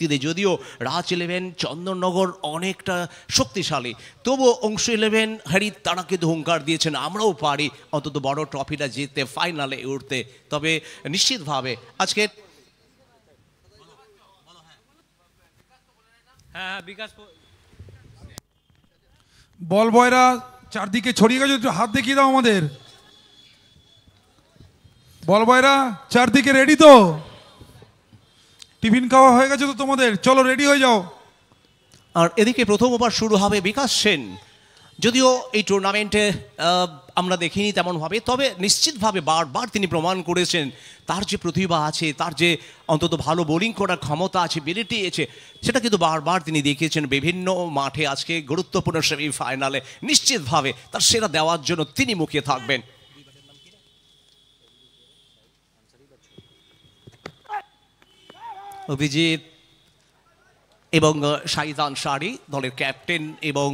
যদিও রাজ 11 চন্দননগর অনেকটা শক্তিশালী, তবুও অংশ 11 হ্যারি তারা কিন্তু হুঙ্কার দিয়েছেন আমরাও পারি অন্তত বড় ট্রফিটা জিততে, ফাইনালে উঠতে। তবে নিশ্চিতভাবে আজকে বিকাশ বল বয়রা চারদিকে ছড়িয়ে গেছে, একটু হাত দেখিয়ে দাও আমাদের। বল বয়রা চারদিকে রেডি তো? টিফিন খাওয়া হয়ে গেছে তো তোমাদের? চলো রেডি হয়ে যাও। আর এদিকে প্রথম ওভার শুরু হবে বিকাশ সেন। যদিও এই টুর্নামেন্টে আমরা দেখিনি তেমনভাবে, তবে নিশ্চিতভাবে বারবার তিনি প্রমাণ করেছেন তার যে প্রতিভা আছে, তার যে অন্তত ভালো বোলিং করার ক্ষমতা আছে, এবিলিটি আছে, সেটা কিন্তু বারবার তিনি দেখিয়েছেন বিভিন্ন মাঠে। আজকে গুরুত্বপূর্ণ সেমিফাইনালে নিশ্চিতভাবে তার সেরা দেওয়ার জন্য তিনি মুখিয়ে থাকবেন। অভিজিৎ এবং শাহিদ আনসারী দলের ক্যাপ্টেন এবং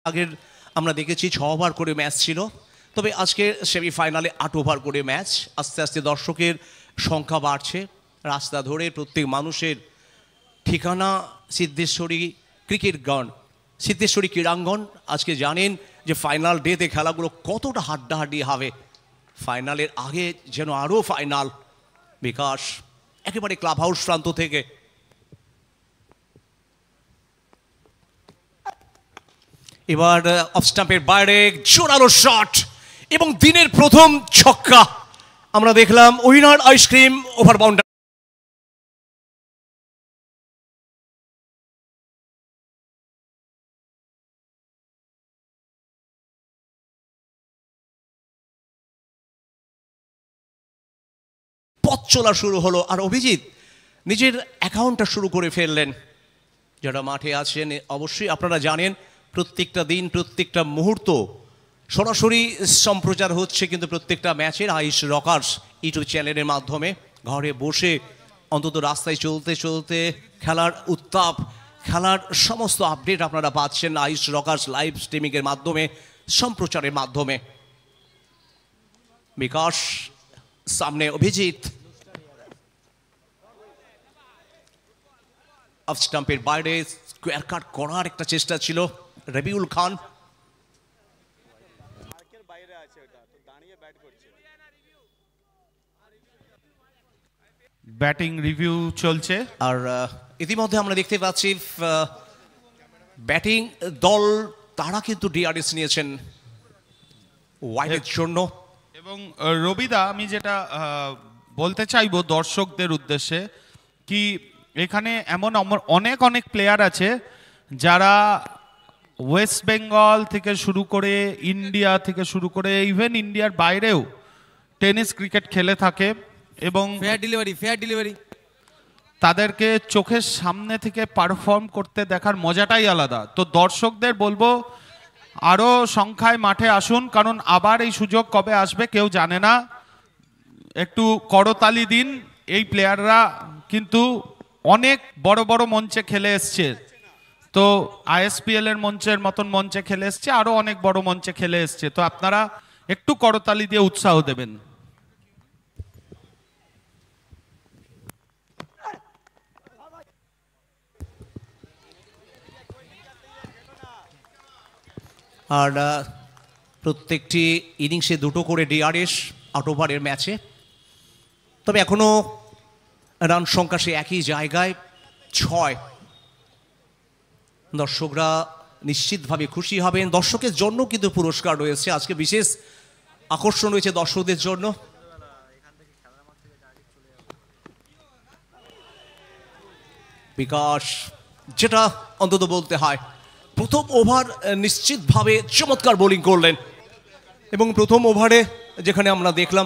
আগের আমরা দেখেছি 6 ওভার করে ম্যাচ ছিল, তবে আজকে সেমিফাইনালে 8 ওভার করে ম্যাচ। আস্তে আস্তে দর্শকের সংখ্যা বাড়ছে, রাস্তা ধরে প্রত্যেক মানুষের ঠিকানা সিদ্ধেশ্বরী ক্রিকেট গ্রাউন্ড, সিদ্ধেশ্বরী ক্রীড়াঙ্গন। আজকে জানেন যে ফাইনাল ডেতে খেলাগুলো কতটা হাড্ডাহাড্ডি হবে, ফাইনালের আগে যেন আরও ফাইনাল। বিকাশ একেবারে ক্লাব হাউস প্রান্ত থেকে এবার অফ স্টাম্পের বাইরে জোরালো শট এবং দিনের প্রথম ছক্কা আমরা দেখলাম। Winner ice cream over boundary. পথ চলা শুরু হলো, আর অভিজিৎ নিজের অ্যাকাউন্টটা শুরু করে ফেললেন। যারা মাঠে আছেন অবশ্যই আপনারা জানেন প্রত্যেকটা দিন প্রত্যেকটা মুহূর্ত সরাসরি সম্প্রচার হচ্ছে কিন্তু প্রত্যেকটা ম্যাচের আইস রকার্স ইউটিউব চ্যানেলের মাধ্যমে। ঘরে বসে অন্তত রাস্তায় চলতে চলতে খেলার উত্তাপ, খেলার সমস্ত আপডেট আপনারা পাচ্ছেন আইস রকার্স লাইভ স্ট্রিমিংয়ের মাধ্যমে, সম্প্রচারের মাধ্যমে। বিকাশ সামনে অভিজিৎ, অফ স্টাম্পের বাইরে স্কোয়ার কাট করার একটা চেষ্টা ছিল রবিউল খান। ব্যাটিং রিভিউ চলছে, আর ইতিমধ্যে আমরা দেখতে পাচ্ছি ব্যাটিং দল তারা কিন্তু ডিআরএস নিয়েছেন ওয়াইডের জন্য। এবং রবিদা আমি যেটা বলতে চাইবো দর্শকদের উদ্দেশ্যে, কি এখানে এমন অনেক অনেক প্লেয়ার আছে যারা ওয়েস্ট বেঙ্গল থেকে শুরু করে ইন্ডিয়া থেকে শুরু করে ইভেন ইন্ডিয়ার বাইরেও টেনিস ক্রিকেট খেলে থাকে এবং ফেয়ার ডেলিভারি তাদেরকে চোখের সামনে থেকে পারফর্ম করতে দেখার মজাটাই আলাদা। তো দর্শকদের বলবো আরও সংখ্যায় মাঠে আসুন, কারণ আবার এই সুযোগ কবে আসবে কেউ জানে না। একটু করতালি দিন, এই প্লেয়াররা কিন্তু অনেক বড় বড় মঞ্চে খেলে এসছে, তো আইএসপিএল এর মঞ্চের মতন মঞ্চে খেলে এসছে, আরও অনেক বড় মঞ্চে খেলে এসছে, তো আপনারা একটু করতালি দিয়ে উৎসাহ দেবেন। আর প্রত্যেকটি ইনিংসে 2টো করে ডিআরএস 8 ওভারের ম্যাচে। তবে এখনও রান সংখ্যা সে একই জায়গায় 6। দর্শকরা নিশ্চিতভাবে খুশি হবেন, দর্শকের জন্য কিন্তু পুরস্কার রয়েছে আজকে, বিশেষ আকর্ষণ রয়েছে দর্শকদের জন্য। বিকাশ যেটা অন্তত বলতে হয়, প্রথম ওভার নিশ্চিতভাবে চমৎকার বোলিং করলেন এবং প্রথম ওভারে যেখানে আমরা দেখলাম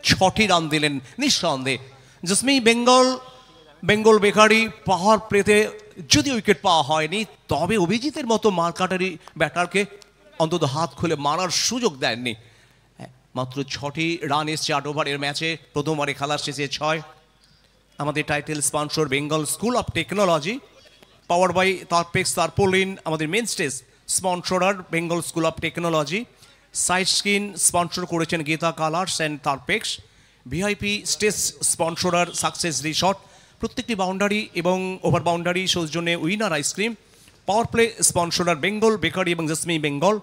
6টি রান দিলেন নিঃসন্দেহে। জসমি বেঙ্গল বেঙ্গল বেকারি পাওয়ার প্লেতে যদি উইকেট পাওয়া হয়নি, তবে অভিজিতের মতো মারকাটারি ব্যাটারকে অন্তত হাত খুলে মারার সুযোগ দেননি। মাত্র 6টি রান এসছে 8 ওভারের ম্যাচে, প্রথম ওভারে খেলা শেষে 6। আমাদের title sponsor Bengal school of technology, powered by Tarpex tarpaulin. আমাদের main stage sponsorer Bengal school of technology. Side screen sponsor করেছেন Geeta colours and Tarpex. VIP stage sponsorer success resort. প্রত্যেকটি বাউন্ডারি এবং ওভার বাউন্ডারি সৌজন্যে winner ice cream. Power play sponsorer Bengal bakery এবং জেসমি Bengal.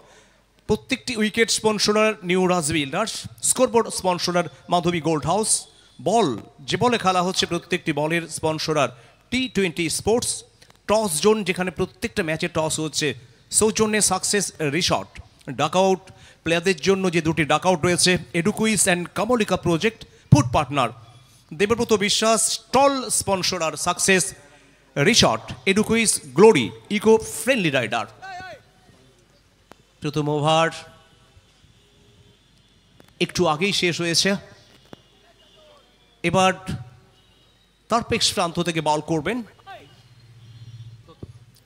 প্রত্যেকটি wicket sponsorer new Raj builders. Scoreboard sponsorer Madhavi gold house. বল যে বলে খেলা হচ্ছে প্রত্যেকটি বলের স্পন্সরার T20 স্পোর্টস। টস জোন, যেখানে প্রত্যেকটা ম্যাচে টস হচ্ছে, সৌজন্যে সাকসেস রিসর্ট। ডাকআউট প্লেয়ারদের জন্য যে 2টি ডাকআউট রয়েছে, Eduquiz and Kamalika project food partner. Debabrata Biswas stall sponsorer success resort, Eduquiz glory eco friendly rider. প্রথম ওভার একটু আগেই শেষ হয়েছে। এবার তারপেক্স প্রান্ত থেকে বল করবেন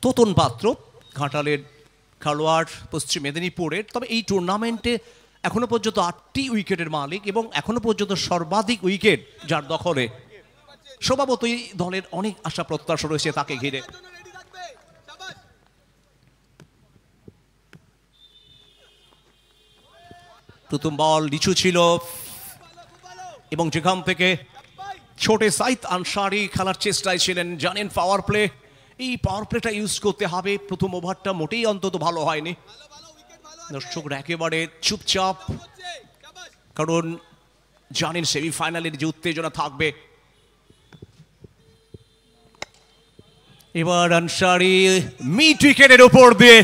তোতন পাত্র, ঘাটালের খেলোয়াড়, পশ্চিম মেদিনীপুরের। তবে এই টুর্নামেন্টে এখনো পর্যন্ত 8টি উইকেটের মালিক এবং এখনো পর্যন্ত সর্বাধিক উইকেট যার দখলে। স্বভাবতই দলের অনেক আশা প্রত্যাশা রয়েছে তাকে ঘিরে। প্রথম বল নিচু ছিল এবং যেখান থেকে ছোটে সাইদ আনসারি খেলার চেষ্টায় ছিলেন। জানেন পাওয়ার প্লে, এই পাওয়ার প্লেটা ইউজ করতে হবে। প্রথম ওভারটা মোটেই অন্তত ভালো হয়নি। দর্শকরা একেবারে চুপচাপ, কারণ জানেন সেমিফাইনালের যে উত্তেজনা থাকবে। এবার আনসারি মিড উইকেটের উপর দিয়ে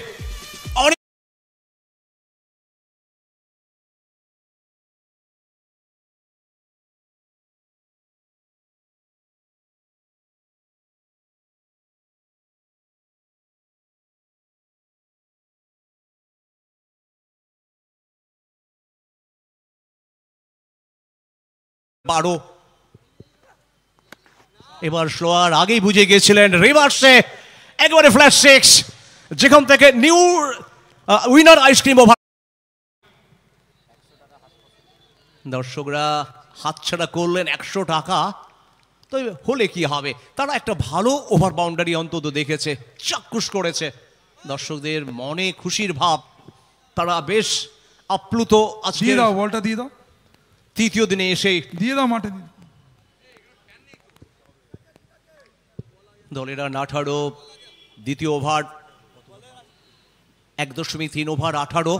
বারো। এবার স্লোয়ার আগেই বুঝে গিয়েছিলেন, রিভার্সে একবারে ফ্ল্যাশ সিক্স, যেখান থেকে নিউ উইনার আইসক্রিম ওভার। দর্শকরা হাতছাড়া করলেন 100 টাকা। তো হলে কি হবে, তারা একটা ভালো ওভার বাউন্ডারি অন্তত দেখেছে, চাক্ষুষ করেছে। দর্শকদের মনে খুশির ভাব, তারা বেশ আপ্লুত। আজকে দিয়ে দাও, বলটা দিয়ে দাও, তৃতীয় দিনে এসেই দিয়ে দাও মাঠে দিয়ে। দলেরা 18, দ্বিতীয় ওভার 1.3 ওভার 18।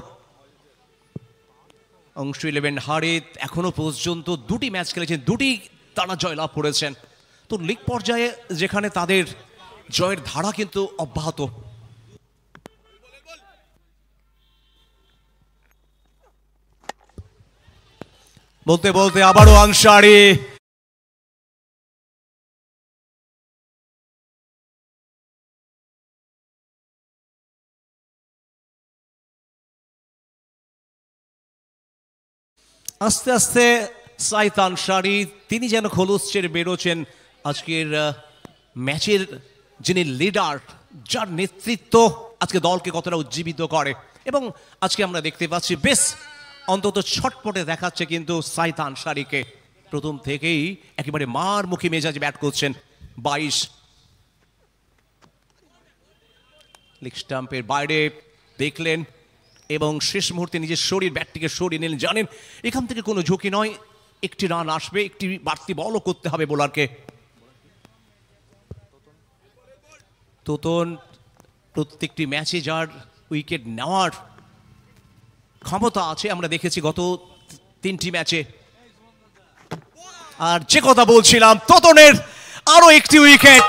অংশ 11 হারিত এখনো পর্যন্ত 2টি ম্যাচ খেলেছেন, 2টি তারা জয়লাভ করেছেন। তো লিগ পর্যায়ে যেখানে তাদের জয়ের ধারা কিন্তু অব্যাহত। বলতে বলতে আবারও আনসারি, আস্তে আস্তে সাইদ আনসারি তিনি যেন খোলস ছেড়ে বেরোচ্ছেন। আজকের ম্যাচের যিনি লিডার, যার নেতৃত্ব আজকে দলকে কতটা উজ্জীবিত করে, এবং আজকে আমরা দেখতে পাচ্ছি বেশ অন্তত ছটপটে দেখাচ্ছে কিন্তু সাইদ আনসারিকে। প্রথম থেকেই একেবারে মারমুখী মেজাজে ব্যাট করছেন। 22 লেগ স্টাম্পের বাইরে দেখলেন এবং শেষ মুহূর্তে নিজের শরীর ব্যাটটিকে সরিয়ে নিলেন। জানেন এখান থেকে কোনো ঝুঁকি নয়, একটি রান আসবে, একটি বাড়তি বলও করতে হবে বোলারকে। তোতন প্রত্যেকটি ম্যাচে যার উইকেট নেওয়ার ক্ষমতা আছে, আমরা দেখেছি গত 3টি ম্যাচে। আর যে কথা বলছিলাম, তোতনের আরো একটি উইকেট।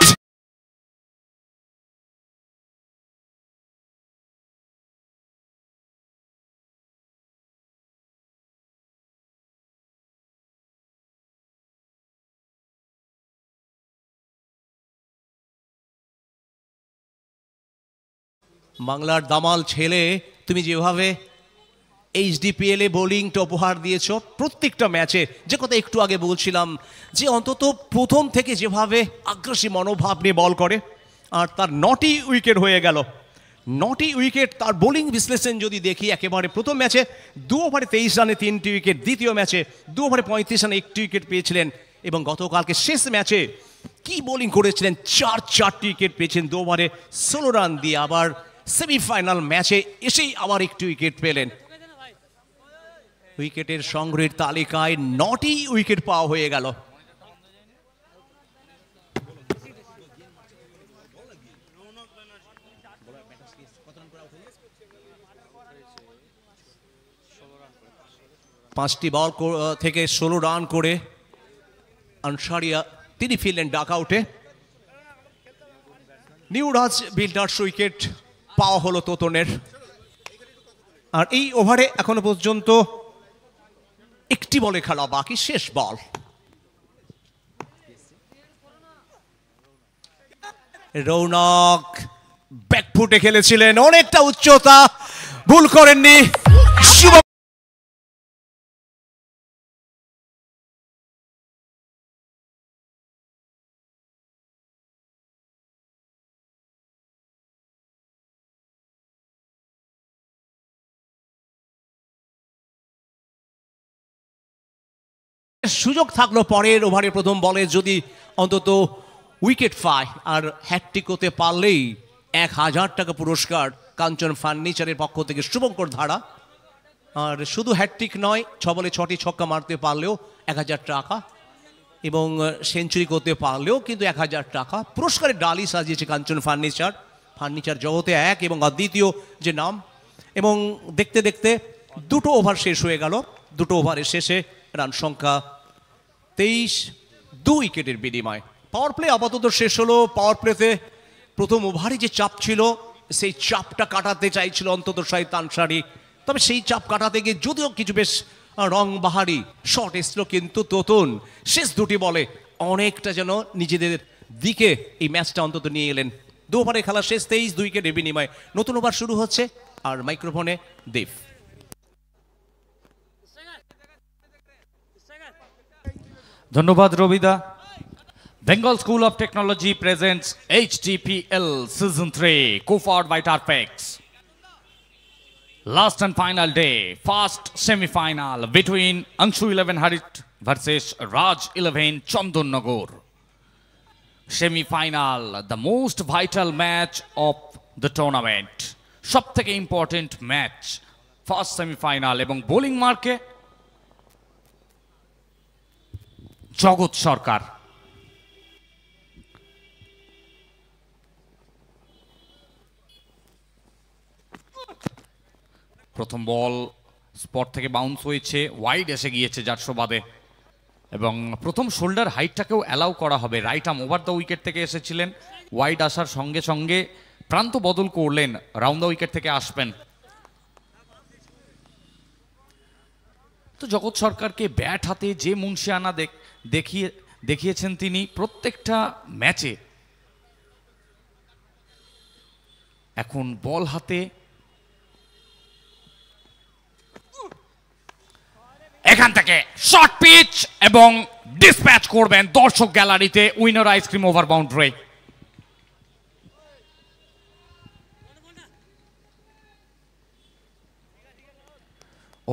বাংলার দামাল ছেলে, তুমি যেভাবে HDPL এ বোলিংটা উপহার দিয়েছ প্রত্যেকটা ম্যাচে, যে কথা একটু আগে বলছিলাম যে অন্তত প্রথম থেকে যেভাবে আগ্রাসী মনোভাব নিয়ে বল করে, আর তার 9টি উইকেট হয়ে গেল। 9টি উইকেট, তার বোলিং বিশ্লেষণ যদি দেখি, একেবারে প্রথম ম্যাচে 2 ওভারে 23 রানে 3টি উইকেট, দ্বিতীয় ম্যাচে 2 ওভারে 35 রানে 1টি উইকেট পেয়েছিলেন, এবং গতকালকে শেষ ম্যাচে কি বোলিং করেছিলেন, 4টি উইকেট পেয়েছেন 2 ওভারে 16 রান দিয়ে। আবার সেমিফাইনাল ম্যাচে এসেই আবার 1টি উইকেট পেলেন। উইকেটের সংগ্রহের তালিকায় 9টি উইকেট পাওয়া হয়ে গেল। পাঁচটি বল থেকে 16 রান করে আনসারিয়া তিনি ফিরলেন ডাক আউটে। নিউরাজ বিল্ডার্স উইকেট পাওয়া হলো তোতনের। আর এই ওভারে এখনো পর্যন্ত একটি বলে খেলা বাকি, শেষ বল। রৌনক ব্যাকফুটে খেলেছিলেন, অনেকটা উচ্চতা, ভুল করেননি। শুভ সুযোগ থাকলো পরের ওভারে প্রথম বলে যদি অন্তত উইকেট পায়, আর হ্যাটট্রিক করতে পারলেই 1000 টাকা পুরস্কার কাঞ্চন ফার্নিচারের পক্ষ থেকে শুভঙ্কর ধারা। আর শুধু হ্যাটট্রিক নয়, 6 বলে 6টি ছক্কা মারতে পারলেও 1000 টাকা, এবং সেঞ্চুরি করতে পারলেও কিন্তু 1000 টাকা পুরস্কারের ডালি সাজিয়েছে কাঞ্চন ফার্নিচার। ফার্নিচার জগতে এক এবং অদ্বিতীয় যে নাম। এবং দেখতে দেখতে 2টো ওভার শেষ হয়ে গেল। 2টো ওভারের শেষে রান সংখ্যা 23, 2 উইকেটের বিনিময়। পাওয়ার প্লে আপাতত শেষ হলো। পাওয়ার প্লেতে প্রথম ওভারে যে চাপ ছিল, সেই চাপটা কাটাতে চাইছিল অন্তত শাহিদ আনসারি, তবে সেই চাপ কাটাতে গিয়ে যদিও কিছু বেশ রংবাহারি শট এসছিল, কিন্তু তোতন শেষ 2টি বলে অনেকটা যেন নিজেদের দিকে এই ম্যাচটা অন্তত নিয়ে এলেন। 2 ওভারে খেলা শেষ, 23, 2 উইকেটের বিনিময়। নতুন ওভার শুরু হচ্ছে, আর মাইক্রোফোনে দেব। ধন্যবাদ রবিদা। Bengal School of Technology presents HDPL Season 3, co-powered by Tarpex. Last and final day, first semi-final between Anshu 11 Harit versus Raj 11 Chandannagor. Semi-final, the most vital match of the tournament. সবথেকে important match, first semifinal. এবং bowling মার্কে জগৎ সরকার। প্রথম বল spot থেকে bounce হয়েছে, wide এসে গিয়েছে 400 বাদে, এবং প্রথম শোল্ডার হাইটটাকেও অ্যালাউ করা হবে। Right arm over the wicket থেকে এসেছিলেন, ওয়াইড আসার সঙ্গে সঙ্গে প্রান্ত বদল করলেন, রাউন্ড দ্য উইকেট থেকে আসবেন। তো জগৎ সরকারকে ব্যাট হাতে যে মুন্সিয়ানা দেখিয়েছেন তিনি প্রত্যেকটা ম্যাচে, এখন বল হাতে এখান থেকে শর্ট পিচ এবং ডিসপ্যাচ করবেন দর্শক গ্যালারিতে। Winner ice cream over boundary.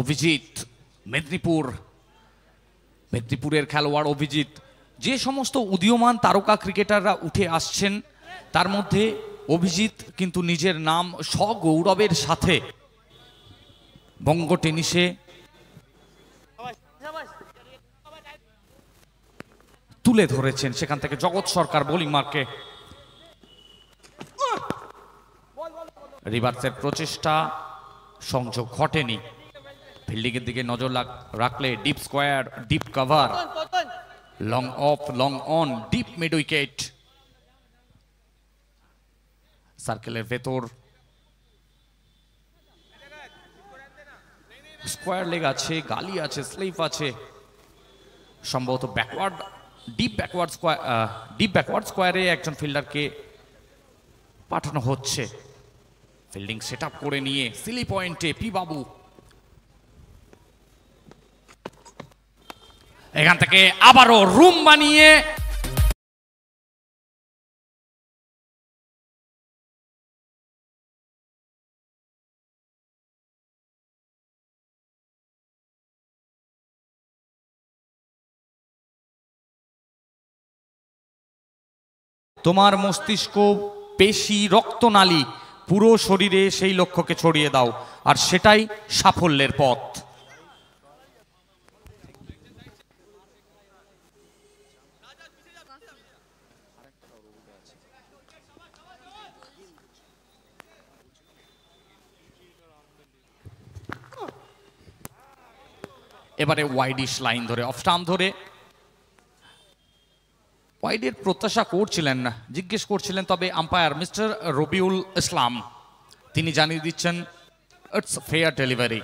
Abhijit, মেদিনীপুরের খেলোয়াড় অভিজিৎ। যে সমস্ত উদীয়মান তারকা ক্রিকেটাররা উঠে আসছেন তার মধ্যে অভিজিৎ কিন্তু নিজের নাম সগৌরবের সাথে বঙ্গ টেনিসে তুলে ধরেছেন। সেখান থেকে জগৎ সরকার বোলিং মার্কে, রিভার্সের প্রচেষ্টা, সংযোগ ঘটেনি। ফিল্ডিং এর দিকে নজর রাখলে deep square, deep cover, long of, long on, deep mid wicket. সার্কেলের ভেতর স্কোয়ার লেগ আছে, গালি আছে, স্লিপ আছে, সম্ভবত ব্যাকওয়ার্ড, ডিপ ব্যাকওয়ার্ড স্কোয়ারে একজন ফিল্ডারকে পাঠানো হচ্ছে। ফিল্ডিং সেট আপ করে নিয়ে সিলি পয়েন্টে পি বাবু এখান থেকে আবারও রুম বানিয়ে তোমার মস্তিষ্ক, পেশি, রক্তনালী পুরো শরীরে সেই লক্ষ্যকে ছড়িয়ে দাও, আর সেটাই সাফল্যের পথ। এবারে ওয়াইডিশ লাইন ধরে অফ স্টাম্প ধরে ওয়াইডের প্রত্যাশা করছিলেন না, জিজ্ঞেস করছিলেন, তবে আম্পায়ার মিস্টার রবিউল ইসলাম তিনি জানিয়ে দিচ্ছেন ইটস ফেয়ার ডেলিভারি।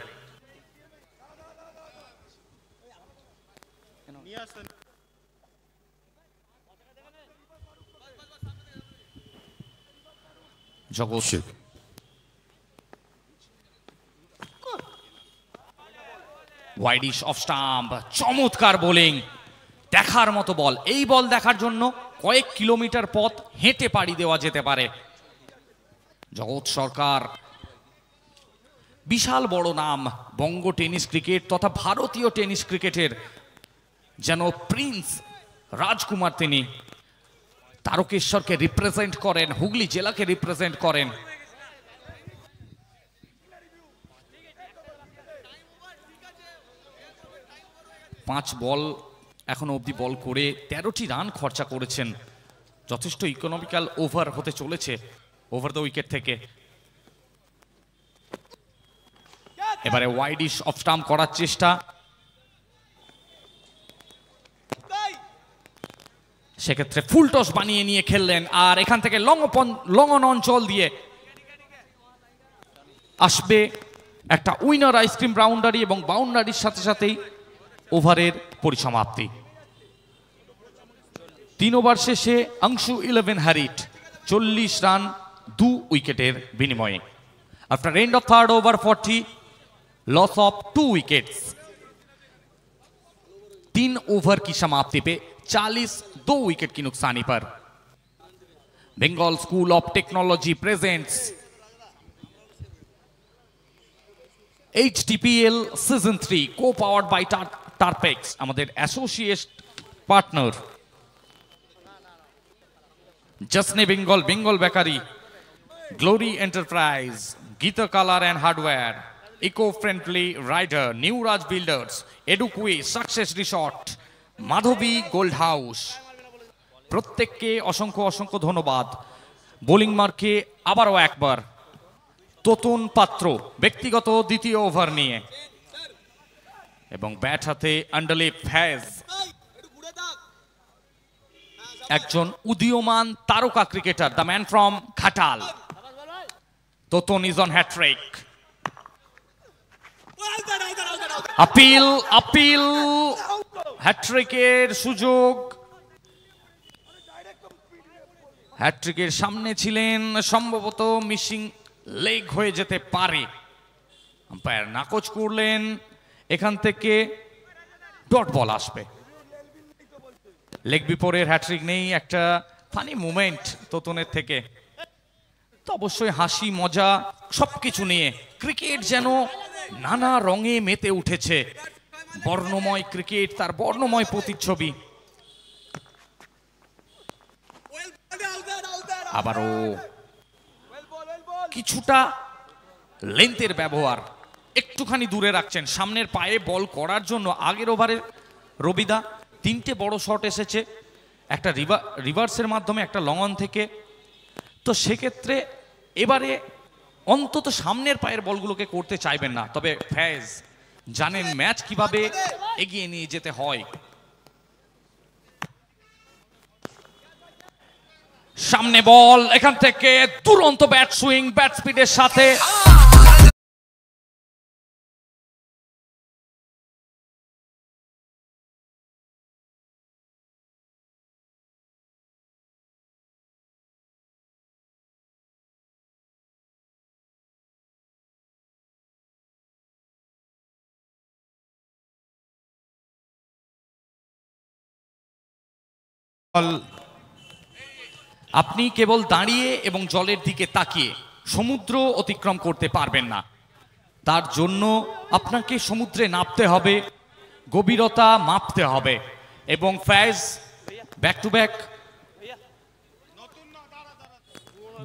জগৎ ওয়াইডিশ অফ স্টাম্প, চমৎকার বোলিং, দেখার মতো বল। এই বল দেখার জন্য কয়েক কিলোমিটার পথ হেঁটে পাড়ি দেওয়া যেতে পারে। জগৎ সরকার বিশাল বড় নাম বঙ্গ টেনিস ক্রিকেট তথা ভারতীয় টেনিস ক্রিকেটের যেন প্রিন্স রাজকুমার। তিনি তারকেশ্বরকে রিপ্রেজেন্ট করেন, হুগলি জেলাকে রিপ্রেজেন্ট করেন। পাঁচ বল এখনো অবধি বল করে 13টি রান খরচা করেছেন। যথেষ্ট ইকোনমিক্যাল ওভার হতে চলেছে ওভার দ্য উইকেট থেকে। এবারে ওয়াইডিশ অফ স্টাম্প করার চেষ্টা, সেক্ষেত্রে ফুল টস বানিয়ে নিয়ে খেললেন, আর এখান থেকে লং অন অঞ্চল দিয়ে আসবে একটা উইনার আইসক্রিম বাউন্ডারি, এবং বাউন্ডারির সাথে সাথেই ওভারের পরিসমাপ্তি। 3 ওভার শেষে অংশু 11 হ্যারিট 40 রান 2 উইকেটের বিনিময়ে। After end of third over 40, loss of 2 wickets. 3 over की समाप्ति पे 40 2 विकेट की नुकसानी पर Bengal school of technology presents HTPL season 3 को पावर्ड बाय टारपेक्स, আমাদের অ্যাসোসিয়েট পার্টনার जसने Bengal Bengal bakery, glory enterprise, Geeta colour and hardware, eco friendly rider, new Raj builders, Eduquiz success resort, Madhavi gold house. প্রত্যেককে অসংখ্য অসংখ্য ধন্যবাদ। বোলিং মার্কে আবারও একবার তোতন পাত্র ব্যক্তিগত দ্বিতীয় ওভার নিয়ে, এবং ব্যাট হাতে আন্ডালিপ ফ্যাজ, একজন উদীয়মান তারকা cricketer, the man from Ghatal. Totan is on hat trick. Appeal appeal হ্যাট্রিকের সুযোগ। হ্যাট্রিকের সামনে ছিলেন, সম্ভবত মিসিং লেগ হয়ে যেতে পারে। আম্পায়ার নাকচ করলেন, এখান থেকে ডট বল আসবে। লেগ বিপরের হ্যাট্রিক নেই, একটা ফানি মুভমেন্ট তোতনের থেকে। তো অবশ্যই হাসি মজা সবকিছু নিয়ে ক্রিকেট যেন নানা রঙে মেতে উঠেছে। বর্ণময় ক্রিকেট, তার বর্ণময় প্রতিচ্ছবি। আবারও কিছুটা লেন্থের ব্যবহার, একটুখানি দূরে রাখছেন সামনের পায়ে বল করার জন্য। আগের ওভারে রবিদা 3টে বড় শট এসেছে, একটা রিভার্সের মাধ্যমে, একটা লং অন থেকে। তো সেক্ষেত্রে এবারে অন্তত সামনের পায়ের বলগুলোকে করতে চাইবেন না, তবে ফ্যাজ জানেন ম্যাচ কিভাবে এগিয়ে নিয়ে যেতে হয়। সামনে বল, এখান থেকে দুরন্ত ব্যাট সুইং, ব্যাট স্পিডের সাথে বল আপনি কেবল দাঁড়িয়ে এবং জলের দিকে তাকিয়ে সমুদ্র অতিক্রম করতে পারবেন না। তার জন্য আপনাকে সমুদ্রে নামতে হবে, গভীরতা মাপতে হবে এবং ফ্যাজ ব্যাক টু ব্যাক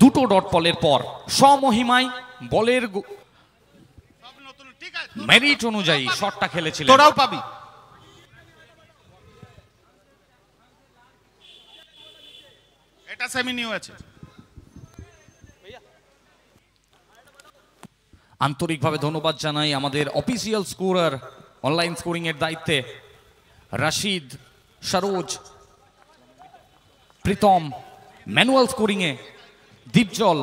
দুটো ডট বলের পর সমহিমায় বলের মেরিট অনুযায়ী শটটা খেলেছিলেন। তোরাও পাবি। এটা সেমি নিউ আছে। আন্তরিকভাবে ধন্যবাদ জানাই আমাদের অফিসিয়াল স্কোরার, অনলাইন স্কোরিং এর দায়িত্বে রাশিদ, সরোজ, প্রীতম, ম্যানুয়াল স্কোরিং এ দীপজল।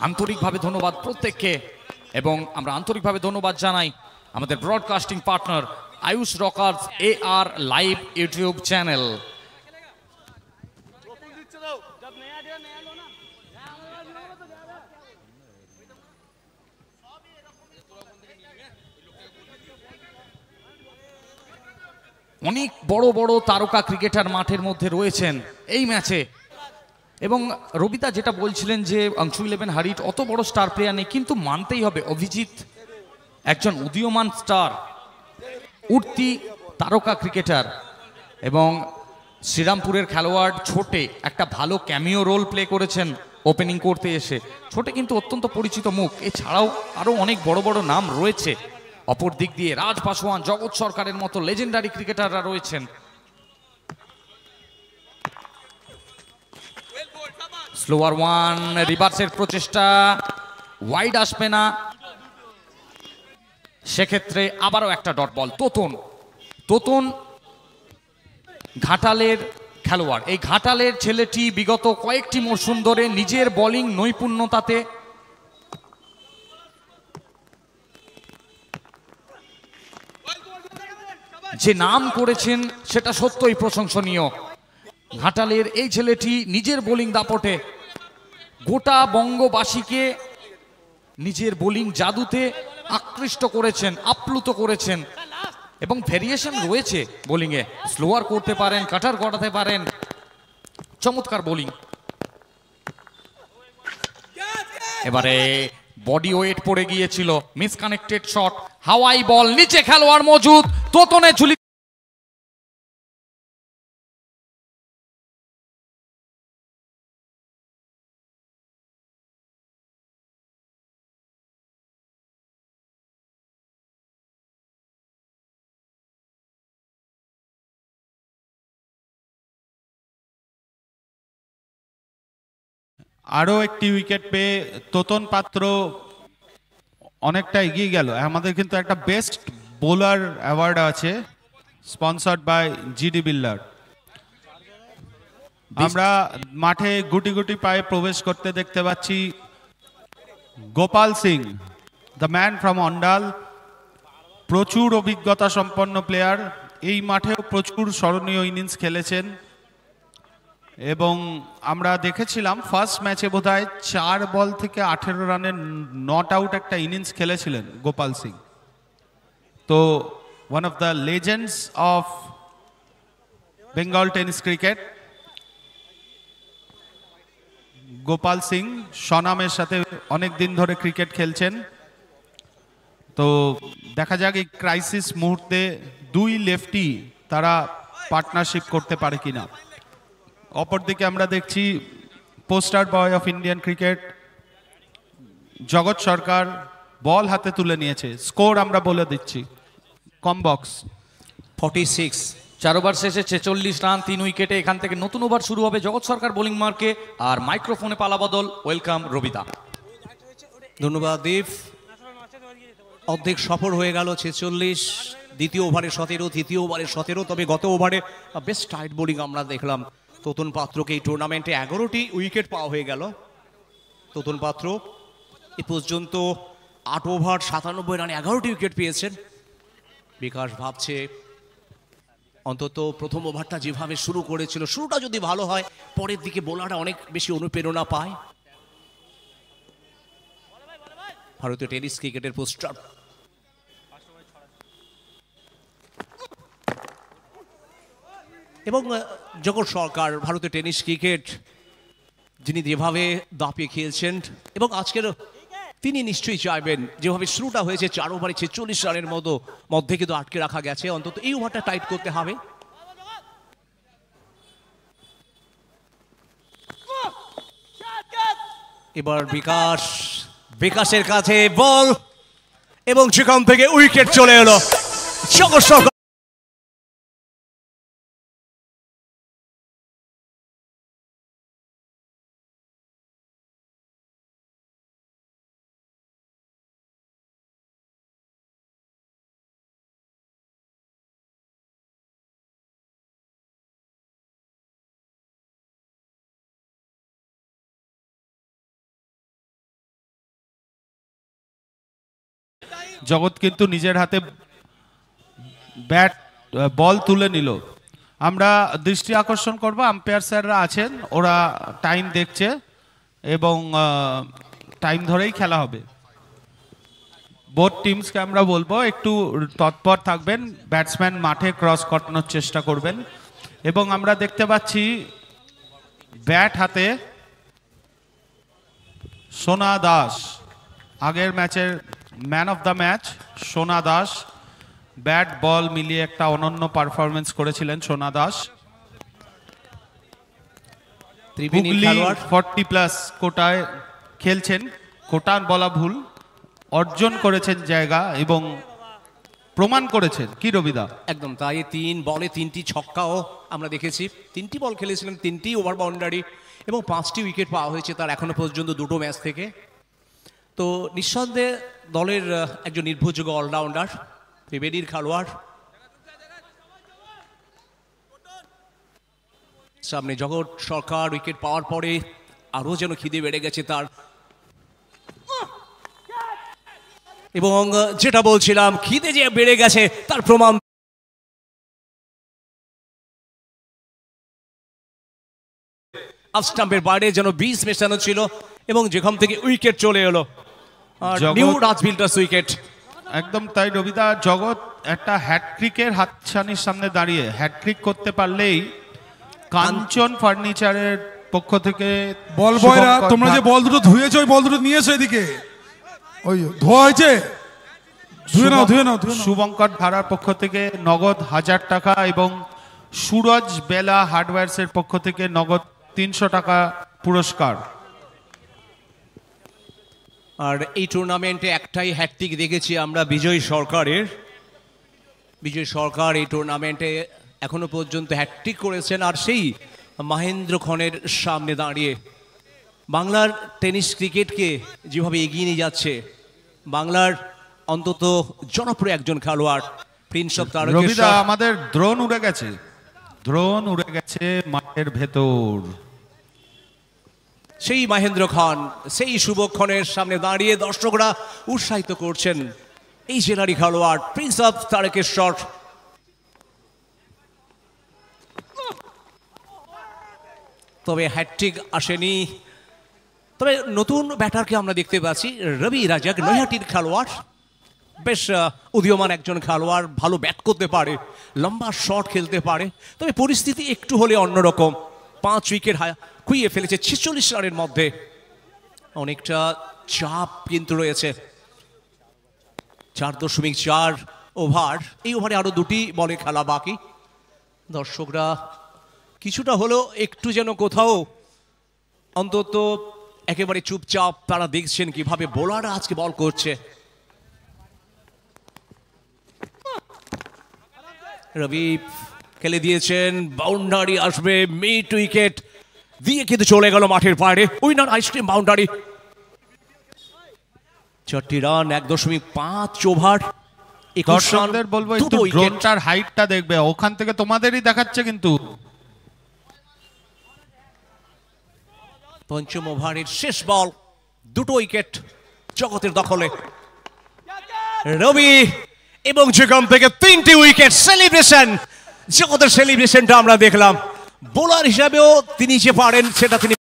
আন্তরিকভাবে ধন্যবাদ প্রত্যেককে এবং আমরা আন্তরিকভাবে ধন্যবাদ জানাই আমাদের broadcasting partner Ayush Rockerz AR live YouTube channel. অনেক বড় বড় তারকা ক্রিকেটার মাঠের মধ্যে রয়েছেন এই ম্যাচে এবং রবিদা যেটা বলছিলেন যে অংশু 11 হারিট অত বড় স্টার প্লেয়ার নেই, কিন্তু মানতেই হবে অভিজিৎ একজন উদীয়মান স্টার, উঠতি তারকা ক্রিকেটার এবং শ্রীরামপুরের খেলোয়াড় ছোটে একটা ভালো ক্যামিও রোল প্লে করেছেন ওপেনিং করতে এসে। ছোটে কিন্তু অত্যন্ত পরিচিত মুখ, এছাড়াও আরও অনেক বড় বড় নাম রয়েছে। অপর দিক দিয়ে রাজ পাসওয়ান, জগৎ সরকারের মতো লেজেন্ডারি ক্রিকেটাররা রয়েছেন। স্লোয়ার ওয়ান, রিভার্সের প্রচেষ্টা, ওয়াইড আসবে না, সেক্ষেত্রে আবারও একটা ডট বল। তোতন ঘাটালের খেলোয়াড়, এই ঘাটালের ছেলেটি বিগত কয়েকটি মরশুম ধরে নিজের বোলিং নৈপুণ্যতাতে যে নাম করেছেন সেটা সত্যই প্রশংসনীয়। ঘাটালের এই ছেলেটি নিজের বোলিং দাপটে গোটা বঙ্গবাসীকে নিজের বোলিং জাদুতে আকৃষ্ট করেছেন, আপ্লুত করেছেন এবং ভেরিয়েশন রয়েছে বোলিংয়ে। স্লোয়ার করতে পারেন, কাটার করাতে পারেন, চমৎকার বোলিং। এবারে বডি ওয়েট পড়ে গিয়েছিল, মিসকানেক্টেড শট, হাওয়াই বল, নিচে খেলোয়াড় মজুদ, তোতনে ঝুলি। আরও একটি উইকেট পেয়ে তোতন পাত্র অনেকটা এগিয়ে গেল। আমাদের কিন্তু একটা বেস্ট বোলার অ্যাওয়ার্ড আছে, স্পন্সর্ড বাই জিডি বিল্ডার। আমরা মাঠে গুটি গুটি পায়ে প্রবেশ করতে দেখতে পাচ্ছি Gopal Singh, the man from Andal. প্রচুর অভিজ্ঞতা সম্পন্ন প্লেয়ার, এই মাঠেও প্রচুর স্মরণীয় ইনিংস খেলেছেন এবং আমরা দেখেছিলাম ফার্স্ট ম্যাচে বোধহয় 4 বল থেকে 18 রানের নট আউট একটা ইনিংস খেলেছিলেন গোপাল সিং। তো one of the legends of Bengal tennis cricket, Gopal Singh স্বনামের সাথে অনেক দিন ধরে ক্রিকেট খেলছেন। তো দেখা যাক এই ক্রাইসিস মুহূর্তে দুই লেফটি তারা পার্টনারশিপ করতে পারে কিনা। অপরদিকে আমরা দেখছি poster boy of Indian cricket জগৎ সরকার বল হাতে তুলে নিয়েছে। স্কোর আমরা বলে দিচ্ছি, কমবক্স 46। 4 ওভার শেষে 46 রান, 3 উইকেটে। এখান থেকে নতুন ওভার শুরু হবে জগৎ সরকার বোলিং মার্কে, আর মাইক্রোফোনে পালাবদল। ওয়েলকাম রবিদা। ধন্যবাদ দীপ। অর্ধেক সফর হয়ে গেল 46, দ্বিতীয় ওভারে 17, তৃতীয় ওভারে 17। তবে গত ওভারে বেস্ট টাইট বোলিং আমরা দেখলাম তোতন পাত্রকে। এই টুর্নামেন্টে 11টি উইকেট পাওয়া হয়ে গেল তোতন পাত্র। এ পর্যন্ত 8 ওভার 97 রানে 11টি উইকেট পেয়েছেন। বিকাশ ভাবছে অন্তত প্রথম ওভারটা যেভাবে শুরু করেছিল, শুরুটা যদি ভালো হয় পরের দিকে বোলাররা অনেক বেশি অনুপ্রেরণা পায়। ভারতীয় টেনিস ক্রিকেটের পোস্টার এবং জগৎ সরকার ভারতের টেনিস ক্রিকেট যিনি যেভাবে দাপিয়ে খেলছেন এবং আজকের তিনি নিশ্চয়ই চাইবেন যেভাবে শুরুটা হয়েছে 4 ওভারে 46 রানের মধ্যে কিন্তু আটকে রাখা গেছে, অন্তত এই ওভারটা টাইট করতে হবে। এবার বিকাশের কাছে বল এবং সেখান থেকে উইকেট চলে এলো। জগৎ সরকার জগৎ কিন্তু নিজের হাতে বল তুলে নিল। আমরা দৃষ্টি আকর্ষণ করব, আম্পায়ার স্যাররা আছেন, ওরা টাইম দেখছে এবং টাইম ধরেই খেলা হবে। বোথ টিমসকে আমরা বলবো একটু তৎপর থাকবেন, ব্যাটসম্যান মাঠে ক্রস করানোর চেষ্টা করবেন। এবং আমরা দেখতে পাচ্ছি ব্যাট হাতে সোনা দাস, আগের ম্যাচের ম্যান অফ দ্য ম্যাচ সোনা দাস, ব্যাট বল মিলিয়ে একটা অনন্য পারফরমেন্স করেছিলেন সোনা দাস। হুগলি 40+ কোটায় খেলছেন, কোটা বলা ভুল, অর্জন করেছেন জায়গা এবং প্রমাণ করেছেন কি রবিদা? একদম তাই, 3 বলে 3টি ছক্কাও আমরা দেখেছি। 3টি বল খেলেছিলেন, 3টি ওভার বাউন্ডারি এবং 5টি উইকেট পাওয়া হয়েছে তার এখনো পর্যন্ত 2টো ম্যাচ থেকে। তো নিঃসন্দেহে দলের একজন নির্ভরযোগ্য অলরাউন্ডার, ত্রিবেদীর খেলোয়াড়। সামনে জগৎ সরকার উইকেট পাওয়ার পরে আরো যেন খিদে বেড়ে গেছে তার, এবং যেটা বলছিলাম খিদে যে বেড়ে গেছে তার প্রমাণ আফ স্টাম্পের বাইরে যেন 20 মেশানো ছিল এবং যেখান থেকে উইকেট চলে এলো, নিউ রাজভিল্টার্স উইকেট। একদম তাই রবিদা, জগৎ একটা হ্যাটট্রিকের হাতছানির সামনে দাঁড়িয়ে, হ্যাটট্রিক করতে পারলেই কাঞ্চন ফার্নিচারের পক্ষ থেকে বল বয়রা, তোমরা যে বল দুটো ধুয়েছো ওই বল দুটো নিয়ে এসো এদিকে, ওই ধোয়া হয়েছে, ধুয়ে নাও। শুভঙ্কর ধারার পক্ষ থেকে নগদ 1000 টাকা এবং সুরজ বেলা হার্ডওয়্যারসের পক্ষ থেকে নগদ 300 টাকা পুরস্কার। আর এই টুর্নামেন্টে একটাই হ্যাটট্রিক দেখেছি আমরা বিজয় সরকারের। বিজয় সরকার এই টুর্নামেন্টে এখনো পর্যন্ত হ্যাটট্রিক করেছেন, আর সেই মহেন্দ্র খনের সামনে দাঁড়িয়ে বাংলার টেনিস ক্রিকেটকে যেভাবে এগিয়ে নিয়ে যাচ্ছে, বাংলার অন্তত জনপ্রিয় একজন খেলোয়াড় প্রিন্স অফ রবিদা, আমাদের দ্রোণ উড়ে গেছে মাঠের ভেতর। সেই মহেন্দ্র খান, সেই শুভক্ষণের সামনে দাঁড়িয়ে দর্শকরা উৎসাহিত করছেন এই জেলারি খেলোয়াড় প্রিন্স অফ তারকেশ্বর। তবে হ্যাটট্রিক আসেনি, তবে নতুন ব্যাটারকে আমরা দেখতে পাচ্ছি, রবি রাজাক, নৈহাটির খেলোয়াড়, বেশ উদীয়মান একজন খেলোয়াড়, ভালো ব্যাট করতে পারে, লম্বা শট খেলতে পারে। তবে পরিস্থিতি একটু হলে অন্যরকম, 5 উইকেট খুইয়ে ফেলেছে 46 রানের মধ্যে, অনেকটা চাপ কিন্তু রয়েছে। 4.4 ওভার, এই ওভারে আরো 2টি বলে খেলা বাকি। দর্শকরা কিছুটা হলেও একটু যেন কোথাও অন্তত একেবারে চুপচাপ তারা দেখছেন কিভাবে বোলাররা আজকে বল করছে। রবি খেলে দিয়েছেন, বাউন্ডারি আসবে, মিড উইকেট দিয়ে কিন্তু চলে গেল মাঠের বাইরে, উইনার আইসক্রিম বাউন্ডারি। 4টি রান, 1.5 ওভার। দর্শকদের বলবো একটু ড্রোনটার হাইটটা দেখবে, ওখান থেকে তোমাদেরই দেখাচ্ছে কিন্তু। 5ম ওভারের শেষ বল, 2টো উইকেট জগতের দখলে। রবি এবং যেখান থেকে 3টি উইকেট, সেলিব্রেশন, জগতের সেলিব্রেশনটা আমরা দেখলাম। বোলার হিসাবেও তিনি যে পারেন সেটা তিনি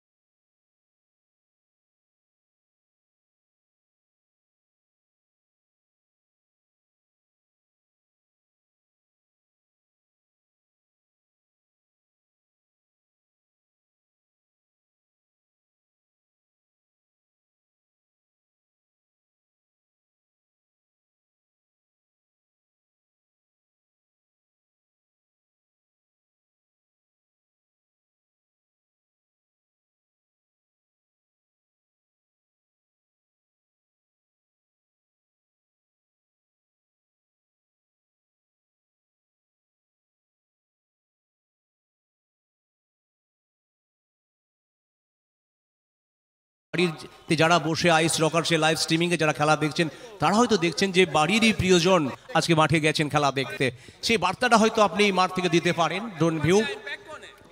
বাড়িতে যারা বসে আইস রকার্সে লাইভ স্ট্রিমিংয়ে যারা খেলা দেখছেন তারা হয়তো দেখছেন যে বাড়িরই প্রিয়জন আজকে মাঠে গেছেন খেলা দেখতে, সেই বার্তাটা হয়তো আপনি এই মাঠ থেকে দিতে পারেন। ড্রোন ভিউ,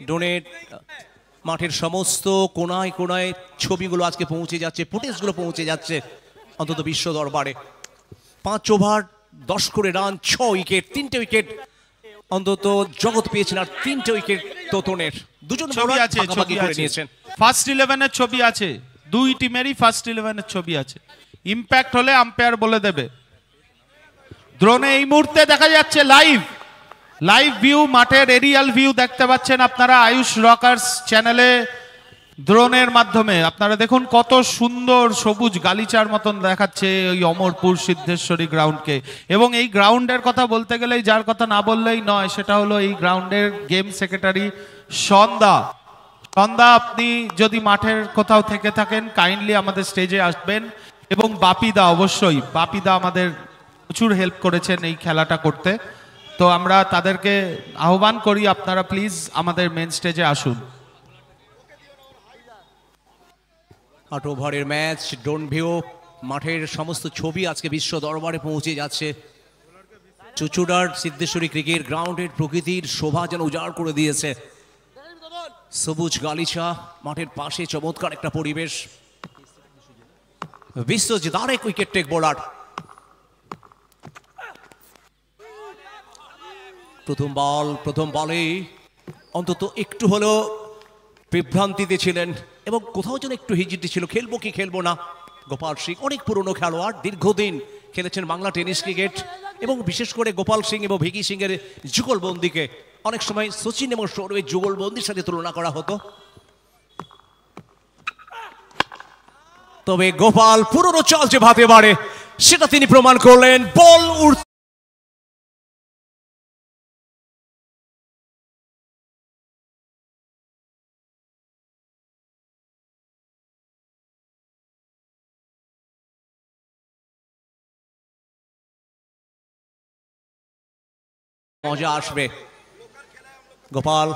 ড্রোনের মাঠের সমস্ত কোনায় কোনায় ছবিগুলো আজকে পৌঁছে যাচ্ছে, ফুটেজগুলো পৌঁছে যাচ্ছে অন্তত বিশ্ব দরবারে। 5 ওভার 10 করে রান, 6 উইকেট, 3টে উইকেট অন্তত জগৎ পেয়েছেন, আর 3টে উইকেট তোতনের। দুজন ছবি আছে, ছবি করে আছে, নিয়েছেন। ফার্স্ট 11-এর ছবি আছে, দুই টিমেরই ফার্স্ট 11-এর ছবি আছে। ইম্প্যাক্ট হলে আম্পায়ার বলে দেবে। ড্রোনে এই মুহূর্তে দেখা যাচ্ছে লাইভ ভিউ, মাঠের এরিয়াল ভিউ দেখতে পাচ্ছেন আপনারা আয়ুষ রকার্স চ্যানেলে ড্রোনের মাধ্যমে। আপনারা দেখুন কত সুন্দর সবুজ গালিচার মতন দেখাচ্ছে ওই অমরপুর সিদ্ধেশ্বরী গ্রাউন্ডকে। এবং এই গ্রাউন্ডের কথা বলতে গেলেই যার কথা না বললেই নয়, সেটা হলো এই গ্রাউন্ডের গেম সেক্রেটারি সন্ধ্যা। আপনি যদি মাঠের কোথাও থেকে থাকেন কাইন্ডলি আমাদের স্টেজে আসবেন। এবং বাপিদা, অবশ্যই বাপিদা আমাদের প্রচুর হেল্প করেছেন এই খেলাটা করতে। তো আমরা তাদেরকে আহ্বান করি আপনারা প্লিজ আমাদের মেন স্টেজে আসুন। 8 ওভারের ম্যাচ, ড্রোন ভিউ, মাঠের সমস্ত ছবি আজকে বিশ্ব দরবারে পৌঁছে যাচ্ছে। চুচুড়ার সিদ্ধেশ্বরী ক্রিকেট গ্রাউন্ডের প্রকৃতির শোভা যেন উজাড় করে দিয়েছে। সবুজ গালিচা, মাঠের পাশে চমৎকার একটা পরিবেশ। বিশ্বজিৎ আরেক উইকেট টেক বোলার। প্রথম বলেই অন্তত একটু হলেও বিভ্রান্তিতে ছিলেন এবং কোথাও যেন একটু হিজিটি ছিল, খেলবো কি খেলবো না। গোপাল সিং অনেক পুরনো খেলোয়াড়, দীর্ঘদিন খেলেছেন বাংলা টেনিস ক্রিকেট, এবং বিশেষ করে গোপাল সিং এবং ভিকি সিং এর যুগলবন্দিকে অনেক সময় সচিন এবং সৌরভের যুগলবন্দির সাথে তুলনা করা হতো। তবে গোপাল পুরনো চাল যে ভাতে বাড়ে সেটা তিনি প্রমাণ করলেন। বল মজা আসবে। গোপাল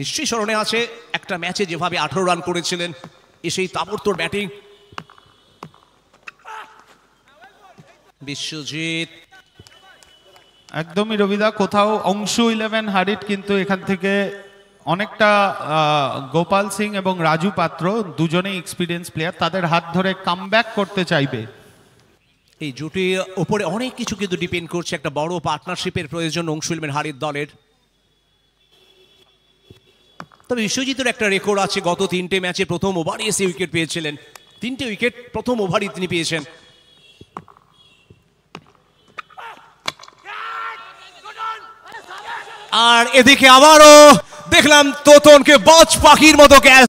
নিশ্চয়ই স্মরণে আছে একটা ম্যাচে যেভাবে 18 রান করেছিলেন, এসেই তাবড়তোড় ব্যাটিং। বিশ্বজিৎ একদমই রবিদা, কোথাও অংশু 11 হারিট কিন্তু এখান থেকে অনেকটা গোপাল সিং এবং রাজু পাত্র দুজনেই এক্সপিরিয়েন্স প্লেয়ার, তাদের হাত ধরে কামব্যাক করতে চাইবে। এই জুটির উপরে অনেক কিছু কিন্তু ডিপেন্ড করছে, একটা বড় পার্টনারশিপের প্রয়োজন অংশু 11 হারিট দলের। তবে বিশ্বজিতের একটা রেকর্ড আছে, গত 3টে ম্যাচে প্রথম ওভারে এসে উইকেট পেয়েছিলেন। 3টে উইকেট প্রথম ওভারই তিনি পেয়েছেন। আর এদিকে আবারও দেখলাম তোতনকে বাজ পাখির মতো ক্যাচ।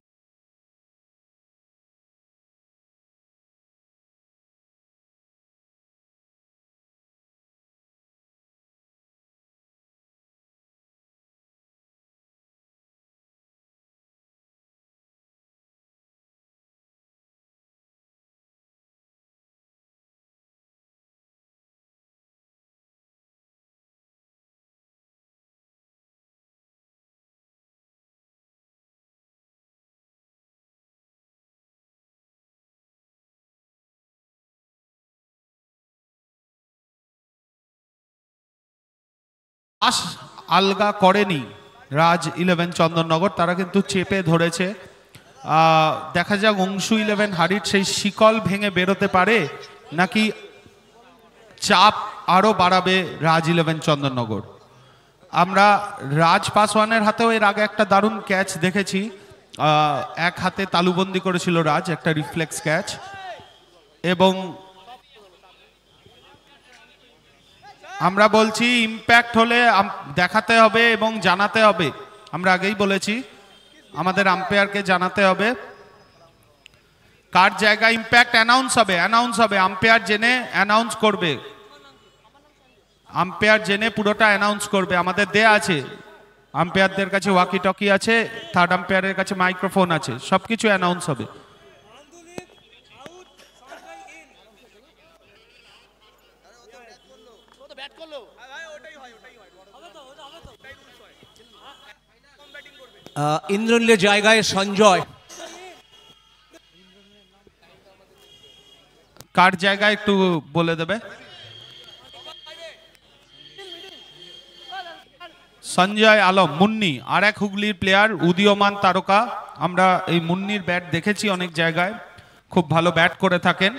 আলগা করেনি রাজ 11 চন্দননগর, তারা কিন্তু চেপে ধরেছে। দেখা যাক অংশু 11 হারিট সেই শিকল ভেঙে বেরোতে পারে নাকি চাপ আরো বাড়াবে রাজ 11 চন্দননগর। আমরা রাজ পাসওয়ানের হাতেও এর আগে একটা দারুণ ক্যাচ দেখেছি, এক হাতে তালুবন্দি করেছিল রাজ, একটা রিফ্লেক্স ক্যাচ। এবং আমরা বলছি ইম্প্যাক্ট হলে দেখাতে হবে এবং জানাতে হবে। আমরা আগেই বলেছি আমাদের আম্পায়ারকে জানাতে হবে কার জায়গায় ইম্প্যাক্ট অ্যানাউন্স হবে। আম্পায়ার জেনে অ্যানাউন্স করবে, পুরোটা অ্যানাউন্স করবে। আমাদের দেয়া আছে, আম্পায়ারদের কাছে ওয়াকি টকি আছে, থার্ড আম্পায়ারের কাছে মাইক্রোফোন আছে, সবকিছু অ্যানাউন্স হবে। ইন্দ্রনীলের জায়গায় সঞ্জয়। কার জায়গায় একটু বলে দেবে। সঞ্জয় আলম মুন্নি, আর এক হুগলির প্লেয়ার, উদীয়মান তারকা। আমরা এই মুন্নির ব্যাট দেখেছি অনেক জায়গায়, খুব ভালো ব্যাট করে থাকেন।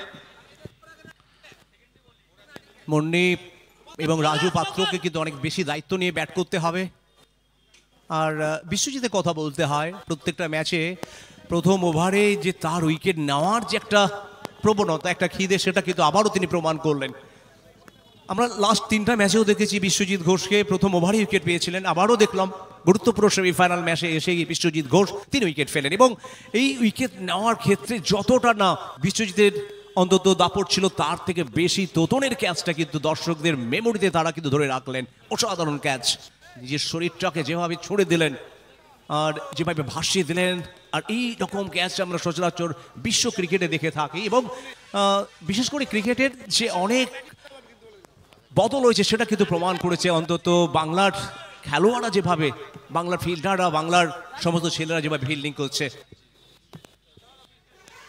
মুন্নি এবং রাজু পাত্রকে কিন্তু অনেক বেশি দায়িত্ব নিয়ে ব্যাট করতে হবে। আর বিশ্বজিতের কথা বলতে হয়, প্রত্যেকটা ম্যাচে প্রথম ওভারে যে তার উইকেট নেওয়ার যে একটা প্রবণতা, একটা খিদে, সেটা কিন্তু আবারও তিনি প্রমাণ করলেন। আমরা লাস্ট 3টা ম্যাচেও দেখেছি বিশ্বজিৎ ঘোষকে প্রথম ওভারে উইকেট পেয়েছিলেন, আবারও দেখলাম গুরুত্বপূর্ণ সেমিফাইনাল ম্যাচে এসে বিশ্বজিৎ ঘোষ 3 উইকেট ফেলেন। এবং এই উইকেট নেওয়ার ক্ষেত্রে যতটা না বিশ্বজিতের অন্তত দাপট ছিল, তার থেকে বেশি তোতনের ক্যাচটা কিন্তু দর্শকদের মেমোরিতে তারা কিন্তু ধরে রাখলেন। অসাধারণ ক্যাচ, নিজের শরীরটাকে যেভাবে ছুড়ে দিলেন আর যেভাবে ভাসিয়ে দিলেন, আর এই রকম ক্যাচ আমরা সচরাচর বিশ্ব ক্রিকেটে দেখে থাকি। এবং বিশেষ করে ক্রিকেটের যে অনেক বদল হয়েছে সেটা কিন্তু প্রমাণ করেছে, অন্তত বাংলার খেলোয়াড়রা যেভাবে, বাংলার ফিল্ডাররা, বাংলার সমস্ত ছেলেরা যেভাবে ফিল্ডিং করছে।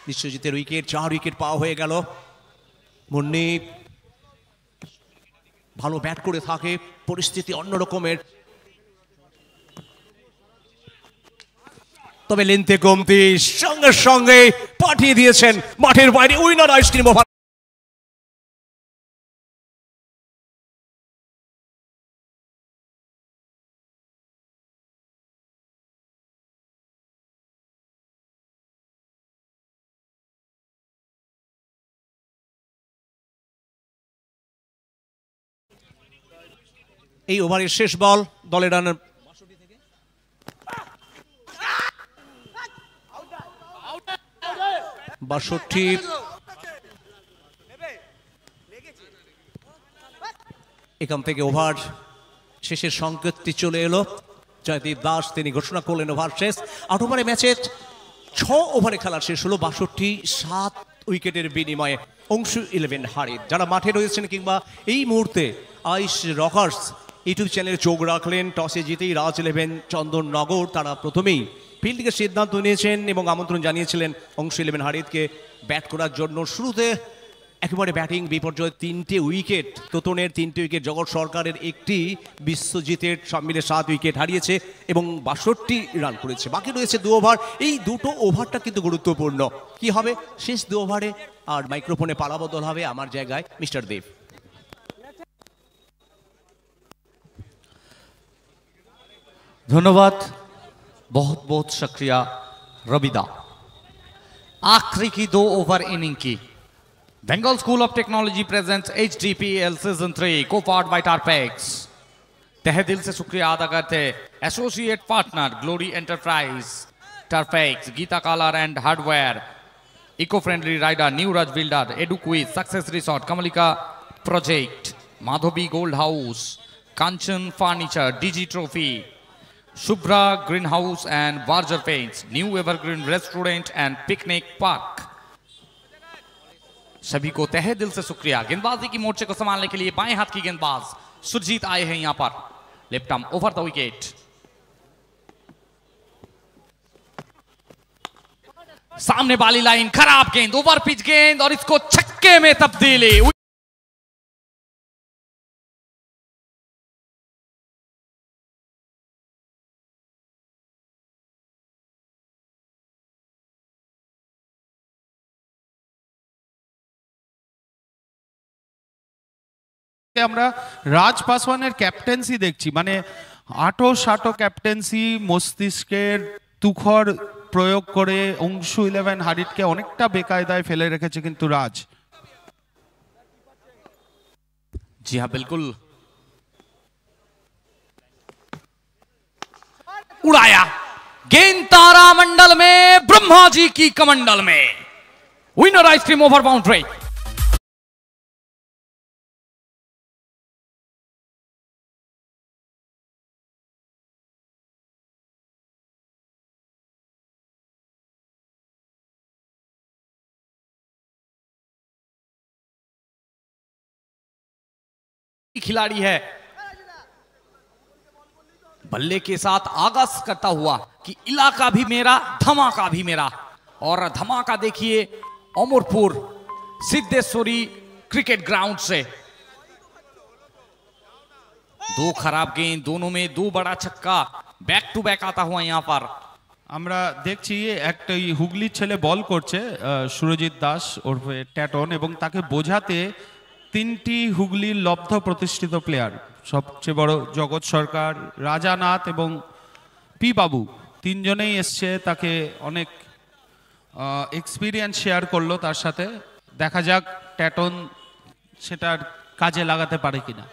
বিশ্বজিতের উইকেট, 4 উইকেট পাওয়া হয়ে গেল। মুন্নি ভালো ব্যাট করে থাকে, পরিস্থিতি অন্যরকমের। তবে লেন্থে কমতি, সঙ্গে সঙ্গে পাঠিয়ে দিয়েছেন মাঠের বাইরে উইনার আইসক্রিম ওভার। এই ওভারের শেষ বল, দলের রানার 62। এখান থেকে ওভার শেষের সংকেতটি চলে এলো। জয়দীপ দাস তিনি ঘোষণা করলেন ওভার শেষ। 8 ওভারে ম্যাচের 6 ওভারে খেলা শেষ হলো 62, 7 উইকেটের বিনিময়ে। অংশু 11 হারিদ যারা মাঠে রয়েছেন কিংবা এই মুহূর্তে আইস রকার্স ইউটিউব চ্যানেলে চোখ রাখলেন, টসে জিতেই রাজ 11 চন্দননগর তারা প্রথমেই ফিল্ডিংয়ের সিদ্ধান্ত নিয়েছেন এবং আমন্ত্রণ জানিয়েছিলেন অংশু 11 হারিদকে ব্যাট করার জন্য। শুরুতে একেবারে ব্যাটিং বিপর্যয়, 3টে উইকেট, তোতনের 3টে উইকেট, জগৎ সরকারের 1টি, বিশ্বজিতের সব মিলে 7 উইকেট হারিয়েছে এবং 62 রান করেছে। বাকি রয়েছে 2 ওভার। এই দুটো ওভারটা কিন্তু গুরুত্বপূর্ণ। কি হবে শেষ 2 ওভারে? আর মাইক্রোফোনে পালাবদল হবে আমার জায়গায় মিস্টার দেব। धन्यवाद, बहुत बहुत शुक्रिया रबिदा। आखिरी की 2 ओवर इनिंग की Bengal school of technology presents HDPL season 3 co powered by Tarpex. तहे दिल से शुक्रिया अदा करते associate partner glory enterprise, Tarpex, Geeta colour and hardware, eco friendly rider, new Raj builder, Eduquiz, success resort, Kamalika project, Madhavi gold house, Kanchan furniture, DG trophy, Shubhra Greenhouse and Barger Paints, New Evergreen Restaurant and Picnic Park। सभी को तहे दिल से शुक्रिया। गेंदबाजी की मोर्चे को संभालने के लिए बाएं हाथ की गेंदबाज सुरजीत आए हैं यहां पर। Left arm over the wicket. सामने वाली लाइन, खराब गेंद, ओवर पिच गेंद और इसको छक्के में तब्दीली। আমরা রাজ পাসওয়ানের ক্যাপ্টেন্সি দেখছি, মানে আটো সাটো ক্যাপ্টেন্সি, মস্তিষ্কের তুখর প্রয়োগ করে অংশু 11 হারিদকে অনেকটা বেকায়দায় ফেলে রেখেছে কিন্তু রাজ। जी हाँ बिल्कुल, उड़ाया गेंद तारा मंडल में, ब्रह्मा जी की कमंडल में। Winner ice cream over boundary. खिलाड़ी है, बल्ले के साथ आगाज करता हुआ कि इलाका भी मेरा, धमाका भी मेरा। और धमाका देखिए अमरपुर सिद्धेश्वरी क्रिकेट ग्राउंड से। दो खराब गेंद, दोनों में दो बड़ा छक्का, बैक टू बैक आता हुआ यहाँ पर। আমরা দেখছি একটা হুগলির ছেলে বল করছে সুরজিৎ দাস ওরফে ট্যাটন, এবং তাকে বোঝাতে তিনটি হুগলির লব্ধ প্রতিষ্ঠিত প্লেয়ার, সবচেয়ে বড় জগৎ সরকার, রাজানাথ এবং পি বাবু, তিনজনেই এসছে তাকে অনেক এক্সপিরিয়েন্স শেয়ার করলো তার সাথে। দেখা যাক ট্যাটন সেটার কাজে লাগাতে পারে কিনা,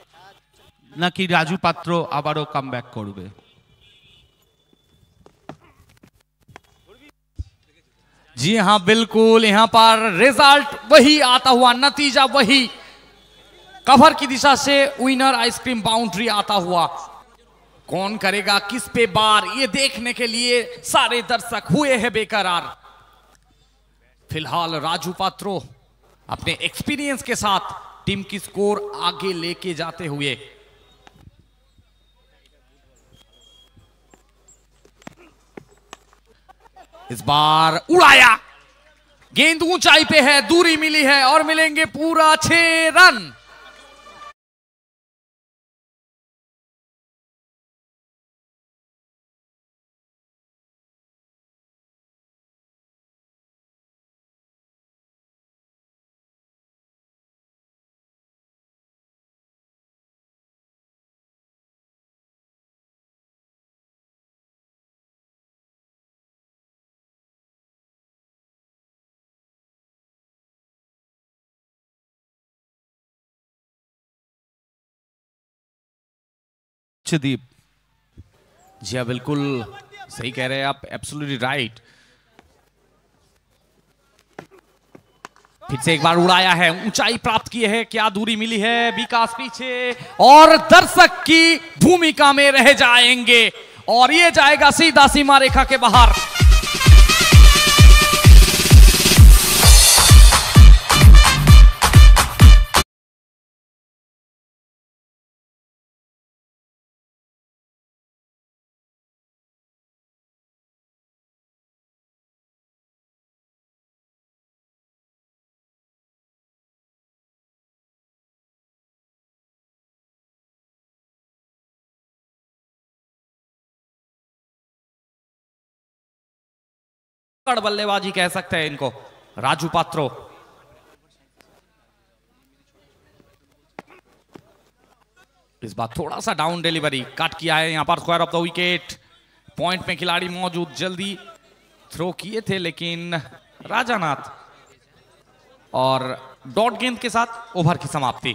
নাকি রাজু পাত্র আবারও কামব্যাক করবে। जी हाँ बिल्कुल, यहाँ पर रिजल्ट वही आता हुआ, नतीजा वही, कवर की दिशा से विनर आइसक्रीम बाउंड्री आता हुआ। कौन करेगा किस पे बार, ये देखने के लिए सारे दर्शक हुए हैं बेकरार। फिलहाल राजू पात्रो अपने एक्सपीरियंस के साथ टीम की स्कोर आगे लेके जाते हुए। इस बार उड़ाया, गेंद ऊंचाई पे है, दूरी मिली है और मिलेंगे पूरा 6 रन। दीप जी हाँ बिल्कुल सही कह रहे हैं आप, एब्सोल्युटली राइट। फिर से एक बार उड़ाया है, ऊंचाई प्राप्त की है, क्या दूरी मिली है, विकास पीछे और दर्शक की भूमिका में रह जाएंगे और ये जाएगा सीधा सीमा रेखा के बाहर। बल्लेबाजी कह सकते हैं इनको राजू पात्रो। इस बार थोड़ा सा डाउन डिलीवरी कट किया है यहां पर, square of the wicket, point में खिलाड़ी मौजूद, जल्दी थ्रो किए थे लेकिन राजानाथ, और डॉट गेंद के साथ ओवर की समाप्ति।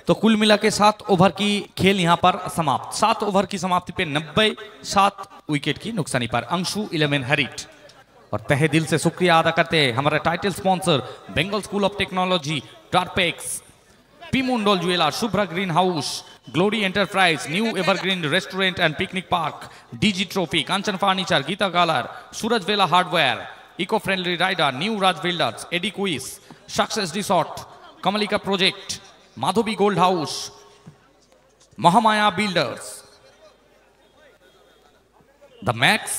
तो कुल मिला के 7 ओवर की खेल यहां पर समाप्त। 7 ओवर की समाप्ति पे 97 विकेट की नुकसानी पर अंशु 11 हरीट। और तहे दिल से शुक्रिया अदा करते हैं हमारा title sponsor Bengal school of technology, Tarpex, P Mondal jeweller, Shubhra green house, glory enterprise, new evergreen restaurant and picnic park, DG trophy, Kanchan furniture, Geeta colour, Suraj Bela hardware, eco friendly rider, new Raj builders, Eduquiz, success resort, Kamalika project, Madhavi gold house, Mahamaya builders, the max,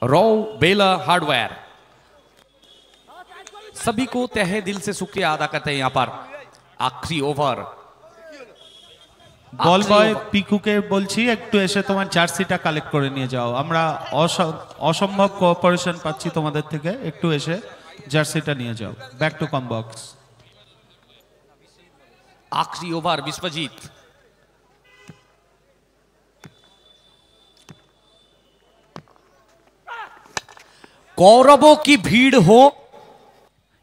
रो बेला hardware, सभी को तहे दिल से शुक्रिया अदा करते हैं। यहां पर आखिरी ओवर, বল বয় পিকুকে বলছি একটু এসে তোমার জার্সিটা কালেক্ট করে নিয়ে যাও, আমরা অসম্ভব কোঅপারেশন পাচ্ছি তোমাদের থেকে, একটু এসে জার্সিটা নিয়ে যাও। Back to com box. आखिरी ओवर विश्वजीत, कौरवों की भीड़ हो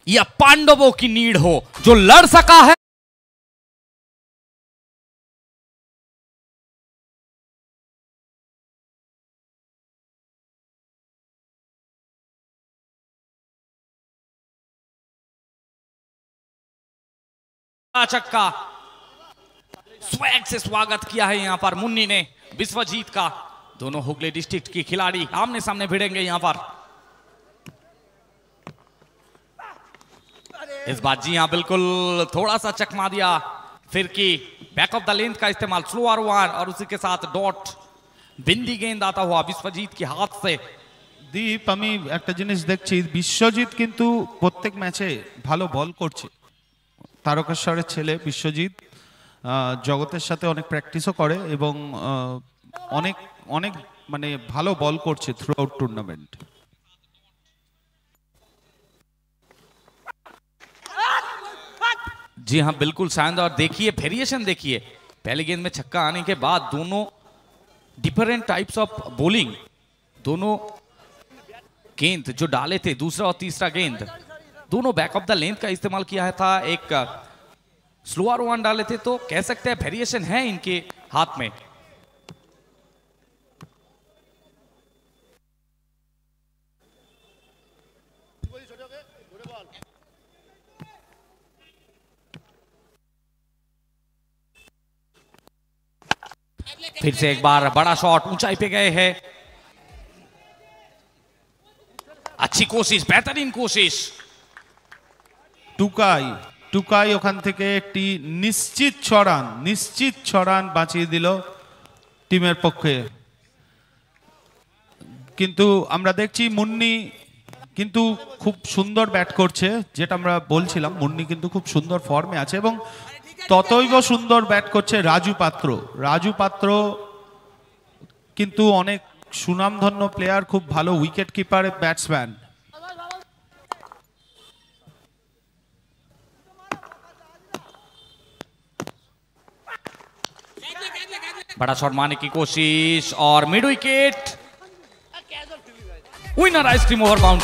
या पांडवों की नीड हो, जो लड़ सका है चक्का, स्वैग से स्वागत किया है यहां पर मुन्नी ने विश्वजीत का। दोनों हुगली डिस्ट्रिक्ट के खिलाड़ी आमने सामने भिड़ेंगे यहां पर। इस बार जी हां बिल्कुल थोड़ा सा चकमा दिया, फिर की बैक ऑफ द लेंथ का इस्तेमाल, स्लोअर वन, और उसी के साथ डॉट, बिंदी गेंद आता हुआ विश्वजीत के हाथ से দীপ, আমি একটা জিনিস দেখছি, বিশ্বজিৎ কিন্তু প্রত্যেক ম্যাচে ভালো বল করছে। তারকেশ্বরের ছেলে বিশ্বজিৎ জগতের সাথে অনেক প্র্যাকটিসও করে এবং অনেক অনেক মানে ভালো বল করছে থ্রু আউট টুর্নামেন্ট। जी हाँ बिल्कुल शानदार। देखिए वेरिएशन देखिए, पहले गेंद में छक्का आने के बाद दोनों डिफरेंट टाइप्स ऑफ बॉलिंग, दोनों गेंद जो डाले थे दूसरा और तीसरा गेंद दोनों बैक ऑफ द लेंथ का इस्तेमाल किया था, एक स्लोअर वन डाले थे, तो कह सकते हैं वेरिएशन है इनके हाथ में। फिर से एक बार बड़ा शॉट ऊंचाई पे गए हैं, अच्छी कोशिश, बेहतरीन कोशिश। টুকাই টুকাই ওখান থেকে একটি নিশ্চিত ছড়ান বাঁচিয়ে দিল টিমের পক্ষে। কিন্তু আমরা দেখছি মুন্নি কিন্তু খুব সুন্দর ব্যাট করছে, যেটা আমরা বলছিলাম মুন্নি কিন্তু খুব সুন্দর ফর্মে আছে এবং ততইব সুন্দর ব্যাট করছে রাজু পাত্র কিন্তু অনেক সুনামধন্য প্লেয়ার, খুব ভালো উইকেট কিপার ব্যাটসম্যান। बड़ा शॉट मारने की कोशिश और mid wicket, winner ice cream over bound.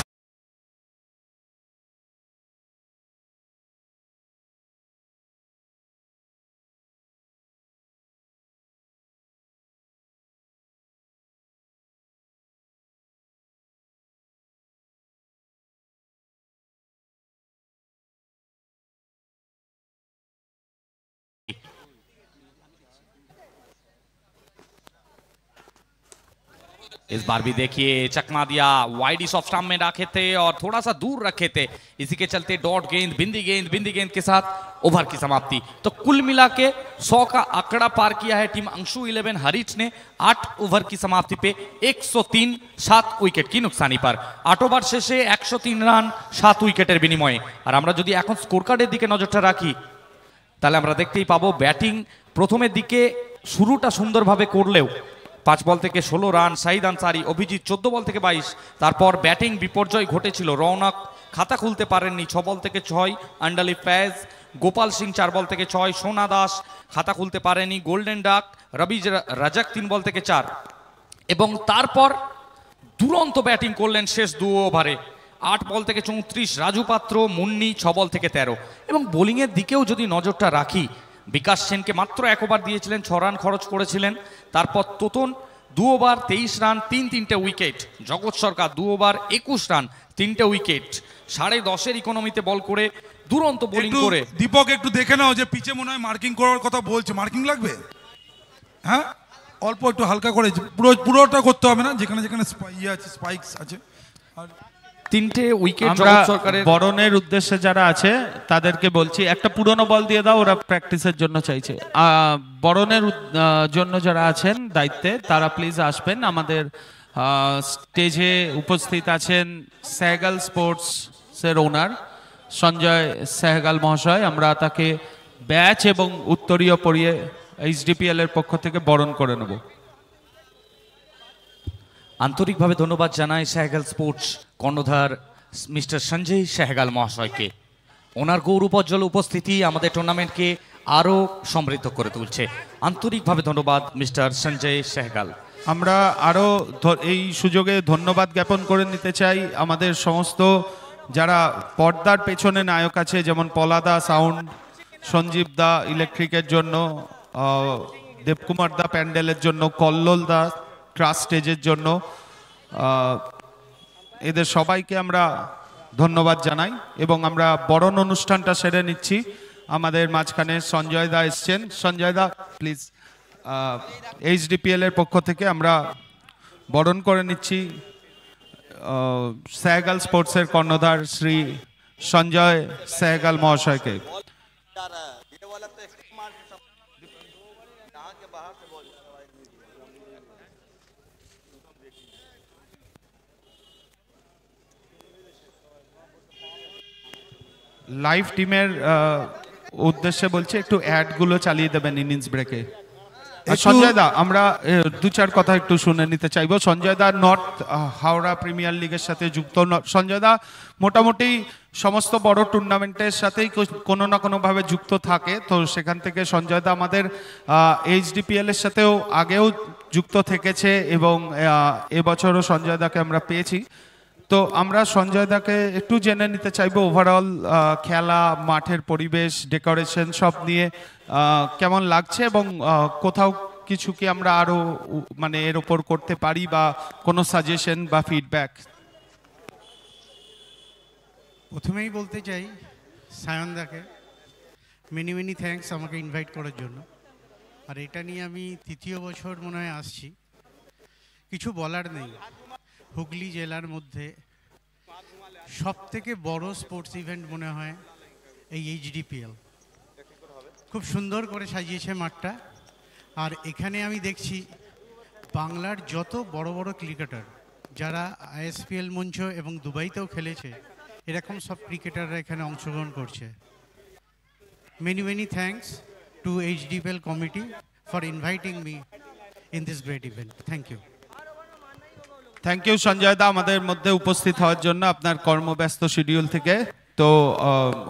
इस बार भी देखिए चकमा दिया, वाइड ऑफ स्टंप में रखे थे और थोड़ा सा दूर रखे थे, इसी के चलते डॉट गेंद, बिंदी गेंद के साथ ओवर की समाप्ति। तो कुल मिला के 100 का आंकड़ा पार किया है टीम अंशु 11 हरीच ने 8 ओवर की समाप्ति पे 103 7 উইকেট की नुकसानी पर। 8 ওভার শেষে 103 রান 7 উইকেটের বিনিময়ে। আর আমরা যদি এখন স্কোর কার্ডের দিকে নজরটা রাখি তাহলে আমরা দেখতেই পাবো ব্যাটিং প্রথমের দিকে শুরুটা সুন্দরভাবে করলেও 5 বল থেকে 16 রান, শাহিদ আনসারি, অভিজিৎ 14 বল থেকে 22, তারপর ব্যাটিং বিপর্যয় ঘটেছিল, রৌনক খাতা খুলতে পারেননি 6 বল থেকে 6, আন্ডালি ফ্যাজ, গোপাল সিং 4 বল থেকে 6, সোনা দাস খাতা খুলতে পারেনি, গোল্ডেন ডাক, রবি রাজাক 3 বল থেকে 4 এবং তারপর দুরন্ত ব্যাটিং করলেন শেষ 2 ওভারে 8 বল থেকে 34 রাজু পাত্র, মুন্নি 6 বল থেকে 13 এবং বোলিংয়ের দিকেও যদি নজরটা রাখি বিকাশ সেনকে মাত্র 1 ওভার দিয়েছিলেন, 6 রান খরচ করেছিলেন, তারপর তোতন 2 ওভার 23 রান 3 উইকেট, জগৎ সরকার 2 ওভার 21 রান 3 উইকেট, 10.5 ইকোনমিতে বল করে দুরন্ত বোলিং করে। দীপক একটু দেখে নাও যে পিচে মনে হয় মার্কিং করার কথা বলছে, মার্কিং লাগবে? হ্যাঁ অল্প একটু হালকা করে, পুরোটা করতে হবে না, যেখানে যেখানে স্পাইকস আছে। আর 3 উইকেট আমরা জগৎ সরকারের। বরণের উদ্দেশ্যে যারা আছে তাদেরকে বলছি একটা পুরনো বল দিয়ে দাও, ওরা প্র্যাকটিসের জন্য চাইছে। বরণের জন্য যারা আছেন দায়িত্বে তারা প্লিজ আসবেন। আমাদের স্টেজে উপস্থিত আছেন সেহগাল স্পোর্টসের ওনার সঞ্জয় সেহগাল মহাশয়, আমরা তাকে ব্যাচ এবং উত্তরীয় পরিয়ে এইচডিপিএল এর পক্ষ থেকে বরণ করে নেব। আন্তরিকভাবে ধন্যবাদ জানাই সেহগাল স্পোর্টস কর্ণধার মিস্টার সঞ্জয় সেহগাল মহাশয়কে। ওনার গৌরবোজ্জ্বল উপস্থিতি আমাদের টুর্নামেন্টকে আরও সমৃদ্ধ করে তুলছে। আন্তরিকভাবে ধন্যবাদ মিস্টার সঞ্জয় সেহগাল। আমরা আরও এই সুযোগে ধন্যবাদ জ্ঞাপন করে নিতে চাই আমাদের সমস্ত যারা পর্দার পেছনে নায়ক আছে, যেমন পলাদা সাউন্ড, সঞ্জীব দা ইলেকট্রিকের জন্য, দেবকুমার দা প্যান্ডেলের জন্য, কল্লোল দা ট্রাস্ট স্টেজের জন্য, এদের সবাইকে আমরা ধন্যবাদ জানাই এবং আমরা বরণ অনুষ্ঠানটা সেরে নিচ্ছি। আমাদের মাঝখানে সঞ্জয় দা এসছেন, সঞ্জয় দা প্লিজ এইচডিপিএল এর পক্ষ থেকে আমরা বরণ করে নিচ্ছি সেহগাল স্পোর্টসের কর্ণধার শ্রী সঞ্জয় সেহগাল মহাশয়কে। লাইভ টিমের উদ্দেশ্যে বলছি একটু অ্যাডগুলো চালিয়ে দেবেন ইনিংস ব্রেকে। সঞ্জয় দা, আমরা দু চার কথা একটু শুনে নিতে চাইবো। সঞ্জয় দা নর্থ হাওড়া প্রিমিয়ার লিগের সাথে যুক্ত। সঞ্জয় দা মোটামুটি সমস্ত বড় টুর্নামেন্টের সাথেই কোনো না কোনোভাবে যুক্ত থাকে, তো সেখান থেকে সঞ্জয় দা আমাদের এইচডিপিএল এর সাথেও আগেও যুক্ত থেকেছে এবং এবছরও সঞ্জয় দাকে আমরা পেয়েছি। তো আমরা সঞ্জয় দাকে একটু জেনে নিতে চাইবো ওভারঅল খেলা, মাঠের পরিবেশ, ডেকোরেশন সব নিয়ে কেমন লাগছে এবং কোথাও কিছু কি আমরা আরো মানে এর উপর করতে পারি বা কোনো সাজেশন বা ফিডব্যাক। প্রথমেই বলতে চাই সায়নদাকে মেনি মেনি থ্যাঙ্কস আমাকে ইনভাইট করার জন্য। আর এটা নিয়ে আমি তৃতীয় বছর মনে হয় আসছি। কিছু বলার নেই, হুগলি জেলার মধ্যে সবথেকে বড় স্পোর্টস ইভেন্ট মনে হয় এই এইচডিপিএল। খুব সুন্দর করে সাজিয়েছে মাঠটা। আর এখানে আমি দেখছি বাংলার যত বড় বড় ক্রিকেটার যারা আইএসপিএল মঞ্চ এবং দুবাইতেও খেলেছে, এরকম সব ক্রিকেটাররা এখানে অংশগ্রহণ করছে। Many many thanks to HDPL committee for inviting me in this great event. Thank you. Thank you Sanjay da আমাদের মধ্যে উপস্থিত হওয়ার জন্য আপনার কর্মব্যস্ত শিডিউল থেকে। তো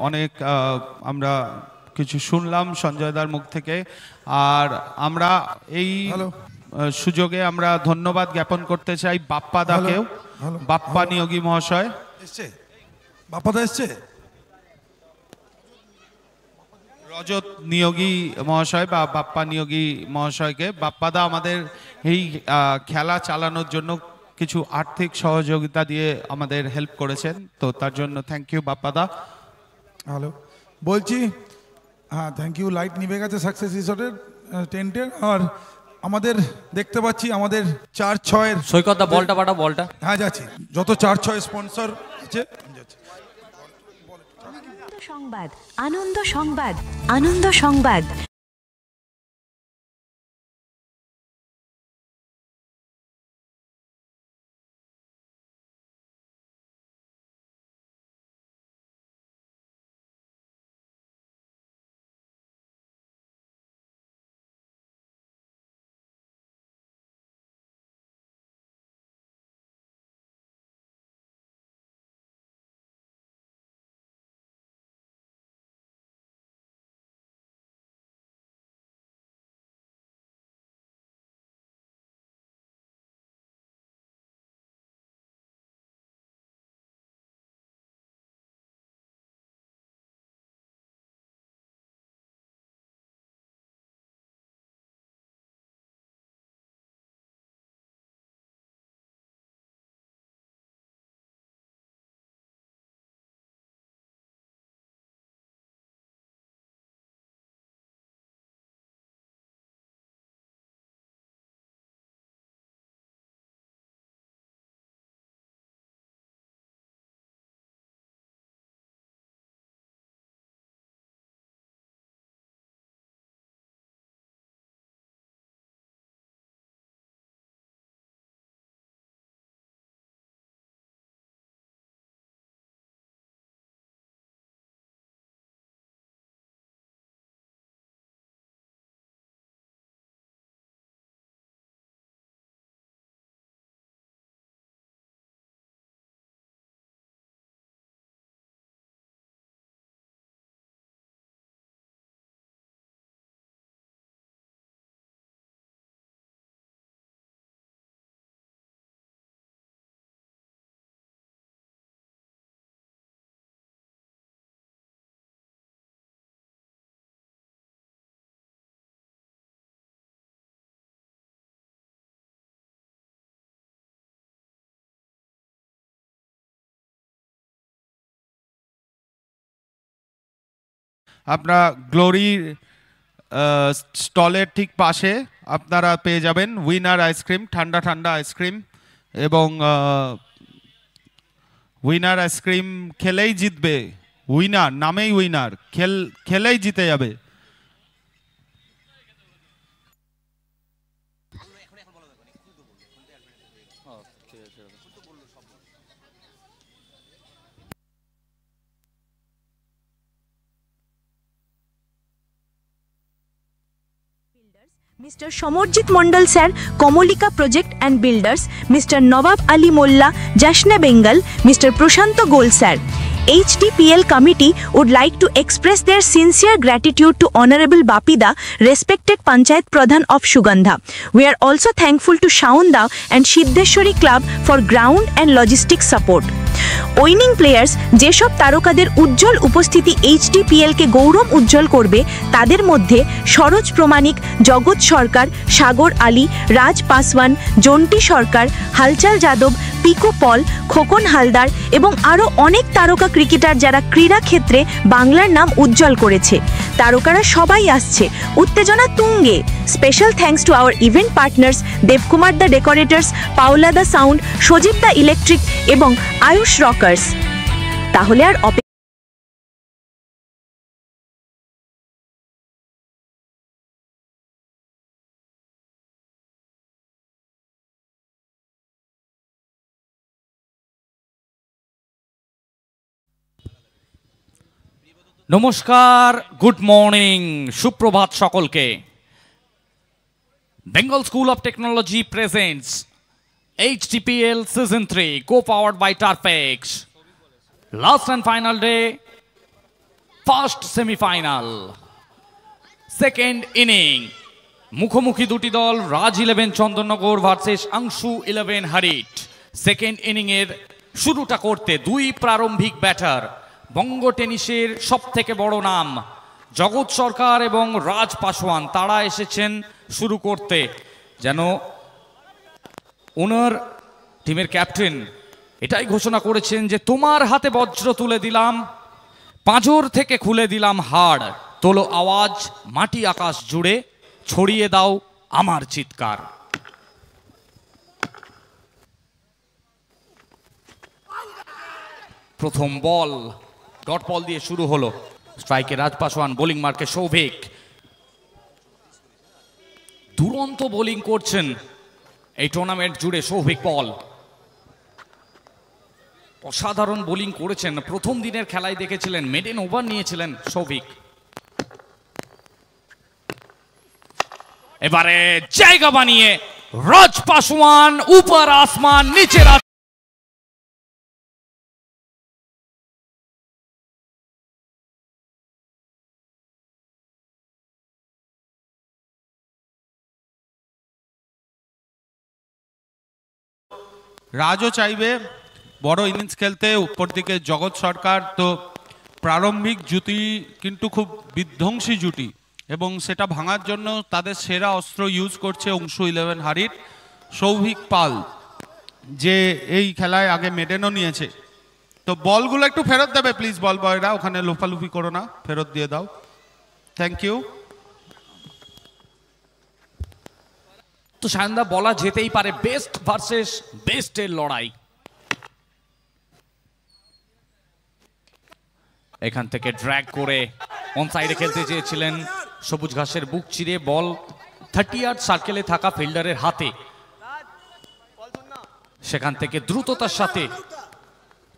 অনেক আমরা কিছু শুনলাম সঞ্জয় দার মুখ থেকে। আর আমরা এই সুযোগে আমরা ধন্যবাদ জ্ঞাপন করতে চাই বাপ্পা দাকেও, বাপ্পা নিয়োগী মহাশয়। এসছে বাপ্পা দা এসছে, রজত নিয়োগী মহাশয় বা বাপ্পা নিয়োগী মহাশয়কে। বাপ্পা দা আমাদের এই খেলা চালানোর জন্য কিছু আর্থিক সহযোগিতা দিয়ে আমাদের হেল্প করেছেন, তো তার জন্য thank you Bappa da. Hello বলছি, হ্যাঁ থ্যাংক ইউ। লাইট নিভে গেছে সাকসেস রিসোর্টের টেন্টের। আর আমাদের দেখতে পাচ্ছি আমাদের 4-6-এর সৈকত দা বলটা পাঠাও, বলটা। হ্যাঁ যাচ্ছি, যত 4-6 স্পন্সর আছে যাচ্ছি। সংবাদ, আনন্দ সংবাদ, আনন্দ সংবাদ। আপনারা গ্লোরি স্টলের ঠিক পাশে আপনারা পেয়ে যাবেন উইনার আইসক্রিম, ঠান্ডা ঠান্ডা আইসক্রিম। এবং উইনার আইসক্রিম খেলেই জিতবে, উইনার নামেই উইনার, খেলেই জিতে যাবে। Mr. Somorjit Mondal sir, Komolika Project and Builders, Mr. Nawab Ali Molla, Jashne Bengal, Mr. Prashanto Gol sir. HDPL committee would like to express their sincere gratitude to Honorable Bapida, respected Panchayat Pradhan of Sugandha. We are also thankful to Shaunda and Siddheshwari Club for ground and logistic support. Winning players যেসব তারকাদের উজ্জ্বল উপস্থিতি HDPL কে গৌরব উজ্জ্বল করবে তাদের মধ্যে সরোজ প্রমাণিক, জগৎ সরকার, সাগর আলী, রাজ Paswan, Jonty সরকার, হালচাল যাদব, পিকো পল, খোকন হালদার এবং আরও অনেক তারকা ক্রিকেটার যারা ক্রীড়া ক্ষেত্রে বাংলার নাম উজ্জ্বল করেছে। তারকারা সবাই আসছে, উত্তেজনা তুঙ্গে। Special thanks to our event partners Debkumar the decorators, Paola the sound, Sajib the electric এবং আয়ুষ রকার্স। তাহলে আর নমস্কার, গুড মর্নিং, সুপ্রভাত সকলকে। Bengal school of technology presents HDPL Season 3, co-powered by Tarpex. Last and final day, first semi-final, second inning. মুখোমুখি দুটি দল, রাজ 11 Chandannagar versus Anshu 11 হারিট। Second ইনিংয়ের শুরুটা করতে দুই প্রারম্ভিক ব্যাটার, বঙ্গ টেনিসের সব থেকে বড় নাম জগৎ সরকার এবং রাজ পাসওয়ান, তারা এসেছেন শুরু করতে। যেন ওনার টিমের ক্যাপ্টেন এটাই ঘোষণা করেছেন যে তোমার হাতে বজ্র তুলে দিলাম, পাঁজর থেকে খুলে দিলাম হাড়, তোলো আওয়াজ মাটি আকাশ জুড়ে, ছড়িয়ে দাও আমার চিৎকার। প্রথম বল ডট বল দিয়ে শুরু হলো। স্ট্রাইকে রাজ পাসওয়ান, বোলিং মার্কে সৌভিক। দুরন্ত বোলিং করছেন এই টুর্নামেন্ট জুড়ে সৌভিক পল। অসাধারণ বোলিং করেছেন। প্রথম দিনের খেলায় দেখেছিলেন মেডেন ওভার নিয়েছিলেন সৌভিক। এবারে জায়গা বানিয়ে রাজ পাসওয়ান, উপর আসমান নিচে রাজও চাইবে বড় ইনিংস খেলতে, উপর দিকে জগৎ সরকার। তো প্রারম্ভিক জুটি কিন্তু খুব বিধ্বংসী জুটি এবং সেটা ভাঙার জন্য তাদের সেরা অস্ত্র ইউজ করছে অংশু 11 হারিট, সৌভিক পাল, যে এই খেলায় আগে মেডেনও নিয়েছে। তো বলগুলো একটু ফেরত দেবে প্লিজ বল বয়রা, ওখানে লোফালুফি করো না, ফেরত দিয়ে দাও, থ্যাংক ইউ। তো সায়নদা, বলা যেতেই পারে বেস্ট ভার্সেস বেস্টের লড়াই। এখান থেকে ড্র্যাগ করে অন সাইডে খেলতে চেয়েছিলেন, সবুজ ঘাসের বুক চিরে বল 30 ইয়ার্ড সার্কেলে থাকা ফিল্ডারের হাতে। সেখান থেকে দ্রুততার সাথে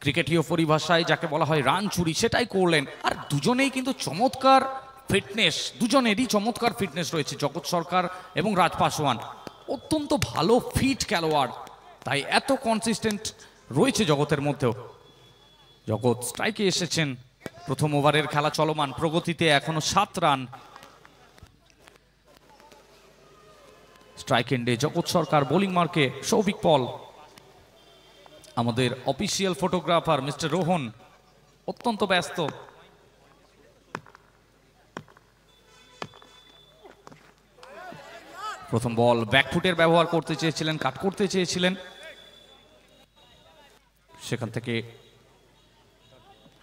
ক্রিকেটীয় পরিভাষায় যাকে বলা হয় রান চুরি, সেটাই করলেন। আর দুজনেই কিন্তু চমৎকার ফিটনেস, দুজনেরই চমৎকার ফিটনেস রয়েছে, জগৎ সরকার এবং রাজ পাসওয়ান অত্যন্ত ভালো ফিট খেলোয়াড়, তাই এত কনসিস্টেন্ট রয়েছে জগতের মধ্যেও। জগৎ স্ট্রাইকে এসেছেন, প্রথম ওভারের খেলা চলমান, প্রগতিতে এখনো 7 রান। স্ট্রাইক এন্ডে জগৎ সরকার, বোলিং মার্কে সৌভিক পল। আমাদের অফিসিয়াল ফটোগ্রাফার মিস্টার রোহন অত্যন্ত ব্যস্ত। প্রথম বল ব্যাকফুটের ব্যবহার করতে চেয়েছিলেন, কাট করতে চেয়েছিলেন, সেখান থেকে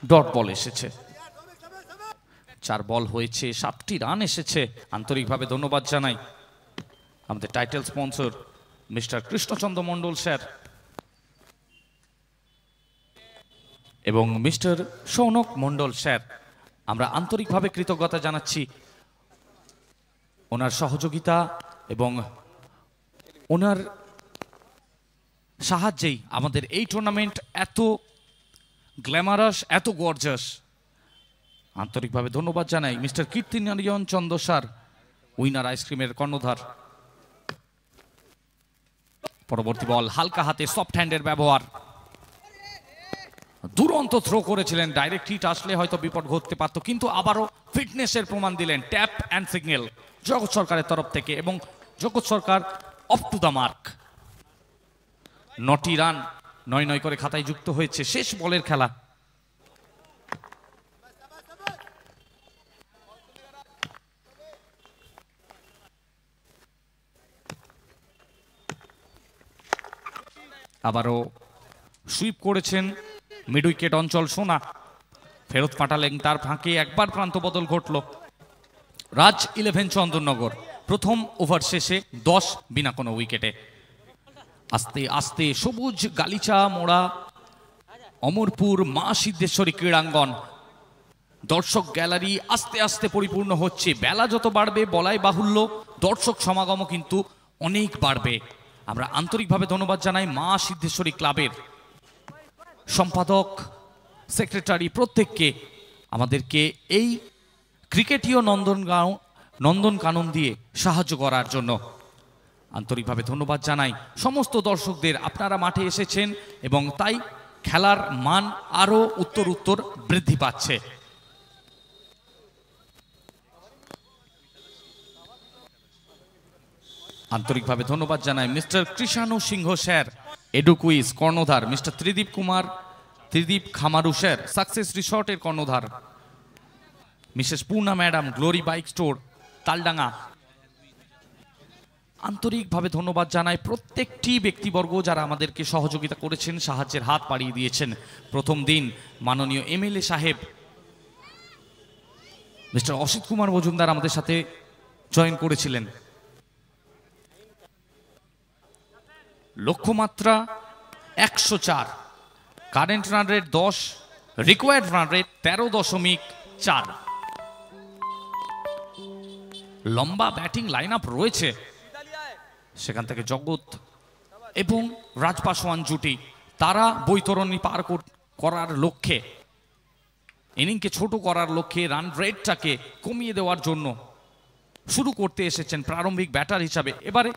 ডট বল এসেছে। 4 বল হয়েছে, 7টি রান এসেছে। আন্তরিকভাবে ধন্যবাদ জানাই আমাদের টাইটেল স্পন্সর মিস্টার কৃষ্ণচন্দ্র মণ্ডল স্যার এবং মিস্টার সৌনক মণ্ডল স্যার। আমরা আন্তরিকভাবে কৃতজ্ঞতা জানাচ্ছি ওনার সহযোগিতা এবং ওনার সাহায্যেই আমাদের এই টুর্নামেন্ট এত গ্ল্যামারাস, এত গর্জাস। আন্তরিকভাবে ধন্যবাদ জানাই মিস্টার কীর্তিনারায়ণ চন্দ্র স্যার, উইনার আইসক্রিমের কর্ণধার। পরবর্তী বল হালকা হাতে সফট হ্যান্ডের ব্যবহার, দুরন্ত থ্রো করেছিলেন, ডাইরেক্ট হিট আসলে হয়তো বিপদ ঘটতে পারত, কিন্তু আবারও ফিটনেসের প্রমাণ দিলেন। ট্যাপ অ্যান্ড সিগন্যাল জগৎ সরকারের তরফ থেকে, এবং Jagat Sarkar off to the mark. 9টি রান 9-9 করে খাতায় যুক্ত হয়েছে। শেষ বলের খেলা। আবারও সুইপ করেছেন মিড উইকেট অঞ্চল সোনা। ফেরত পাঠালেন তার ফাঁকে, একবার প্রান্ত বদল ঘটল। রাজ 11 চন্দননগর প্রথম ওভার শেষে 10 বিনা কোনো উইকেটে। আস্তে আস্তে সবুজ গালিচা মোড়া অমরপুর মা সিদ্ধেশ্বরী ক্রীড়াঙ্গন, দর্শক গ্যালারি আস্তে আস্তে পরিপূর্ণ হচ্ছে। বেলা যত বাড়বে বলাই বাহুল্য, দর্শক সমাগমও কিন্তু অনেক বাড়বে। আমরা আন্তরিকভাবে ধন্যবাদ জানাই মা সিদ্ধেশ্বরী ক্লাবের সম্পাদক, সেক্রেটারি প্রত্যেককে আমাদেরকে এই ক্রিকেটীয় নন্দনকানন দিয়ে সাহায্য করার জন্য। আন্তরিকভাবে ধন্যবাদ জানাই সমস্ত দর্শকদের। আপনারা মাঠে এসেছেন এবং তাই খেলার মান আরও উত্তর বৃদ্ধি পাচ্ছে। আন্তরিকভাবে ধন্যবাদ জানাই মিস্টার কৃষাণু সিংহ স্যার, এডুকুইজ কর্ণধার, মিস্টার ত্রিদীপ খামারু স্যার, সাকসেস রিসর্টের কর্ণধার, Mrs Purna madam, glory bike store Taldanga. আন্তরিকভাবে ধন্যবাদ জানাই প্রত্যেকটি ব্যক্তিবর্গ যারা আমাদেরকে সহযোগিতা করেছেন, সাহায্যের হাত বাড়িয়ে দিয়েছেন। প্রথম দিন মাননীয় এমএলএ সাহেব মিস্টার অসিত কুমার মজুমদার আমাদের সাথে জয়েন করেছিলেন। লক্ষ্যমাত্রা 104, current run rate 10, required run rate 13.4। লম্বা ব্যাটিং লাইন আপ রয়েছে, সেখান থেকে জগৎ এবং রাজপাসওয়ান জুটি তারা বৈতরণী পার করার লক্ষ্যে, ইনিংকে ছোট করার লক্ষ্যে, রান রেটটাকে কমিয়ে দেওয়ার জন্য শুরু করতে এসেছেন প্রারম্ভিক ব্যাটার হিসাবে। এবারে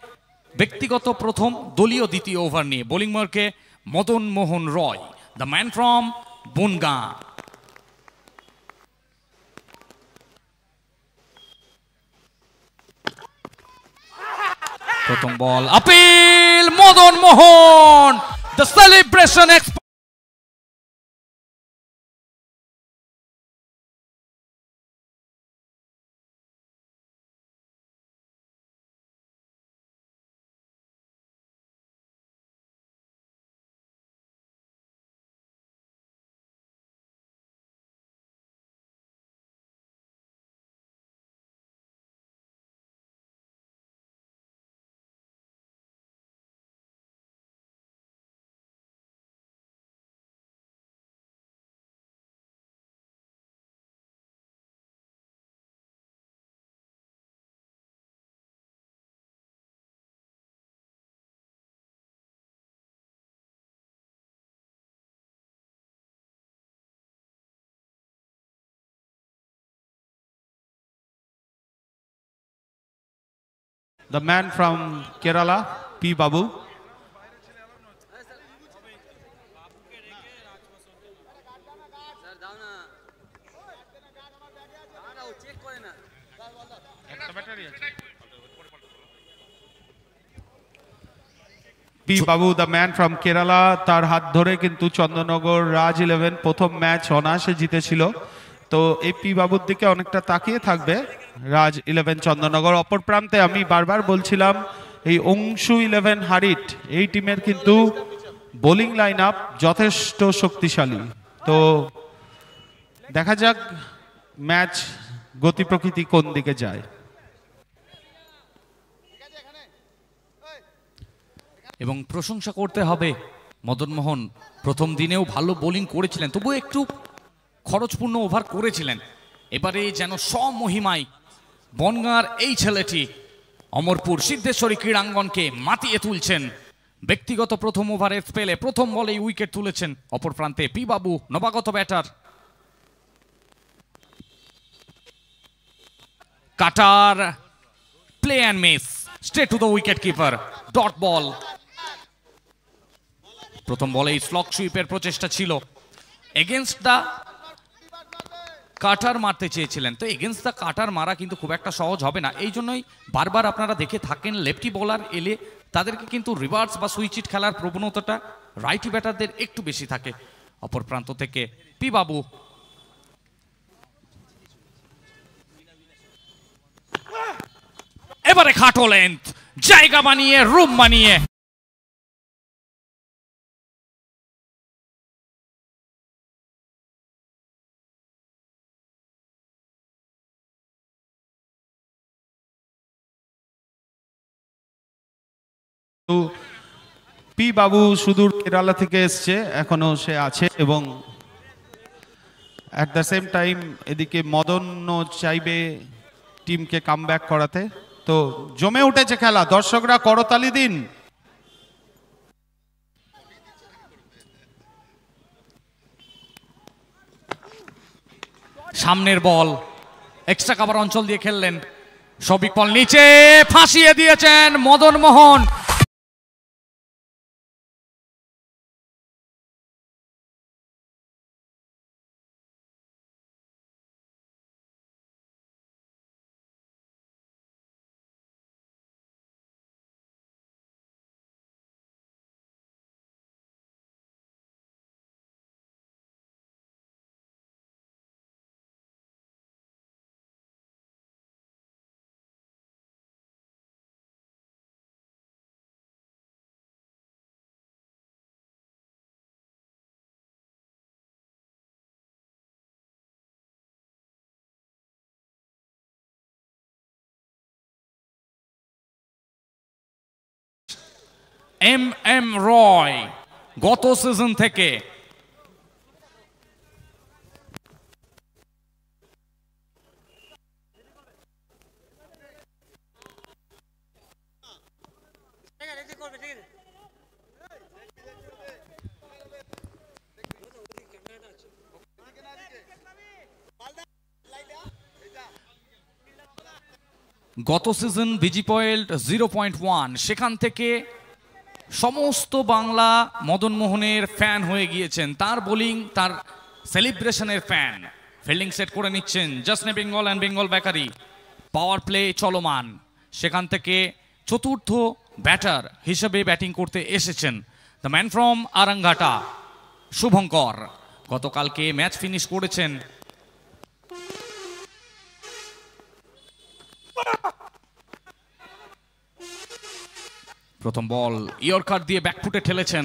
ব্যক্তিগত প্রথম, দলীয় দ্বিতীয় ওভার নিয়ে বোলিং মার্কে Madan Mohan Roy, the man from Bongaon. প্রথম ball appeal, Madan Mohan, the celebration expert. The man from Kerala, P. Babu. P. Babu, the man from Kerala, তার হাত ধরে কিন্তু চন্দননগর রাজ 11 প্রথম ম্যাচ অনায়াসে জিতেছিল। তো এই পি বাবুর দিকে অনেকটা তাকিয়ে থাকবে রাজ 11 চন্দননগর। অপর প্রান্তে আমি বারবার বলছিলাম এই অংশু 11 হারিট, এই টিমের কিন্তু বোলিং লাইন আপ যথেষ্ট শক্তিশালী। তো দেখা যাক ম্যাচ গতি প্রকৃতি কোন দিকে যায়। এবং প্রশংসা করতে হবে মদন মোহন প্রথম দিনেও ভালো বোলিং করেছিলেন, তবুও একটু খরচপূর্ণ ওভার করেছিলেন। এবারে যেন স্বমহিমায় বনগাঁর এই ছেলেটি অমরপুর সিদ্ধেশ্বরী ক্রীড়াঙ্গনকে মাতিয়ে তুলছেন। ব্যক্তিগত প্রথম ওভারের স্পেলে প্রথম বলেই উইকেট তুলেছেন। অপর প্রান্তে পি বাবু নবাগত batter. Cutter play and miss, straight to the wicket keeper, dot ball. প্রথম বলেই স্লক সুইপের প্রচেষ্টা ছিল, এগেনস্ট দ্য কাটার মারতে চেয়েছিলেন, তো এগেনস্ট দ্য কাটার মারা কিন্তু খুব একটা সহজ হবে না। এই জন্যই বারবার আপনারা দেখে থাকেন লেফটি বোলার এলে তাদেরকে কিন্তু রিভার্স বা সুইচ ইট খেলার প্রবণতাটা রাইটি ব্যাটারদের একটু বেশি থাকে। অপর প্রান্ত থেকে পি বাবু, এবারে খাটো লেন্থ, জায়গা বানিয়ে রুম বানিয়ে পি বাবু সুদূর কেরালা থেকে এসছে, এখনো সে আছে এবং অ্যাট দ্য সেম টাইম এদিকে মদন চাইবে টিমকে কামব্যাক করাতে। তো জমে উঠেছে খেলা, দর্শকরা করতালি দিন। সামনের বল, এক্সট্রা কাভার অঞ্চল দিয়ে খেললেন, সবিক বল নিচে ফাঁসিয়ে দিয়েছেন মদন মোহন। এম রয় গত সিজন থেকে বিজি পয়েন্ট 0.1, সেখান থেকে সমস্ত বাংলা মদন মোহনের ফ্যান হয়ে গিয়েছেন, তার বোলিং, তার সেলিব্রেশনের ফ্যান। ফিল্ডিং সেট করে নিচ্ছেন জাসনে Bengal and Bengal bakery, power play চলমান। সেখান থেকে চতুর্থ ব্যাটার হিসেবে ব্যাটিং করতে এসেছেন the man from Aranghata, Shubhankar. গতকালকে ম্যাচ ফিনিশ করেছেন। প্রথম বল ইয়র্কার দিয়ে ব্যাকফুটে ঠেলেছেন,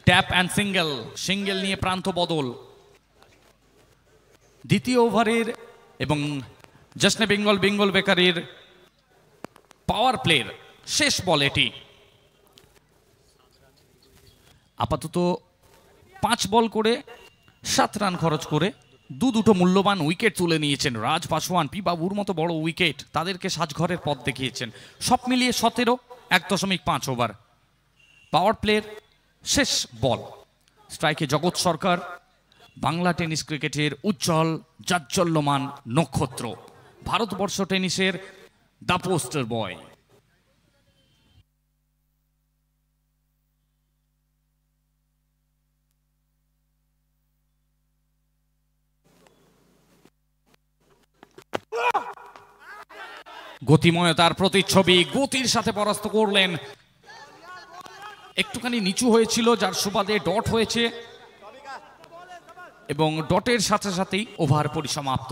ট্যাপ অ্যান্ড সিঙ্গেল নিয়ে প্রান্ত বদল। দ্বিতীয় ওভারের এবং জাসনে বেঙ্গল বেকারির পাওয়ার প্লের শেষ বল এটি। আপাতত 5 বল করে 7 রান খরচ করে দুটো মূল্যবান উইকেট তুলে নিয়েছেন রাজ পাসওয়ান। পি বাবুর মতো বড় উইকেট তাদেরকে সাজঘরের পথ দেখিয়েছেন। সব মিলিয়ে 17 1.5 ওভার। পাওয়ার প্লের শেষ বল। স্ট্রাইকে জগৎ সরকার, বাংলা টেনিস ক্রিকেটের উজ্জ্বল জাজ্জল্যমান নক্ষত্র, ভারতবর্ষ টেনিসের দ্য পোস্টার বয়। গতিময়তার প্রতিচ্ছবি, গতির সাথে পরাস্ত করলেন। একটুখানি নিচু হয়েছিল যার সুবাদে ডট হয়েছে এবং ডটের সাথে সাথেই ওভার পরিসমাপ্ত।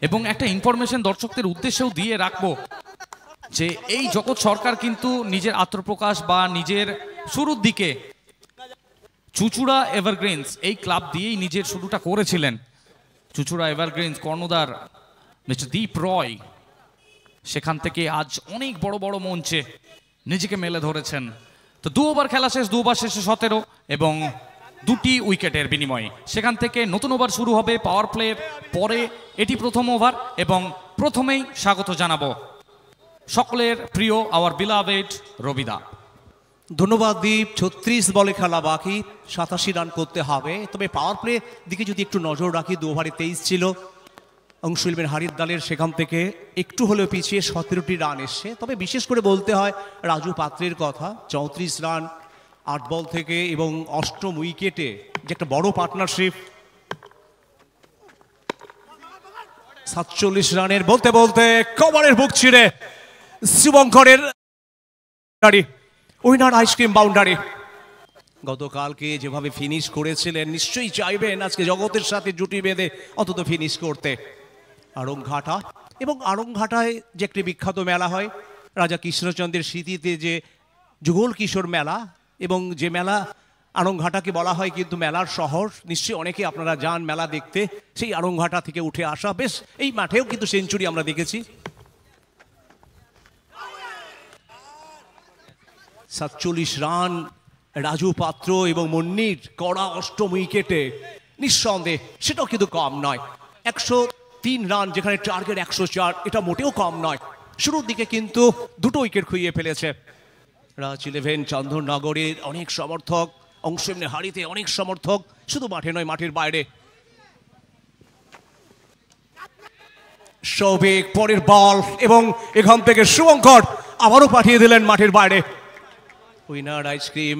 এবং একটা ইনফরমেশন দর্শকদের উদ্দেশ্যেও দিয়ে রাখবো যে এই জগৎ সরকার কিন্তু নিজের আত্মপ্রকাশ বা নিজের শুরুর দিকে চুচুড়া এভারগ্রিনস এই ক্লাব দিয়েই নিজের শুরুটা করেছিলেন। চুচুড়া এভারগ্রিনস কর্ণধার মিস্টার দীপ রয় সেখান থেকে আজ অনেক বড় বড় মঞ্চে নিজেকে মেলে ধরেছেন। তো 2 ওভার খেলা শেষ, 2 ওভার শেষে 17 এবং 2টি উইকেটের বিনিময়ে সেখান থেকে নতুন ওভার শুরু হবে পাওয়ার প্লের পরে। এটি প্রথম ওভার এবং প্রথমেই স্বাগত জানাবো সকলের প্রিয় আওয়ার বিলাভেড রবিদা। ধন্যবাদ দীপ। 36 বলে খেলা বাকি, 87 রান করতে হবে। তবে পাওয়ার প্লে দিকে যদি একটু নজর রাখি, 2 ওভারে 23 ছিল, অংশুলবেন হরিদ্দালের সেখান থেকে একটু হলেও পিছিয়ে 17টি রান এসছে। তবে বিশেষ করে বলতে হয় রাজু পাত্রের কথা, 34 রান 8 বল থেকে এবং 8ম উইকেটে যে একটা বড় পার্টনারশিপ। 47 রানের বলতে বলতে কভারের বুক ছিঁড়ে শুভঙ্করের উইনার আইসক্রিম বাউন্ডারি। গতকালকে যেভাবে ফিনিশ করেছিলেন নিশ্চয়ই চাইবেন আজকে জগতের সাথে জুটি বেঁধে অন্তত ফিনিশ করতে। আড়ংঘাটা এবং আড়ংঘাটায় যে একটি বিখ্যাত মেলা হয় রাজা কৃষ্ণচন্দ্রের স্মৃতিতে, যে যুগল কিশোর মেলা, এবং যে মেলা আড়ংঘাটাকে বলা হয় কিন্তু মেলার শহর। নিশ্চয়ই অনেকে আপনারা যান মেলা দেখতে, সেই আড়ংঘাটা থেকে উঠে আসা। বেশ এই মাঠেও কিন্তু সেঞ্চুরি আমরা দেখেছি। 47 রান রাজু পাত্র এবং মুন্নির কড়া 8ম উইকেটে, নিঃসন্দেহে সেটাও কিন্তু কম নয়। 103 রান যেখানে টার্গেট 104, এটা মোটেও কম নয়। শুরুর দিকে কিন্তু 2টো উইকেট খুইয়ে ফেলেছে। রাজ 11 চন্দননগরের অনেক সমর্থক, অংশুলবেন হারিতে অনেক সমর্থক, শুধু মাঠে নয় মাঠের বাইরে। সৌভিক পরের বল এবং এখান থেকে শুভঙ্কর আবারও পাঠিয়ে দিলেন মাঠের বাইরে। Winner ice cream.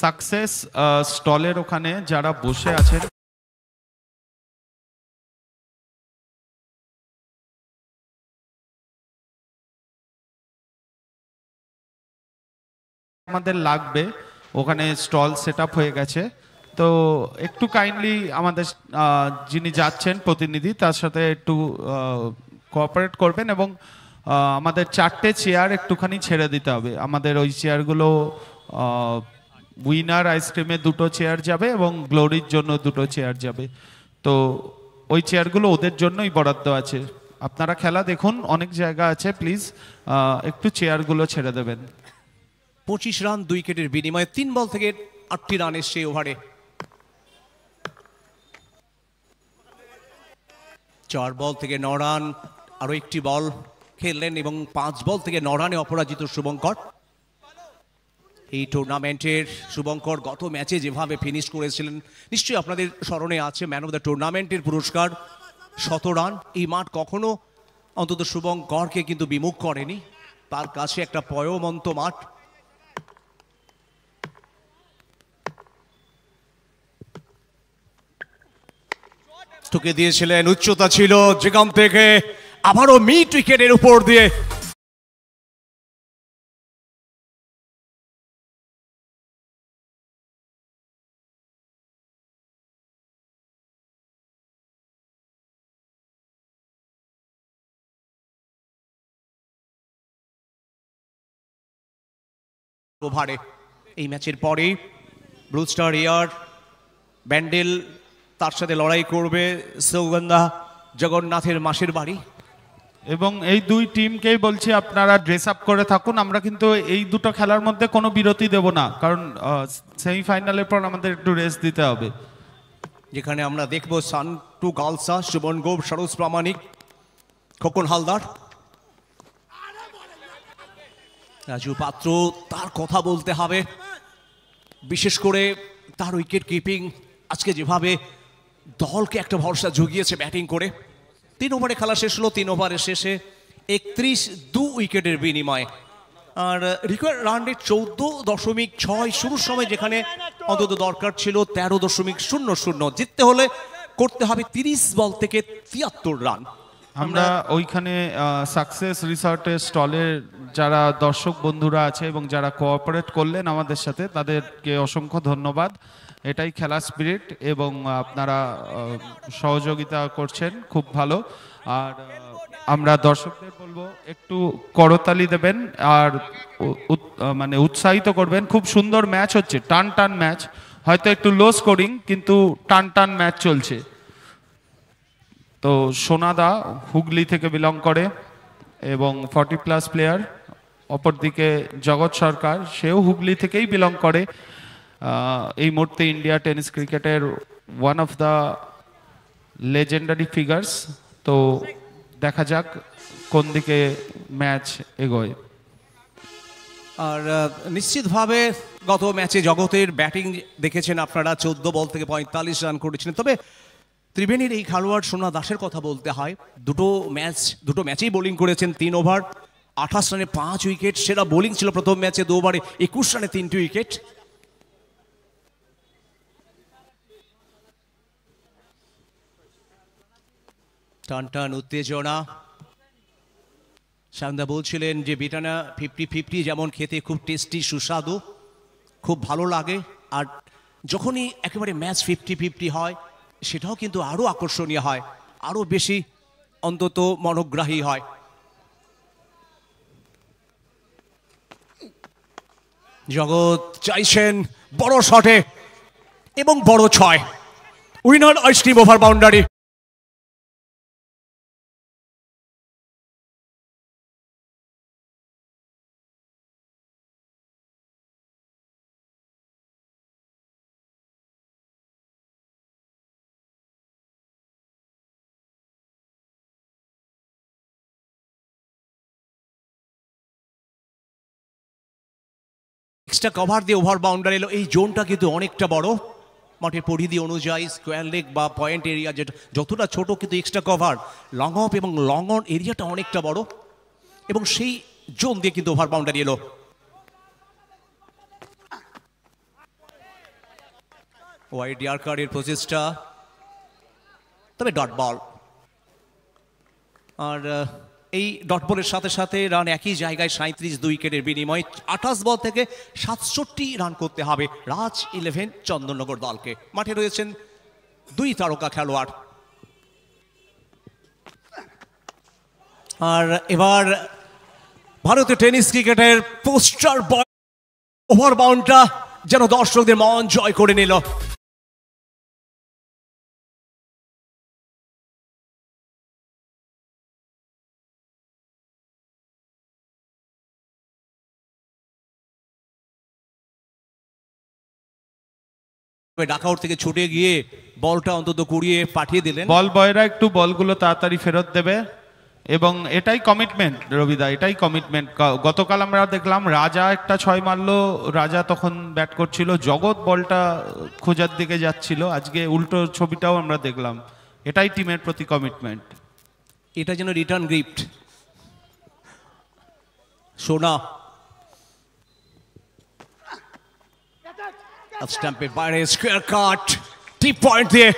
সাকসেস স্টলের ওখানে যারা বসে আছেন আমাদের লাগবে, ওখানে স্টল সেট আপ হয়ে গেছে। তো একটু কাইন্ডলি আমাদের যিনি যাচ্ছেন প্রতিনিধি, তার সাথে একটু কোঅপারেট করবেন এবং আমাদের 4টে চেয়ার একটুখানি ছেড়ে দিতে হবে। আমাদের ওই চেয়ারগুলো উইনার আইসক্রিমে 2টো চেয়ার যাবে এবং গ্লোরির জন্য 2টো চেয়ার যাবে। তো ওই চেয়ারগুলো ওদের জন্যই বরাদ্দ আছে। আপনারা খেলা দেখুন, অনেক জায়গা আছে, প্লিজ একটু চেয়ারগুলো ছেড়ে দেবেন। 25 রান 2 উইকেটের বিনিময়ে 3 বল থেকে 8টি রান এসছে ওভারে। 4 বল থেকে 9 রান, আরো একটি বল খেললেন এবং 5 বল থেকে 9 রানে অপরাজিত শুভঙ্কর। এই টুর্নামেন্টের শুভঙ্কর গত ম্যাচে যেভাবে ফিনিশ করেছিলেন নিশ্চয়ই আপনাদের স্মরণে আছে। ম্যান অফ দ্য টুর্নামেন্টের পুরস্কার 100 রান। এই মাঠ কখনো অন্তত শুভঙ্করকে কিন্তু বিমুখ করেনি, তার কাছে একটা পয়মন্ত মাঠ। ঠুকে দিয়েছিলেন, উচ্চতা ছিল যেখান থেকে আবারও মিড উইকেটের উপর দিয়ে ওভারে। এই ম্যাচের পরেই ব্লু স্টার এয়ার ব্যান্ডেল, তার সাথে লড়াই করবে সৌগন্ধা জগন্নাথের মাসের বাড়ি। এবং এই দুই টিমকেই বলছি আপনারা ড্রেস আপ করে থাকুন। আমরা কিন্তু এই দুটো খেলার মধ্যে কোনো বিরতি দেব না, কারণ সেমিফাইনালের পর আমাদের একটু রেস্ট দিতে হবে। যেখানে আমরা দেখব সান্টু গালসা, সুমন গোপ, সরোজ প্রামাণিক, খোকন হালদার, রাজু পাত্র। তার কথা বলতে হবে, বিশেষ করে তার উইকেট কিপিং আজকে যেভাবে দলকে একটা ভরসা জুগিয়েছে ব্যাটিং করে। 3 ওভারে খেলা শেষ হলো, 3 ওভারের শেষে 31 উইকেটের বিনিময়ে। আর রিকোয়ার্ড রান রেট 14.6। শুরুর সময় যেখানে অন্তত দরকার ছিল 13.00। জিততে হলে করতে হবে 30 বল থেকে 73 রান। আমরা ওইখানে সাকসেস রিসর্টের স্টলের যারা দর্শক বন্ধুরা আছে এবং যারা কোঅপারেট করলেন আমাদের সাথে, তাদেরকে অসংখ্য ধন্যবাদ। এটাই খেলা স্পিরিট এবং আপনারা সহযোগিতা করছেন, খুব ভালো। আর আমরা দর্শকদের বলবো একটু করতালি দেবেন আর মানে উৎসাহিত করবেন। খুব সুন্দর ম্যাচ হচ্ছে, টান টান ম্যাচ, হয়তো একটু লো স্কোরিং কিন্তু টান টান ম্যাচ চলছে। তো সোনাদা হুগলি থেকে বিলং করে এবং 40+ প্লেয়ার। অপরদিকে জগৎ সরকার, সেও হুগলি থেকেই বিলং করে। এই মুহূর্তে ইন্ডিয়া টেনিস ক্রিকেটের one of the legendary figures. তো দেখা যাক কোন দিকে ম্যাচ এগোয়। আর নিশ্চিতভাবে গত ম্যাচে জগতের ব্যাটিং দেখেছেন আপনারা, 14 বল থেকে 45 রান করেছিলেন। তবে ত্রিবেণীর এই খেলোয়াড় সোনা দাসের কথা বলতে হয়, দুটো ম্যাচেই বোলিং করেছেন 3 ওভার 28 রানে 5 উইকেট। সেরা বোলিং ছিল প্রথম ম্যাচে 2 ওভারে 21 রানে 3টি উইকেট। টান টান উত্তেজনা। সান্দা বলছিলেন যে বিটানা 50-50 যেমন খেতে খুব টেস্টি সুস্বাদু, খুব ভালো লাগে, আর যখনই একেবারে ম্যাচ 50-50 হয় সেটাও কিন্তু আরও আকর্ষণীয় হয়, আরও বেশি অন্তত মনোগ্রাহী হয়। জগৎ চাইছেন বড় শটে এবং বড় 6। Winner ice cream over boundary. Extra cover দিয়ে ওভার বাউন্ডারি এলো। এই জোনটা কিন্তু অনেকটা বড়, মাঠের পরিধি অনুযায়ী স্কোয়ার লেগ বা পয়েন্ট এরিয়া যেটা যতটা ছোট, কিন্তু এক্সট্রা কভার লং অফ এবং লং অন এরিয়াটা অনেকটা বড়, এবং সেই জোন দিয়ে কিন্তু ওভার বাউন্ডারি এলো। ওয়াইড ইয়ার্কারের প্রচেষ্টা, তবে ডট বল। আর এই ডট বলের সাথে সাথে রান একই জায়গায় 37 2 উইকেটের বিনিময়ে 28 বল থেকে 67 রান করতে হবে রাজ 11 চন্দননগর দলকে। মাঠে রয়েছেন 2 তারকা খেলোয়াড়। আর এবার ভারতীয় টেনিস ক্রিকেটের পোস্টার বয় ওভার বাউন্ডটা যেন দর্শকদের মন জয় করে নিল। ডাকআউট থেকে ছুটে গিয়ে বলটা অন্তত কুড়িয়ে পাঠিয়ে দিলেন। বল বয়রা একটু বলগুলো তাড়াতাড়ি ফেরত দেবে, এবং এটাই কমিটমেন্ট রবিদা, এটাই কমিটমেন্ট। গতকাল আমরা দেখলাম রাজা একটা 6 মারলো, রাজা তখন ব্যাট করছিল, জগৎ বলটা খোঁজার দিকে যাচ্ছিল, আজকে উল্টো ছবিটাও আমরা দেখলাম। এটাই টিমের প্রতি কমিটমেন্ট। এটা যেন রিটার্ন গিফট। সোনা স্ট্যাম্পের বাইরে স্কোয়ার কাট, টিপ পয়েন্ট দিয়ে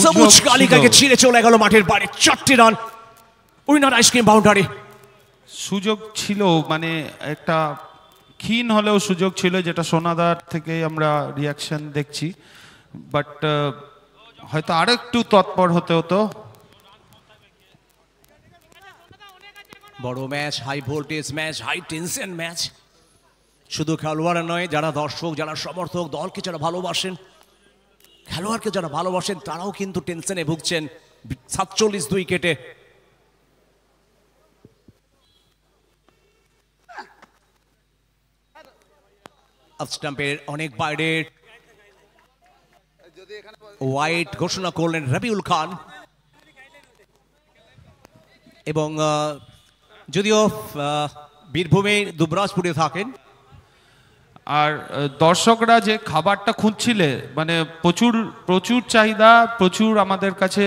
সবুজ কালিকাকে ছিঁড়ে চলে গেল মাঠের বাইরে। 4টি রান, উইনার আইসক্রিম বাউন্ডারি। সুযোগ ছিল, মানে একটা ক্ষীণ হলেও সুযোগ ছিল, যেটা সোনাদার থেকে আমরা রিয়াকশন দেখছি, বাট হয়তো আরো একটু তৎপর হতে হতো। বড় match, high voltage match, high tension match. শুধু খেলোয়াড় নয়, যারা দর্শক, যারা সমর্থক, দলকে যারা ভালোবাসেন, খেলোয়াড়কে যারা ভালোবাসেন, তারাও কিন্তু টেনশনে ভুগছেন। 47 2 উইকেটে স্টাম্পের অনেক বাইরে ওয়াইড ঘোষণা করলেন রবিউল খান। এবং যদিও বীরভূমে দুবরাজপুরে থাকেন, আর দর্শকরা যে খাবারটা খুঁজছিলে, মানে প্রচুর প্রচুর চাহিদা, প্রচুর আমাদের কাছে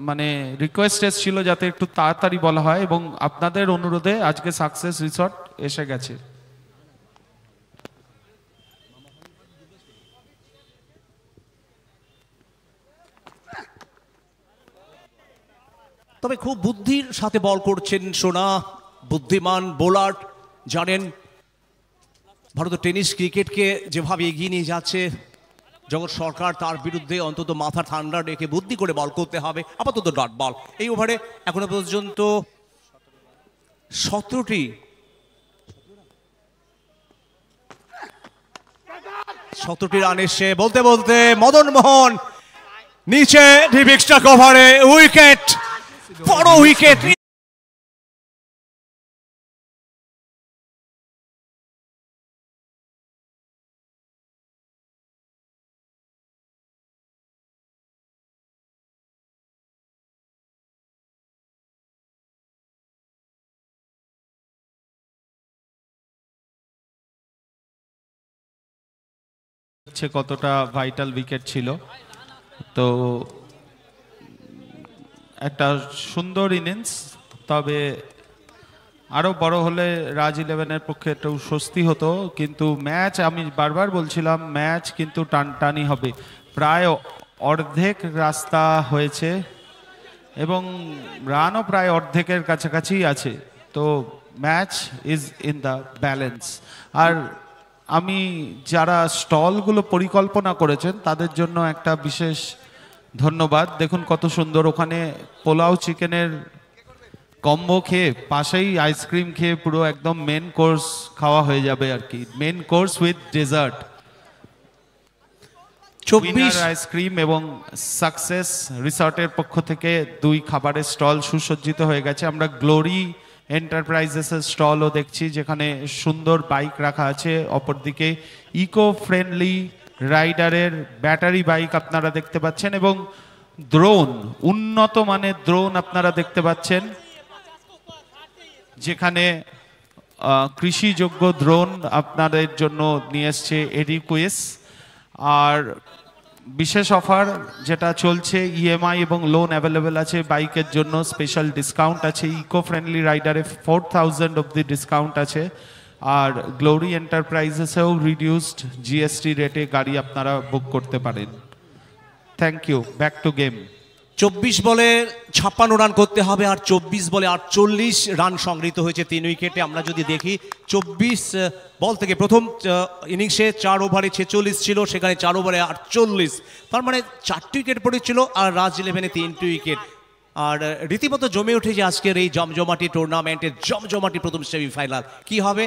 মানে রিকোয়েস্ট এসেছিল যাতে একটু তাড়াতাড়ি বলা হয়, এবং আপনাদের অনুরোধে আজকে সাকসেস রিসর্ট এসে গেছে। তবে খুব বুদ্ধির সাথে বল করছেন সোনা, বুদ্ধিমান বোলার। জানেন ভারতের টেনিস ক্রিকেটকে যেভাবে এগিয়ে নিয়ে যাচ্ছে জগৎ সরকার, তার বিরুদ্ধে অন্তত মাথা ঠান্ডা রেখে বুদ্ধি করে বল করতে হবে। আপাতত ডট বল। এই ওভারে এখনো পর্যন্ত 17টি রান এসে বলতে বলতে মদন মোহন নিচে ডিপ এক্সট্রা কভারে উইকেট, বড় উইকেট। কতটা ভাইটাল উইকেট ছিল। তো একটা সুন্দর ইনিংস, তবে আরও বড় হলে রাজ 11-এর পক্ষে একটু স্বস্তি হতো, কিন্তু ম্যাচ আমি বারবার বলছিলাম ম্যাচ কিন্তু টানটানি হবে। প্রায় অর্ধেক রাস্তা হয়েছে এবং রানও প্রায় অর্ধেকের কাছাকাছি আছে, তো match is in the balance. আর আমি যারা স্টলগুলো পরিকল্পনা করেছেন তাদের জন্য একটা বিশেষ ধন্যবাদ। দেখুন কত সুন্দর, ওখানে পোলাও চিকেনের কম্বো খেয়ে পাশেই আইসক্রিম খেয়ে পুরো একদম মেন কোর্স খাওয়া হয়ে যাবে আর কি, main course with dessert. 24 ice cream এবং সাকসেস রিসর্টের পক্ষ থেকে 2 খাবারের স্টল সুসজ্জিত হয়ে গেছে। আমরা গ্লোরি এন্টারপ্রাইজেসের স্টলও দেখছি যেখানে সুন্দর বাইক রাখা আছে, অপরদিকে ইকো ফ্রেন্ডলি রাইডারের ব্যাটারি বাইক আপনারা দেখতে পাচ্ছেন এবং ড্রোন, উন্নত মানের ড্রোন আপনারা দেখতে পাচ্ছেন, যেখানে কৃষিযোগ্য ড্রোন আপনাদের জন্য নিয়ে এসছে এডিকুইস। আর বিশেষ অফার যেটা চলছে, ইএমআই এবং লোন অ্যাভেলেবেল আছে, বাইকের জন্য স্পেশাল ডিসকাউন্ট আছে, ইকো ফ্রেন্ডলি রাইডারে 4000 অব্দি ডিসকাউন্ট আছে, আর গ্লোরি এন্টারপ্রাইজেসেও রিডিউসড জিএসটি রেটে গাড়ি আপনারা বুক করতে পারেন। Thank you, back to game. 24 বলে 56 রান করতে হবে, আর 24 বলে 48 রান সংগৃহীত হয়েছে 3 উইকেটে। আমরা যদি দেখি 24 বল থেকে প্রথম ইনিংসে 4 ওভারে 46 ছিল, সেখানে 4 ওভারে 48, তার মানে 4টি উইকেট পড়েছিল, আর রাজ 11-এ 3টি উইকেট। আর রীতিমতো জমে উঠেছে আজকের এই জমজমাটি টুর্নামেন্টের জমজমাটি প্রথম সেমিফাইনাল। কি হবে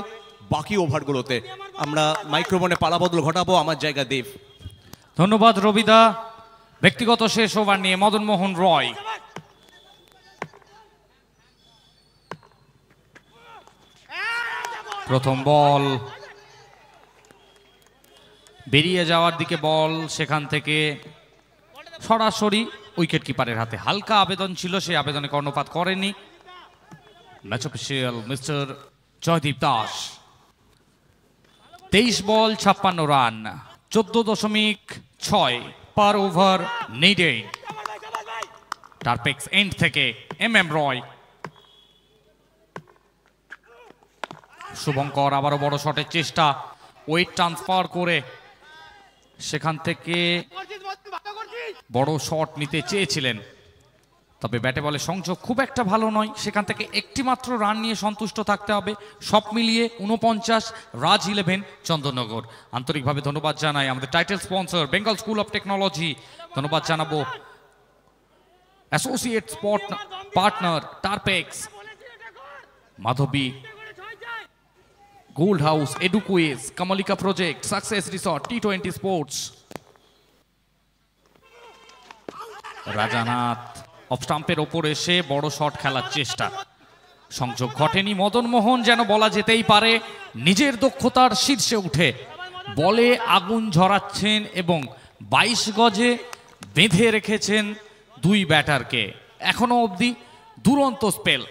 বাকি ওভারগুলোতে? আমরা মাইক্রোফোনে পালাবদল ঘটাবো। আমার জায়গা দেব। ধন্যবাদ রবিদা। ব্যক্তিগত শেষ ওভার নিয়ে মদন মোহন রয়। প্রথম বল বেরিয়ে যাওয়ার দিকে বল, সেখান থেকে সরাসরি উইকেট কিপারের হাতে। হালকা আবেদন ছিল, সেই আবেদনে কর্ণপাত করেনি match official mister Joydeep Das. 23 ball 56 run, 14.6 per over needed. Tarpex end থেকে এম রয়। শুভঙ্কর আবারও বড় শটের চেষ্টা, ওয়েট ট্রান্সফার করে সেখান থেকে বড় শট নিতে চেয়েছিলেন, তবে ব্যাটে বলে সংযোগ খুব একটা ভালো নয়। সেখান থেকে একটি মাত্র রান নিয়ে সন্তুষ্ট থাকতে হবে। সব মিলিয়ে 49 রাজ 11 চন্দননগর। আন্তরিকভাবে ধন্যবাদ জানাই আমাদের title sponsor Bengal school of technology. ধন্যবাদ জানাবো associate spot partner Tarpex, Madhavi gold house, Eduquiz, Kamalika project, success resort, T20 sports. Rajanath off স্টাম্পের ওপর এসে বড় শট খেলার চেষ্টা, সংযোগ ঘটেনি। মদন মোহন যেন বলা যেতেই পারে নিজের দক্ষতার শীর্ষে উঠে বলে আগুন ঝরাচ্ছেন এবং 22 গজে বেঁধে রেখেছেন 2 ব্যাটারকে। এখনো অবধি দুরন্ত স্পেল।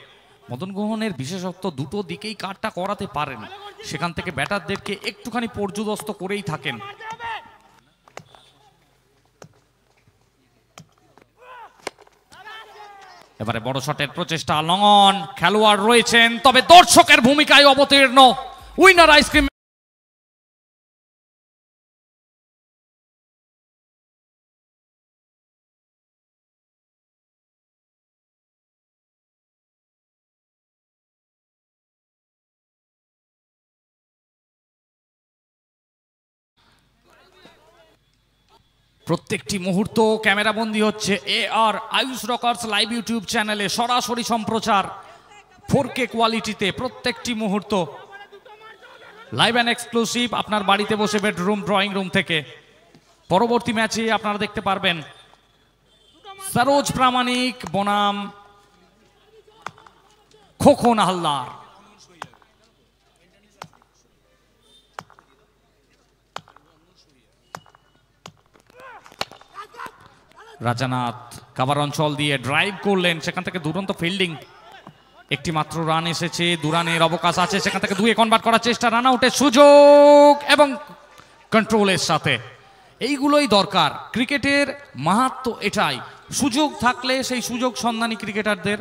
মদন মোহনের বিশেষত্ব দুটো দিকেই কাটটা করাতে পারেন, সেখান থেকে ব্যাটারদেরকে একটুখানি পর্যুদস্ত করেই থাকেন। এবারে বড় শটের প্রচেষ্টা, লং অন, খেলোয়াড় রয়েছেন তবে দর্শকের ভূমিকায় অবতীর্ণ উইনার আইসক্রিম। প্রত্যেকটি মুহূর্ত ক্যামেরাবন্দি হচ্ছে AR Ayush rockers live YouTube চ্যানেলে, সরাসরি সম্প্রচার 4K কোয়ালিটিতে। প্রত্যেকটি মুহূর্ত লাইভ অ্যান্ড এক্সক্লুসিভ আপনার বাড়িতে বসে বেডরুম ড্রয়িং রুম থেকে। পরবর্তী ম্যাচে আপনারা দেখতে পারবেন সরোজ প্রামাণিক বনাম খোকন হালদার। রাজানাথ কাভার অঞ্চল দিয়ে ড্রাইভ করলেন, সেখান থেকে দুরন্ত ফিল্ডিং। একটি মাত্র রান এসেছে, 2 রানের অবকাশ আছে, সেখান থেকে 2-এ কনভার্ট করার চেষ্টা, রান আউটের সুযোগ এবং কন্ট্রোলের সাথে এইগুলোই দরকার। ক্রিকেটের মাহাত্ম্য এটাই, সুযোগ থাকলে সেই সুযোগ সন্ধানী ক্রিকেটারদের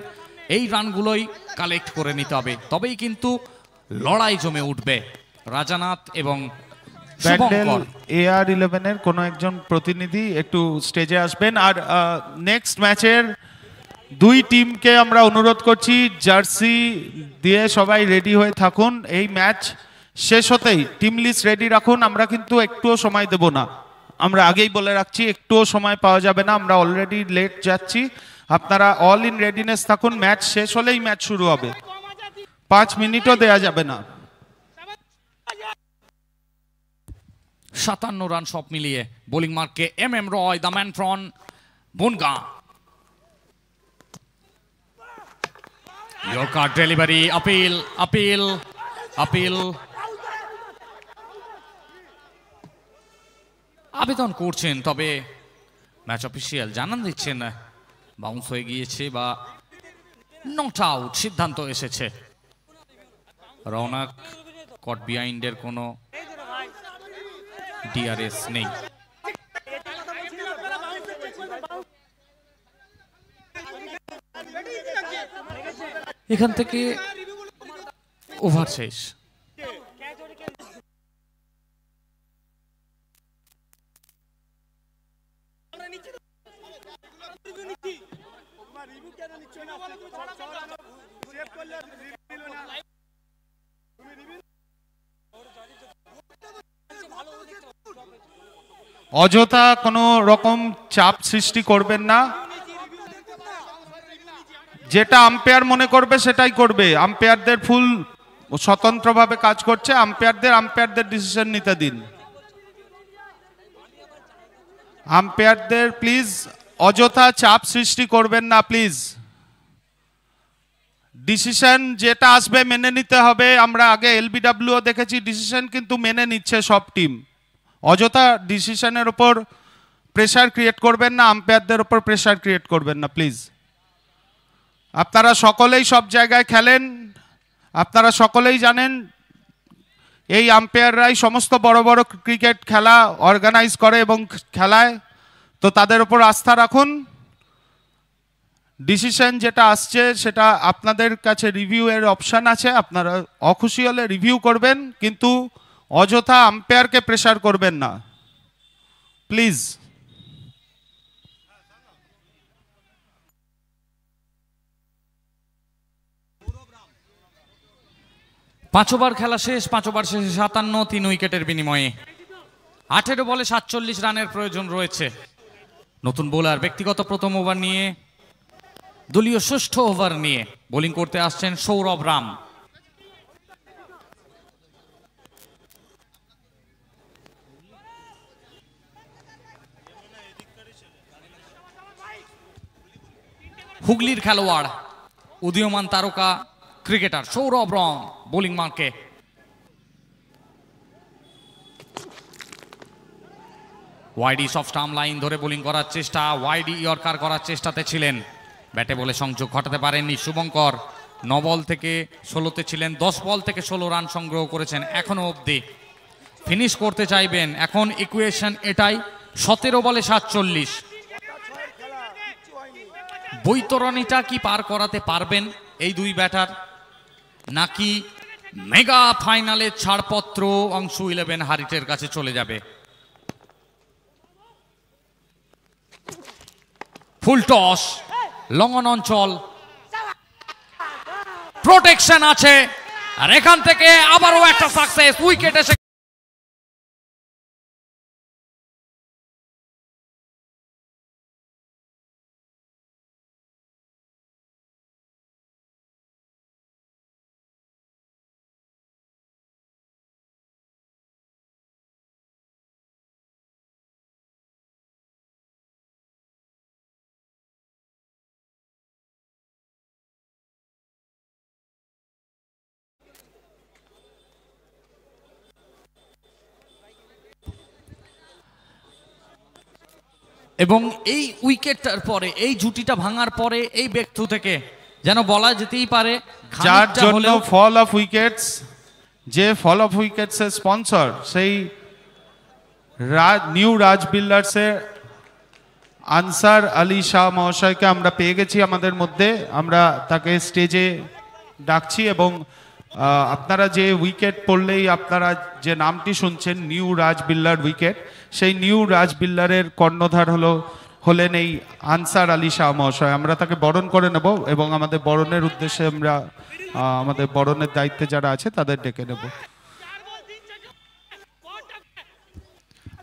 এই রানগুলোই কালেক্ট করে নিতে হবে, তবেই কিন্তু লড়াই জমে উঠবে। রাজানাথ এবং শুভঙ্কর। AR11 এর কোনো একজন প্রতিনিধি একটু স্টেজে আসবেন। আর নেক্সট ম্যাচের দুই টিমকে আমরা অনুরোধ করছি জার্সি দিয়ে সবাই রেডি হয়ে থাকুন। এই ম্যাচ শেষ হতেই টিম লিস্ট রেডি রাখুন। আমরা কিন্তু একটুও সময় দেব না, আমরা আগেই বলে রাখছি, একটুও সময় পাওয়া যাবে না, আমরা অলরেডি লেট যাচ্ছি। আপনারা অল ইন রেডিনেস থাকুন, ম্যাচ শেষ হলেই ম্যাচ শুরু হবে, 5 মিনিটও দেয়া যাবে না। 57 রান সব মিলিয়ে বোলিং মার্কে MM Roy, the man from Bongaon. Yorker delivery, appeal appeal appeal. আবেদন করছেন, তবে ম্যাচ অফিসিয়াল জানান দিচ্ছেন বাউন্স হয়ে গিয়েছে বা নট আউট সিদ্ধান্ত এসেছে। রওনাক কট বিহাইন্ডের কোনো DRS নেই। এখান থেকে ওভার শেষ। অযথা কোনো রকম চাপ সৃষ্টি করবেন না, যেটা আম্পায়ার মনে করবে সেটাই করবে। আম্পায়ারদের ফুল স্বতন্ত্রভাবে কাজ করছে, আম্পায়ারদের ডিসিশন নিতে দিন। আম্পায়ারদের প্লিজ অযথা চাপ সৃষ্টি করবেন না প্লিজ। ডিসিশন যেটা আসবে মেনে নিতে হবে। আমরা আগে LBW দেখেছি, ডিসিশন কিন্তু মেনে নিচ্ছে সব টিম। অযথা ডিসিশনের ওপর প্রেসার ক্রিয়েট করবেন না, আম্পায়ারদের ওপর প্রেসার ক্রিয়েট করবেন না প্লিজ। আপনারা সকলেই সব জায়গায় খেলেন, আপনারা সকলেই জানেন এই আম্পায়াররাই সমস্ত বড় বড় ক্রিকেট খেলা অর্গানাইজ করে এবং খেলায়, তো তাদের ওপর আস্থা রাখুন। ডিসিশন যেটা আসছে সেটা আপনাদের কাছে রিভিউ এর অপশান আছে, আপনারা অখুশি হলে রিভিউ করবেন, কিন্তু অযথা আম্পায়ারকে প্রেসার করবেন না প্লিজ। পাঁচ ওভার খেলা শেষ, 5 ওভার শেষে 57, 3 উইকেটের বিনিময়ে 18 বলে 47 রানের প্রয়োজন রয়েছে। নতুন বোলার ব্যক্তিগত প্রথম ওভার নিয়ে, দলীয় ষষ্ঠ ওভার নিয়ে বোলিং করতে আসছেন সৌরভ রাম। হুগলির খেলোয়াড়, উদীয়মান তারকা ক্রিকেটার সৌরভ রাম বোলিং মার্কে। ওয়াইডি সফট স্টাম্প লাইন ধরে বোলিং করার চেষ্টা, ওয়াইডি ইয়র্কার করার চেষ্টাতে ছিলেন, ব্যাটে বলে সংযোগ ঘটাতে পারেননি শুভঙ্কর। 9 বল থেকে 16তে ছিলেন, 10 বল থেকে 16 রান সংগ্রহ করেছেন এখনো অবধি। ফিনিশ করতে চাইবেন, এখন ইকুয়েশন এটাই, 17 বলে 47। বৈতরণীটা কি পার করাতে পারবেন এই দুই ব্যাটার, নাকি মেগা ফাইনালের ছাড়পত্র অংশ 11 হারিটের কাছে চলে যাবে? ফুল টস, লং অন অঞ্চল, প্রোটেকশন আছে, আর এখান থেকে আবারও একটা সাকসেস, উইকেট এসে এবং এই উইকেটটার পরে, এই জুটিটা ভাঙার পরে এই ব্যক্তি থেকে যেন বলা যেতেই পারে যার জন্য ফল অফ উইকেটস, যে ফল অফ উইকেটস এর স্পন্সর, সেই নিউ রাজ বিল্ডার্সের আনসার আলী শাহ মহাশয়কে আমরা পেয়ে গেছি আমাদের মধ্যে। আমরা তাকে স্টেজে ডাকছি এবং আপনারা যে উইকেট পড়লেই আপনারা যে নামটি শুনছেন নিউ রাজ বিল্ডার উইকেট, সেই নিউ রাজ বিল্ডারের কর্ণধার হলেন এই আনসার আলী শাহ মহাশয়। আমরা তাকে বরণ করে নেব এবং আমাদের বরণের উদ্দেশ্যে আমরা আমাদের বরণের দায়িত্বে যারা আছে তাদের ডেকে নেব।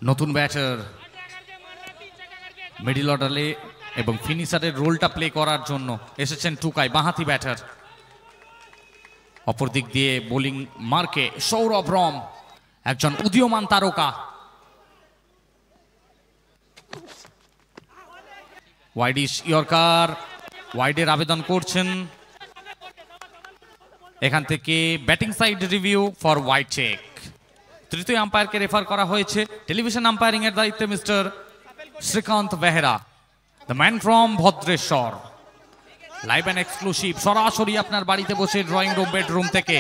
নতুন ব্যাটার মিডল অর্ডারে এবং ফিনিশারের রোলটা প্লে করার জন্য এসেছেন টুকাই, বাঁহাতি ব্যাটার। অপর দিক দিয়ে বোলিং মার্কে সৌরভ রম, একজন উদীয়মান তারকা। ওয়াইডিশ ইয়র্কার, ওয়াইডের আবেদন করছেন। এখান থেকে batting side review for wide check. তৃতীয় আম্পায়ারকে রেফার করা হয়েছে। টেলিভিশন আম্পায়ারিং এর দায়িত্বে mister Srikanta Behera, the man from Bhadreswar. Live and exclusive, সরাসরি আপনার বাড়িতে বসে ড্রয়িং রুম বেডরুম থেকে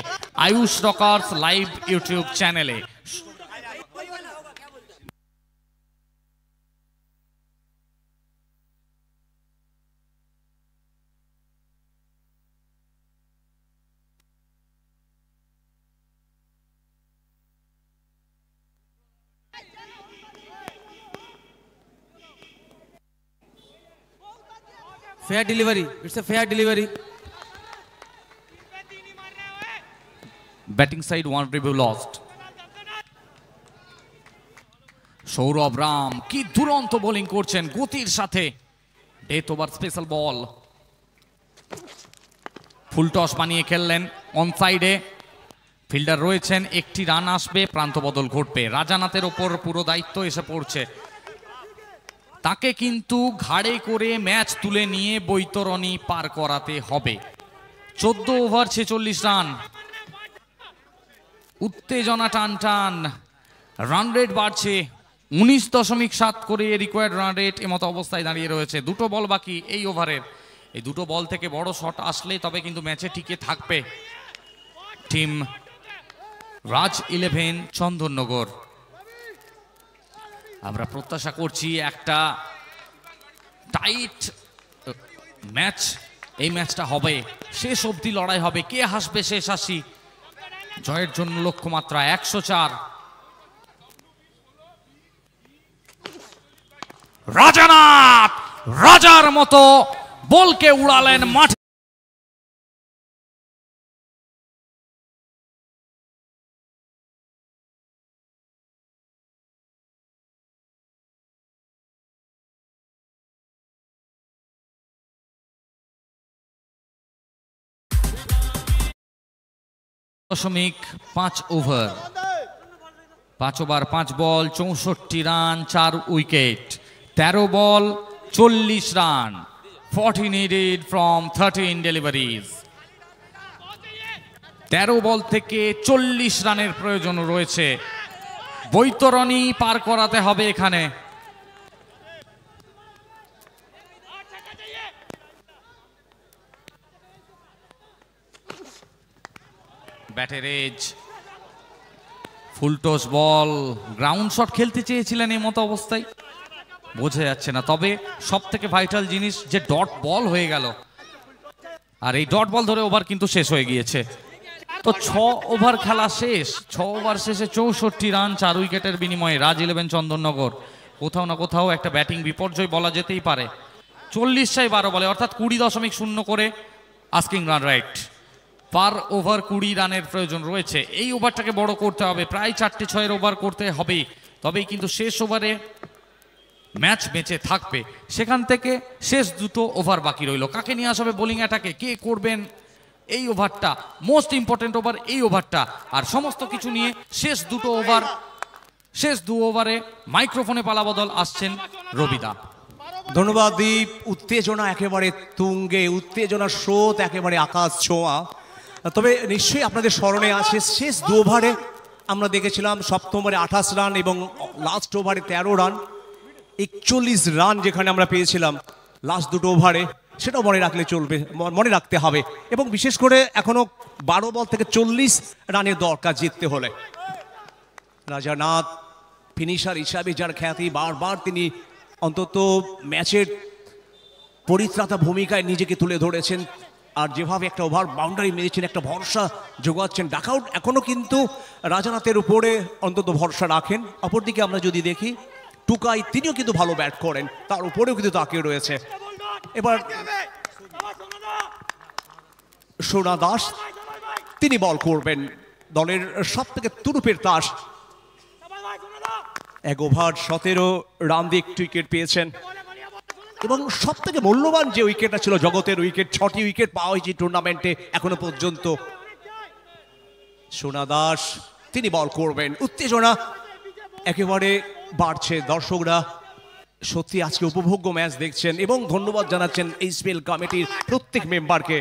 আয়ুষ রকার্স লাইভ ইউটিউব চ্যানেলে। Fair delivery. It's a fair delivery. Batting side, one review lost. Sourav Ram কি দুরন্ত বোলিং করছেন গতির সাথে। ডেথ ওভার স্পেশাল বল, ফুল টস বানিয়ে খেললেন। অন সাইডে ফিল্ডার রয়েছেন, একটি রান আসবে, প্রান্ত বদল ঘটবে। রাজানাথের ওপর পুরো দায়িত্ব এসে পড়ছে। তাকে কিন্তু ঘাড়ে করে ম্যাচ তুলে নিয়ে বৈতরণী পার করাতে হবে। 14 ওভার 46 রান, উত্তেজনা টান টান। রান রেট বাড়ছে 19.7 করে রিকোয়ার্ড রান রেট এমতো অবস্থায় দাঁড়িয়ে রয়েছে। দুটো বল বাকি এই ওভারের। এই দুটো বল থেকে বড় শট আসলে তবে কিন্তু ম্যাচে টিকে থাকবে টিম রাজ 11 চন্দননগর। আমরা প্রত্যাশা করছি একটা টাইট ম্যাচ। এই ম্যাচটা হবে, শেষ অবধি লড়াই হবে। কে হাসবে শেষ হাসি? জয়ের জন্য লক্ষ্যমাত্রা 104। রাজানাথ রাজার মতো বলকে উড়ালেন মাঠে। দশমিক 5 over, 5 over 5 ball 64 run, 4 wicket. 13 ball 40 run, 40 needed from 13 deliveries। 13 বল থেকে 40 রানের প্রয়োজন রয়েছে। বৈতরণী পার করাতে হবে এখানে। ব্যাটের এজ, ফুলটস বল, গ্রাউন্ড শট খেলতে চেয়েছিলেন এই মতো অবস্থায়, বোঝা যাচ্ছে না। তবে সব থেকে ভাইটাল জিনিস যে ডট বল হয়ে গেল, আর এই ডট বল ধরে ওভার কিন্তু শেষ হয়ে গিয়েছে। তো 6 ওভার খেলা শেষ, 6 ওভার শেষে 64 রান, 4 উইকেটের বিনিময়ে রাজ 11 চন্দননগর কোথাও না কোথাও একটা ব্যাটিং বিপর্যয় বলা যেতেই পারে। 40-12 বলে অর্থাৎ 20.0 করে আস্কিং রান রাইট। পার ওভার 20 রানের প্রয়োজন রয়েছে। এই ওভারটাকে বড় করতে হবে, প্রায় 4-6 ওভার করতে হবে, তবেই কিন্তু শেষ ওভারে ম্যাচ বেঁচে থাকবে। সেখান থেকে শেষ 2 ওভার বাকি রইল। কাকে নিয়ে আসবে বোলিং অ্যাটাকে, কে করবেন এই ওভারটা, মোস্ট ইম্পর্টেন্ট ওভার এই ওভারটা। আর সমস্ত কিছু নিয়ে শেষ 2 ওভার, শেষ 2 ওভারে মাইক্রোফোনে পালাবদল আসছেন রবিদা। ধন্যবাদ দীপ। উত্তেজনা একেবারে তুঙ্গে, উত্তেজনার স্রোত একেবারে আকাশ ছোঁয়া। তবে নিশ্চয়ই আপনাদের স্মরণে আছে শেষ 2 ওভারে আমরা দেখেছিলাম সপ্তম ওভারে 28 রান এবং লাস্ট ওভারে 13 রান, 41 রান যেখানে আমরা পেয়েছিলাম লাস্ট 2 ওভারে। সেটাও মনে রাখলে চলবে, মনে রাখতে হবে। এবং বিশেষ করে এখনো 12 বল থেকে 40 রানের দরকার জিততে হলে। রাজানাথ ফিনিশার হিসাবে যার খ্যাতি, বারবার তিনি অন্তত ম্যাচের পরিত্রাতা ভূমিকায় নিজেকে তুলে ধরেছেন, আর যেভাবে একটা ওভার বাউন্ডারি মেরেছেন, একটা ভরসা যোগাচ্ছেন। ডাকআউট এখনও কিন্তু রাজানাথের উপরে অন্তত ভরসা রাখেন। অপরদিকে আমরা যদি দেখি টুকাই, তিনিও কিন্তু ভালো ব্যাট করেন, তার উপরেও কিন্তু তাকিয়ে রয়েছে। এবার সোনা দাস, তিনি বল করবেন, দলের সব থেকে তুরুপের তাস। 1 ওভার 17 রান দিয়ে একটি উইকেট পেয়েছেন, এবং সব থেকে মূল্যবান যে উইকেটটা ছিল জগতের উইকেট, 6টি উইকেট পাওয়া হয়েছে টুর্নামেন্টে এখনো পর্যন্ত। সোনা দাস, তিনি বল করবেন। উত্তেজনা একেবারে বাড়ছে, দর্শকরা সত্যি আজকে উপভোগ্য ম্যাচ দেখছেন, এবং ধন্যবাদ জানাচ্ছেন এইচপিএল কমিটির প্রত্যেক মেম্বারকে।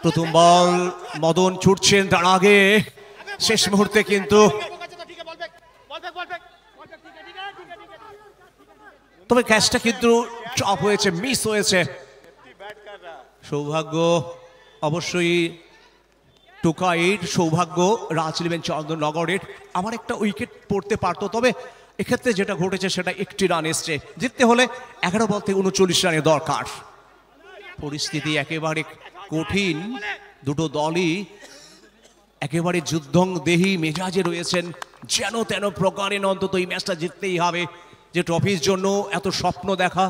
প্রথম বল, মদন ছুটছেন, তার আগে শেষ মুহূর্তে কিন্তু তবে ক্যাচটা কিন্তু চপ হয়েছে, মিস হয়েছে। সৌভাগ্য অবশ্যই টুকাইট, সৌভাগ্য রাজ ইলেভেন চন্দননগরের, আমার একটা উইকেট পড়তে পারতো, তবে এক্ষেত্রে যেটা ঘটেছে সেটা একটি রান এসছে। জিততে হলে 11 বল থেকে 39 রানের দরকার। পরিস্থিতি একেবারে কঠিন, দুটো দলই একেবারে যুদ্ধংদেহী মেজাজে রয়েছেন, যেন তেন প্রকারে অন্তত এই ম্যাচটা জিততেই হবে। যে ট্রফির জন্য এত স্বপ্ন দেখা,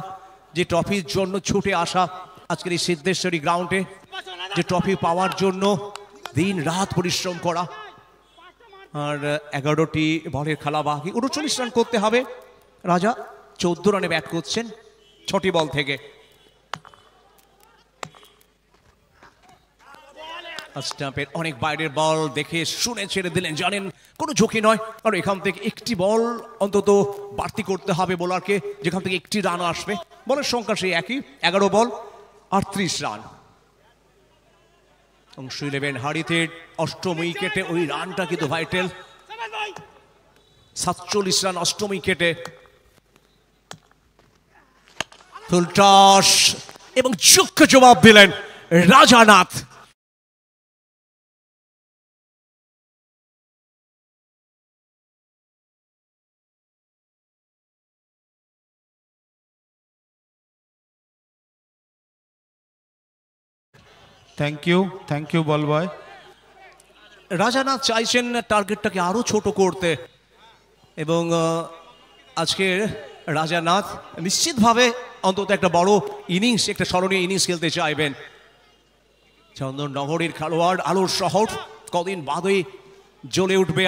যে ট্রফির জন্য ছুটে আসা আজকের এই সিদ্ধেশ্বরী গ্রাউন্ডে, যে ট্রফি পাওয়ার জন্য দিন রাত পরিশ্রম করা, আর 11টি বলের খেলা বাকি, 39 রান করতে হবে। রাজা 14 রানে ব্যাট করছেন 6টি বল থেকে। স্টাম্পের অনেক বাইরের বল দেখে শুনে ছেড়ে দিলেন, জানেন কোনো ঝুঁকি নয়, কারণ এখান থেকে একটি বল অন্তত বাড়তি করতে হবে বোলারকে, যেখান থেকে একটি রান আসবে। বলের সংখ্যা সেই একই, 11 বল 38 রান। অংশ 11 হারিতে 8ম উইকেটে ওই রানটা কিন্তু ভাইটাল। 47 রান 8ম উইকেটে। ফুল টস এবং যোগ্য জবাব দিলেন রাজানাথ। থ্যাংক ইউ বল বয়। রাজানাথ চাইছেন টার্গেটটাকে আরো ছোট করতে, এবং আজকে রাজানাথ নিশ্চিতভাবে অন্তত একটা বড় ইনিংস, একটা স্মরণীয় ইনিংস খেলতে চাইবেন। চন্দননগরের খেলোয়াড়, আলোর শহর, কদিন বাদেই জ্বলে উঠবে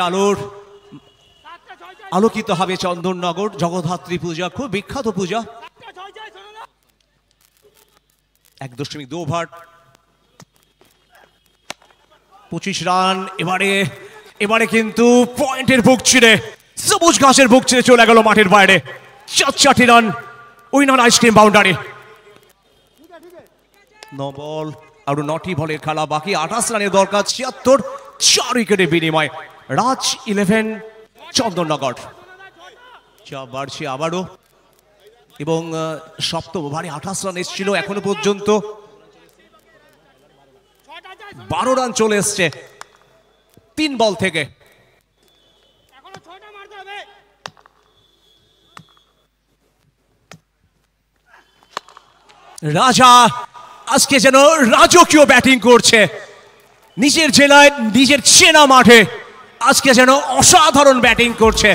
আলোকিত হবে চন্দননগর। জগদ্ধাত্রী পূজা, খুব বিখ্যাত পূজা। 1.2 ওভার 25 রান। এবারে কিন্তু পয়েন্টের বুক ছিঁড়ে, সবুজ ঘাসের বুক ছিঁড়ে চলে গেল মাঠের বাইরে। 4 রান, উইনার আইসক্রিম বাউন্ডারি। 9 বল আর 9টি বলের খেলা বাকি, 28 রানের দরকার। 76, 4 উইকেটের বিনিময়। রাজ 11 চন্দননগর। চাপ বাড়ছে আবারও, এবং 7ম ওভারে 28 রান এসেছিল এখনো পর্যন্ত। 12 রান চলে এসছে 3 বল থেকে। রাজা আজকে যেন রাজকীয় ব্যাটিং করছে, নিজের জেলায় নিজের চেনা মাঠে আজকে যেন অসাধারণ ব্যাটিং করছে।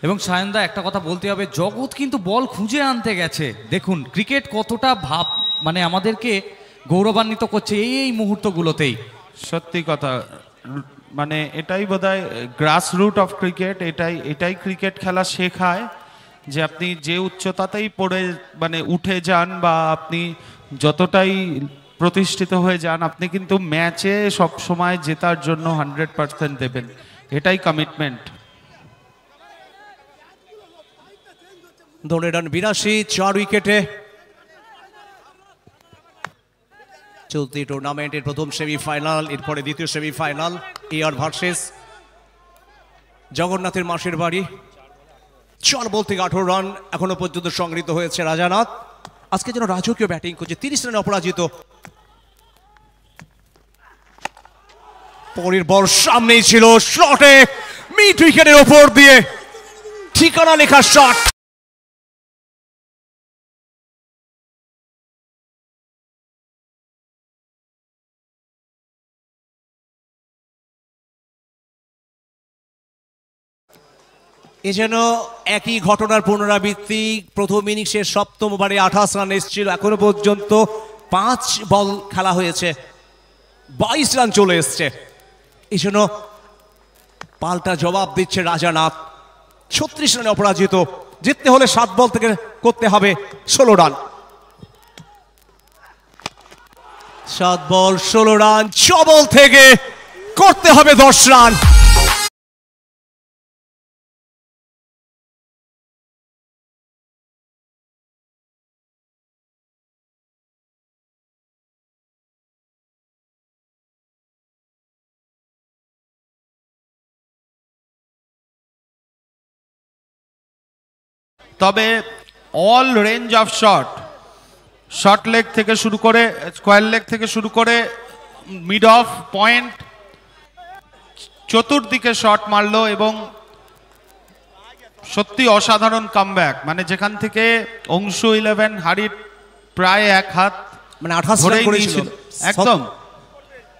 এবং সায়নদা একটা কথা বলতে হবে, জগৎ কিন্তু বল খুঁজে আনতে গেছে। দেখুন ক্রিকেট কতটা মানে আমাদেরকে গৌরবান্বিত করছে এই মুহূর্তগুলোতেই। সত্যি কথা, মানে এটাই বোধহয় গ্রাস রুট অফ ক্রিকেট। এটাই ক্রিকেট খেলা শেখায়, যে আপনি যে উচ্চতাতেই পড়ে মানে উঠে যান, বা আপনি যতটাই প্রতিষ্ঠিত হয়ে যান, আপনি কিন্তু ম্যাচে সব সময় জেতার জন্য 100% দেবেন। এটাই কমিটমেন্ট। দলের রান 82, 4 উইকেটে। চলতি টুর্নামেন্টের প্রথম সেমিফাইনাল, এরপরে দ্বিতীয় সেমিফাইনাল, এআর ভার্সেস জগন্নাথের মাসের বাড়ি। 4 বল থেকে 18 রান এখনো পর্যন্ত সংগৃহীত হয়েছে রাজানাথ। আজকে যেন রাজকীয় ব্যাটিং করছে, 30 রানে অপরাজিত। পরের বল সামনেই ছিল, শটে মিড উইকেটের ওপর দিয়ে ঠিকানা লেখা শট। এ যেন একই ঘটনার পুনরাবৃত্তি। প্রথম ইনিংসের 7ম ওভারে 28 রান এসেছিল, এখনো পর্যন্ত 5 বল খেলা হয়েছে, 22 রান চলে এসছে। এই জন্য পাল্টা জবাব দিচ্ছে রাজানাথ। 36 রানে অপরাজিত, জিততে হলে 7 বল থেকে করতে হবে 16 রান। 7 বল 16 রান, 6 বল থেকে করতে হবে 10 রান। তবে all range of short leg থেকে শুরু করে, স্কোয়ার লেগ থেকে শুরু করে, মিড অফ, পয়েন্ট, চতুর্দিকে শট মারলো এবং সত্যি অসাধারণ কামব্যাক। মানে যেখান থেকে অংশু 11 হারির প্রায় 1 হাত, মানে 28 রান করেছিল একদম,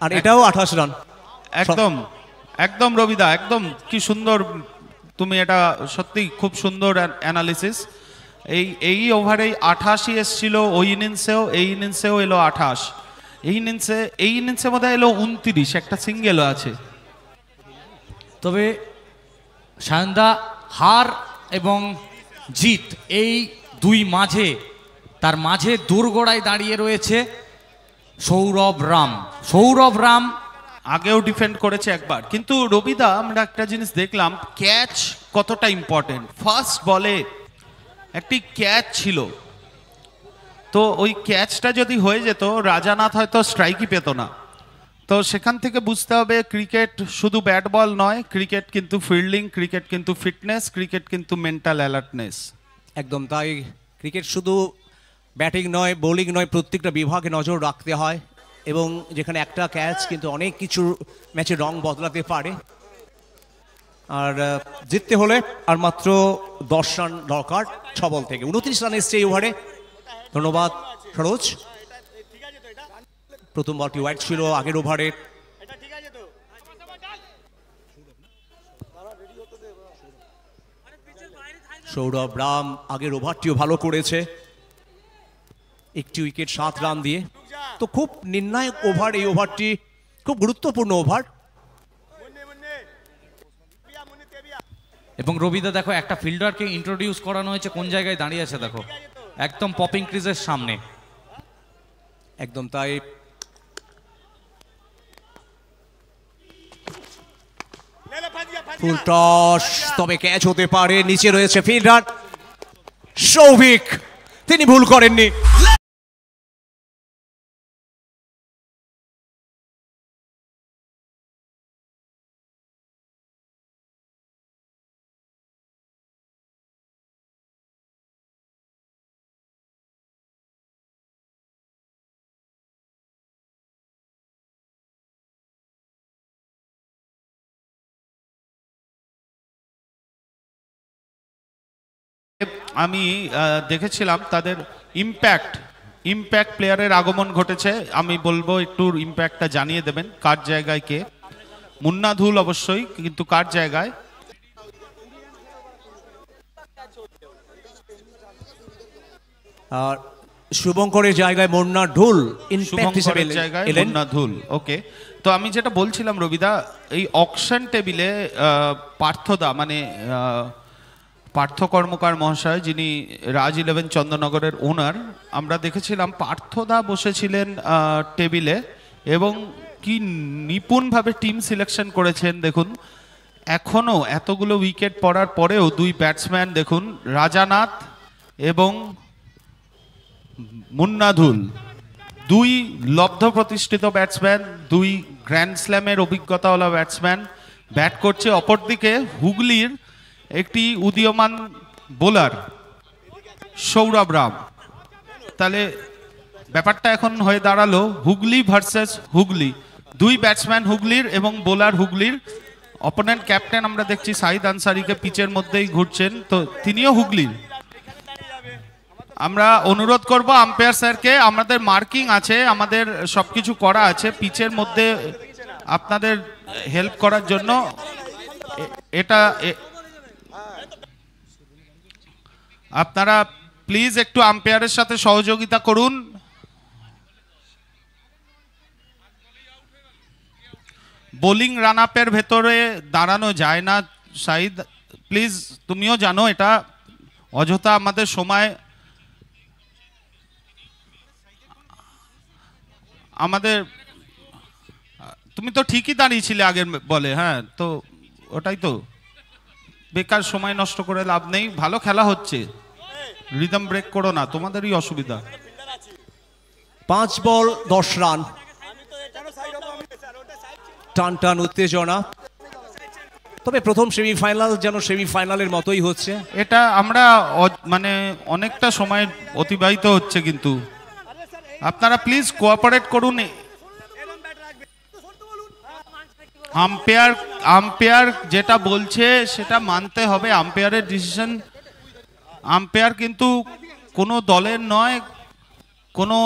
আর এটাও 28 রান। একদম একদম রবিদা, একদম কি সুন্দর, তুমি এটা সত্যি খুব সুন্দর অ্যানালিসিস। এই ওভারে 88 এসছিল ওই ইনিংসেও, এই ইনিংসেও এলো 28, এই ইনিংসে মধ্যে এলো 29, একটা সিঙ্গেলও আছে। তবে সায়নদা, হার এবং জিত এই দুই মাঝে, তার মাঝে দোরগোড়ায় দাঁড়িয়ে রয়েছে সৌরভ রাম। আগেও ডিফেন্ড করেছে একবার, কিন্তু রবিদা আমরা একটা জিনিস দেখলাম, ক্যাচ কতটা ইম্পর্টেন্ট। ফার্স্ট বলে একটি ক্যাচ ছিল, তো ওই ক্যাচটা যদি হয়ে যেত রাজানাথ হয়তো স্ট্রাইকই পেত না। তো সেখান থেকে বুঝতে হবে ক্রিকেট শুধু ব্যাট বল নয়, ক্রিকেট কিন্তু ফিল্ডিং, ক্রিকেট কিন্তু ফিটনেস, ক্রিকেট কিন্তু মেন্টাল অ্যালার্টনেস। একদম তাই, ক্রিকেট শুধু ব্যাটিং নয়, বোলিং নয়, প্রত্যেকটা বিভাগে নজর রাখতে হয়। এবং যেখানে একটা ক্যাচ কিন্তু অনেক কিছু ম্যাচের রং বদলাতে পারে। আর জিততে হলে আর মাত্র 10 রান দরকার 6 বল থেকে। 29 রান এসছে এই ওভারে। ধন্যবাদ সরোজ। প্রথম বলটি ওয়াইড ছিল আগের ওভারে। সৌরভ রাম আগের ওভারটিও ভালো করেছে, একটি উইকেট 7 রান দিয়ে। তো খুব নির্ণায়ক ওভার এই ওভারটি, খুব গুরুত্বপূর্ণ ওভার। এবং রবিদা দেখো, একটা ফিল্ডারকে ইন্ট্রোডিউস করানো হয়েছে, কোন জায়গায় দাঁড়িয়ে আছে দেখো, একদম পপিং ক্রিজের সামনে। একদম তাই। ফুল টস, তবে ক্যাচ হতে পারে। নিচে রয়েছে ফিল্ডার সৌভিক, তিনি ভুল করেননি। আমি দেখেছিলাম তাদের ইম্প্যাক্ট প্লেয়ারের আগমন ঘটেছে। আমি বলবো একটু ইম্প্যাক্টটা জানিয়ে দেবেন, কার জায়গায় কে। মুন্না ধুল অবশ্যই, কিন্তু কার জায়গায়? আর শুভঙ্করের জায়গায় মুন্না ধুল ইম্প্যাক্ট হিসেবে জায়গায় এলেন। মুন্না ধুল, ওকে। তো আমি যেটা বলছিলাম রবিদা, এই অকশন টেবিলে পার্থদা, মানে পার্থ কর্মকার মহাশয়, যিনি রাজ 11 চন্দননগরের ওনার, আমরা দেখেছিলাম পার্থদা বসেছিলেন টেবিলে এবং কি নিপুণভাবে টিম সিলেকশন করেছেন। দেখুন, এখনো এতগুলো উইকেট পড়ার পরেও দুই ব্যাটসম্যান দেখুন, রাজানাথ এবং মুন্না ধুল, দুই লব্ধ প্রতিষ্ঠিত ব্যাটসম্যান, দুই গ্র্যান্ড স্ল্যামের অভিজ্ঞতাওয়ালা ব্যাটসম্যান ব্যাট করছে। অপরদিকে হুগলির একটি উদীয়মান বোলার সৌরভ রাম। তাহলে ব্যাপারটা এখন হয়ে দাঁড়ালো হুগলি ভার্সেস হুগলি। দুই ব্যাটসম্যান হুগলির এবং বোলার হুগলির। অপোনেন্ট ক্যাপ্টেন আমরা দেখছি সাহিদ আনসারিকে পিচের মধ্যেই ঘুরছেন, তো তিনিও হুগলির। আমরা অনুরোধ করব আম্পায়ার স্যারকে, আমাদের মার্কিং আছে, আমাদের সবকিছু করা আছে, পিচের মধ্যে আপনাদের হেল্প করার জন্য এটা আপনারা প্লিজ একটু আম্পায়ারের সাথে সহযোগিতা করুন। বোলিং রান আপের ভেতরে দাঁড়ানো যায় না। শাহিদ প্লিজ, তুমিও জানো এটা অযথা আমাদের সময়, আমাদের তুমি তো ঠিকই দাঁড়িয়েছিলে আগের বলে, হ্যাঁ তো ওটাই তো, বেকার সময় নষ্ট করে লাভ নেই, ভালো খেলা হচ্ছে, রিদম ব্রেক করো না, তোমাদেরই অসুবিধা। 5 বল 10 রান, টান টান উত্তেজনা। তবে প্রথম সেমিফাইনাল যেন সেমিফাইনালের মতোই হচ্ছে। এটা আমরা মানে অনেকটা সময় অতিবাহিত হচ্ছে, কিন্তু আপনারা প্লিজ কোঅপারেট করুন। আম্পায়ার যেটা বলছে সেটা মানতে হবে, আম্পায়ারের ডিসিশন। আম্পায়ার কিন্তু কোনো দলের নয়, কোনো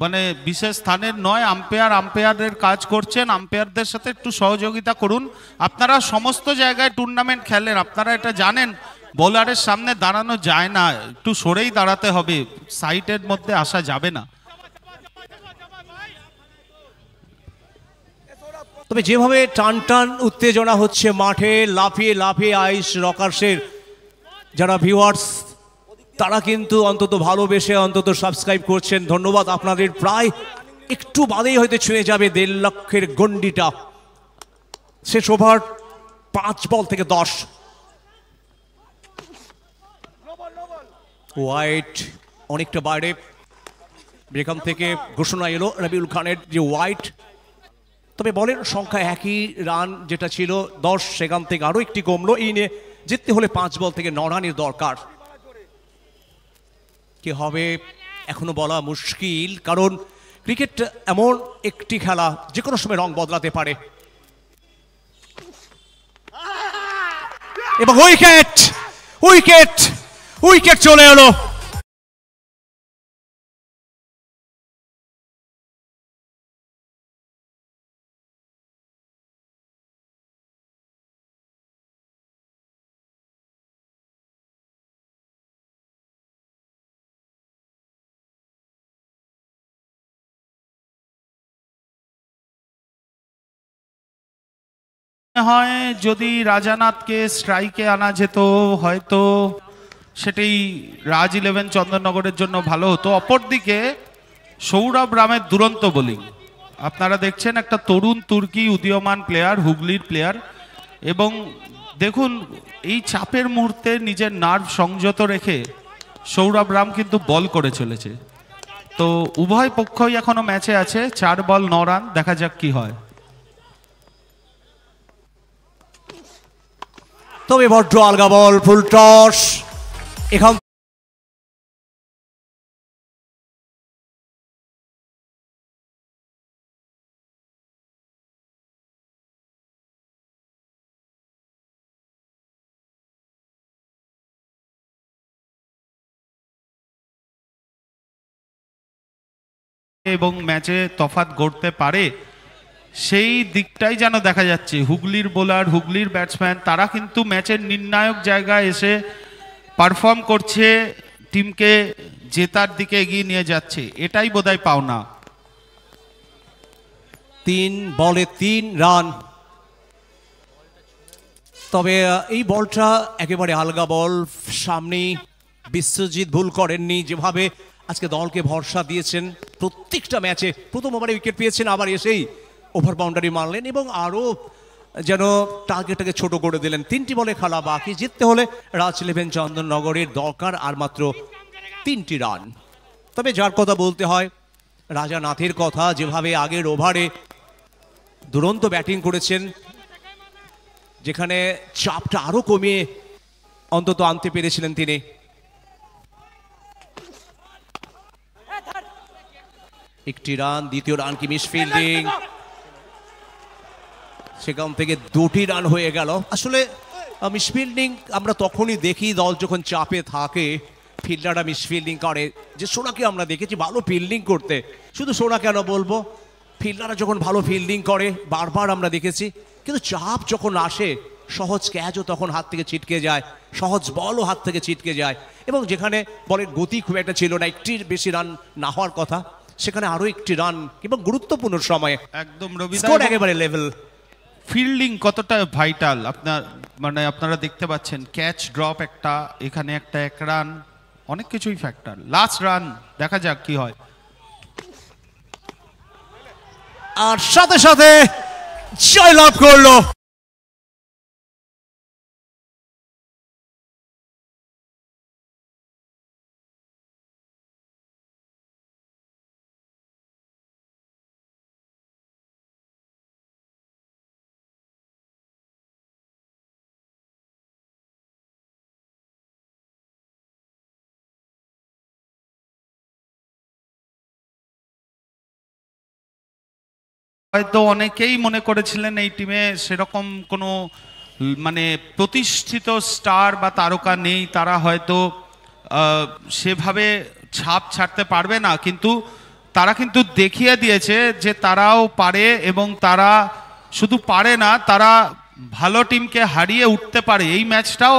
মানে বিশেষ স্থানের নয়। আম্পায়ারের কাজ করছেন, আম্পায়ারদের সাথে একটু সহযোগিতা করুন। আপনারা সমস্ত জায়গায় টুর্নামেন্ট খেলেন, আপনারা এটা জানেন, বোলারের সামনে দাঁড়ানো যায় না, একটু সরেই দাঁড়াতে হবে, সাইটের মধ্যে আসা যাবে না। তবে যেভাবে টান টান উত্তেজনা হচ্ছে মাঠে, লাফিয়ে লাফিয়ে আইস রকার্সের যারা ভিউয়ার্স, তারা কিন্তু অন্তত ভালোবেসে অন্তত সাবস্ক্রাইব করছেন, ধন্যবাদ আপনাদের। প্রায় একটু বাদেই হয়তো ছুঁয়ে যাবে 1.5 লক্ষের গন্ডিটা। শেষ ওভার 5 বল থেকে 10। ওয়াইড অনেকটা বাইরে, এখান থেকে ঘোষণা এলো রবিউল খানের যে ওয়াইড। তবে বলের সংখ্যা একই, রান যেটা ছিল 10 সেখান থেকে আরো একটি কমলো। এই নিয়ে জিততে হলে 5 বল থেকে 9 রানের দরকার। কি হবে এখনো বলা মুশকিল, কারণ ক্রিকেট এমন একটি খেলা যে কোনো সময় রং বদলাতে পারে। এবং উইকেট উইকেট উইকেট চলে এলো। হয় যদি রাজানাথকে স্ট্রাইকে আনা যেত, হয়তো সেটাই রাজ 11 চন্দননগরের জন্য ভালো হতো। অপরদিকে সৌরভ রামের দুরন্ত বোলিং আপনারা দেখছেন, একটা তরুণ তুর্কি উদীয়মান প্লেয়ার, হুগলির প্লেয়ার, এবং দেখুন এই চাপের মুহূর্তে নিজের নার্ভ সংযত রেখে সৌরভ রাম কিন্তু বল করে চলেছে। তো উভয় পক্ষই এখনো ম্যাচে আছে, 4 বল 9 রান, দেখা যাক কি হয়। তবে বড্ড আলগা বল, ফুল টস। এখন এবং ম্যাচে তফাৎ গড়তে পারে সেই দিকটাই যেন দেখা যাচ্ছে। হুগলির বোলার, হুগলির ব্যাটসম্যান, তারা কিন্তু ম্যাচের নির্ণায়ক জায়গায় এসে পারফর্ম করছে, টিমকে জেতার দিকে এগিয়ে নিয়ে যাচ্ছে, এটাই বোধহয় পাওনা। 3 বলে 3 রান। তবে এই বলটা একেবারে আলগা বল, সামনেই বিশ্বজিৎ ভুল করেননি, যেভাবে আজকে দলকে ভরসা দিয়েছেন প্রত্যেকটা ম্যাচে। প্রথম ওভারে উইকেট পেয়েছেন, আবার এসেই ওভার বাউন্ডারি মারলেন এবং আরও যেন টার্গেটটাকে ছোট করে দিলেন। 3টি বলে খেলা বাকি, জিততে হলে রাজ 11 চন্দননগরের দরকার আর মাত্র 3টি রান। তবে যার কথা বলতে হয়, রাজা নাথের কথা, যেভাবে আগের ওভারে দুরন্ত ব্যাটিং করেছেন, যেখানে চাপটা আরো কমিয়ে অন্তত আনতে পেরেছিলেন তিনি। একটি রান, দ্বিতীয় রান কি মিস ফিল্ডিং, সেখান থেকে দুটি রান হয়ে গেল। আসলে মিস ফিল্ডিং আমরা তখনই দেখি, দল যখন চাপে থাকে ফিল্ডাররা মিস ফিল্ডিং করে। যে সোনাকে আমরা দেখেছি ভালো ফিল্ডিং করতে, শুধু সোনা কেন বলবো, ফিল্ডাররা যখন ভালো ফিল্ডিং করে বারবার আমরা দেখেছি, কিন্তু চাপ যখন আসে সহজ ক্যাচও তখন হাত থেকে ছিটকে যায়, সহজ বলও হাত থেকে ছিটকে যায়, এবং যেখানে বলের গতি খুব একটা ছিল না, একটির বেশি রান না হওয়ার কথা, সেখানে আরো একটি রান এবং গুরুত্বপূর্ণ সময়ে একদম রবি স্কোর একেবারে লেভেল। ফিল্ডিং কতটা ভাইটাল আপনারা দেখতে পাচ্ছেন, ক্যাচ ড্রপ একটা, এখানে একটা এক রান, অনেক কিছুই ফ্যাক্টর। লাস্ট রান দেখা যাক কি হয়। আর সাথে সাথে জয়লাভ করলো হয়তো অনেকেই মনে করেছিলেন এই টিমে সেরকম কোনো মানে প্রতিষ্ঠিত স্টার বা তারকা নেই, তারা হয়তো সেভাবে ছাপ ছাড়তে পারবে না, কিন্তু তারা কিন্তু দেখিয়ে দিয়েছে যে তারাও পারে, এবং তারা শুধু পারে না, তারা ভালো টিমকে হারিয়ে উঠতে পারে। এই ম্যাচটাও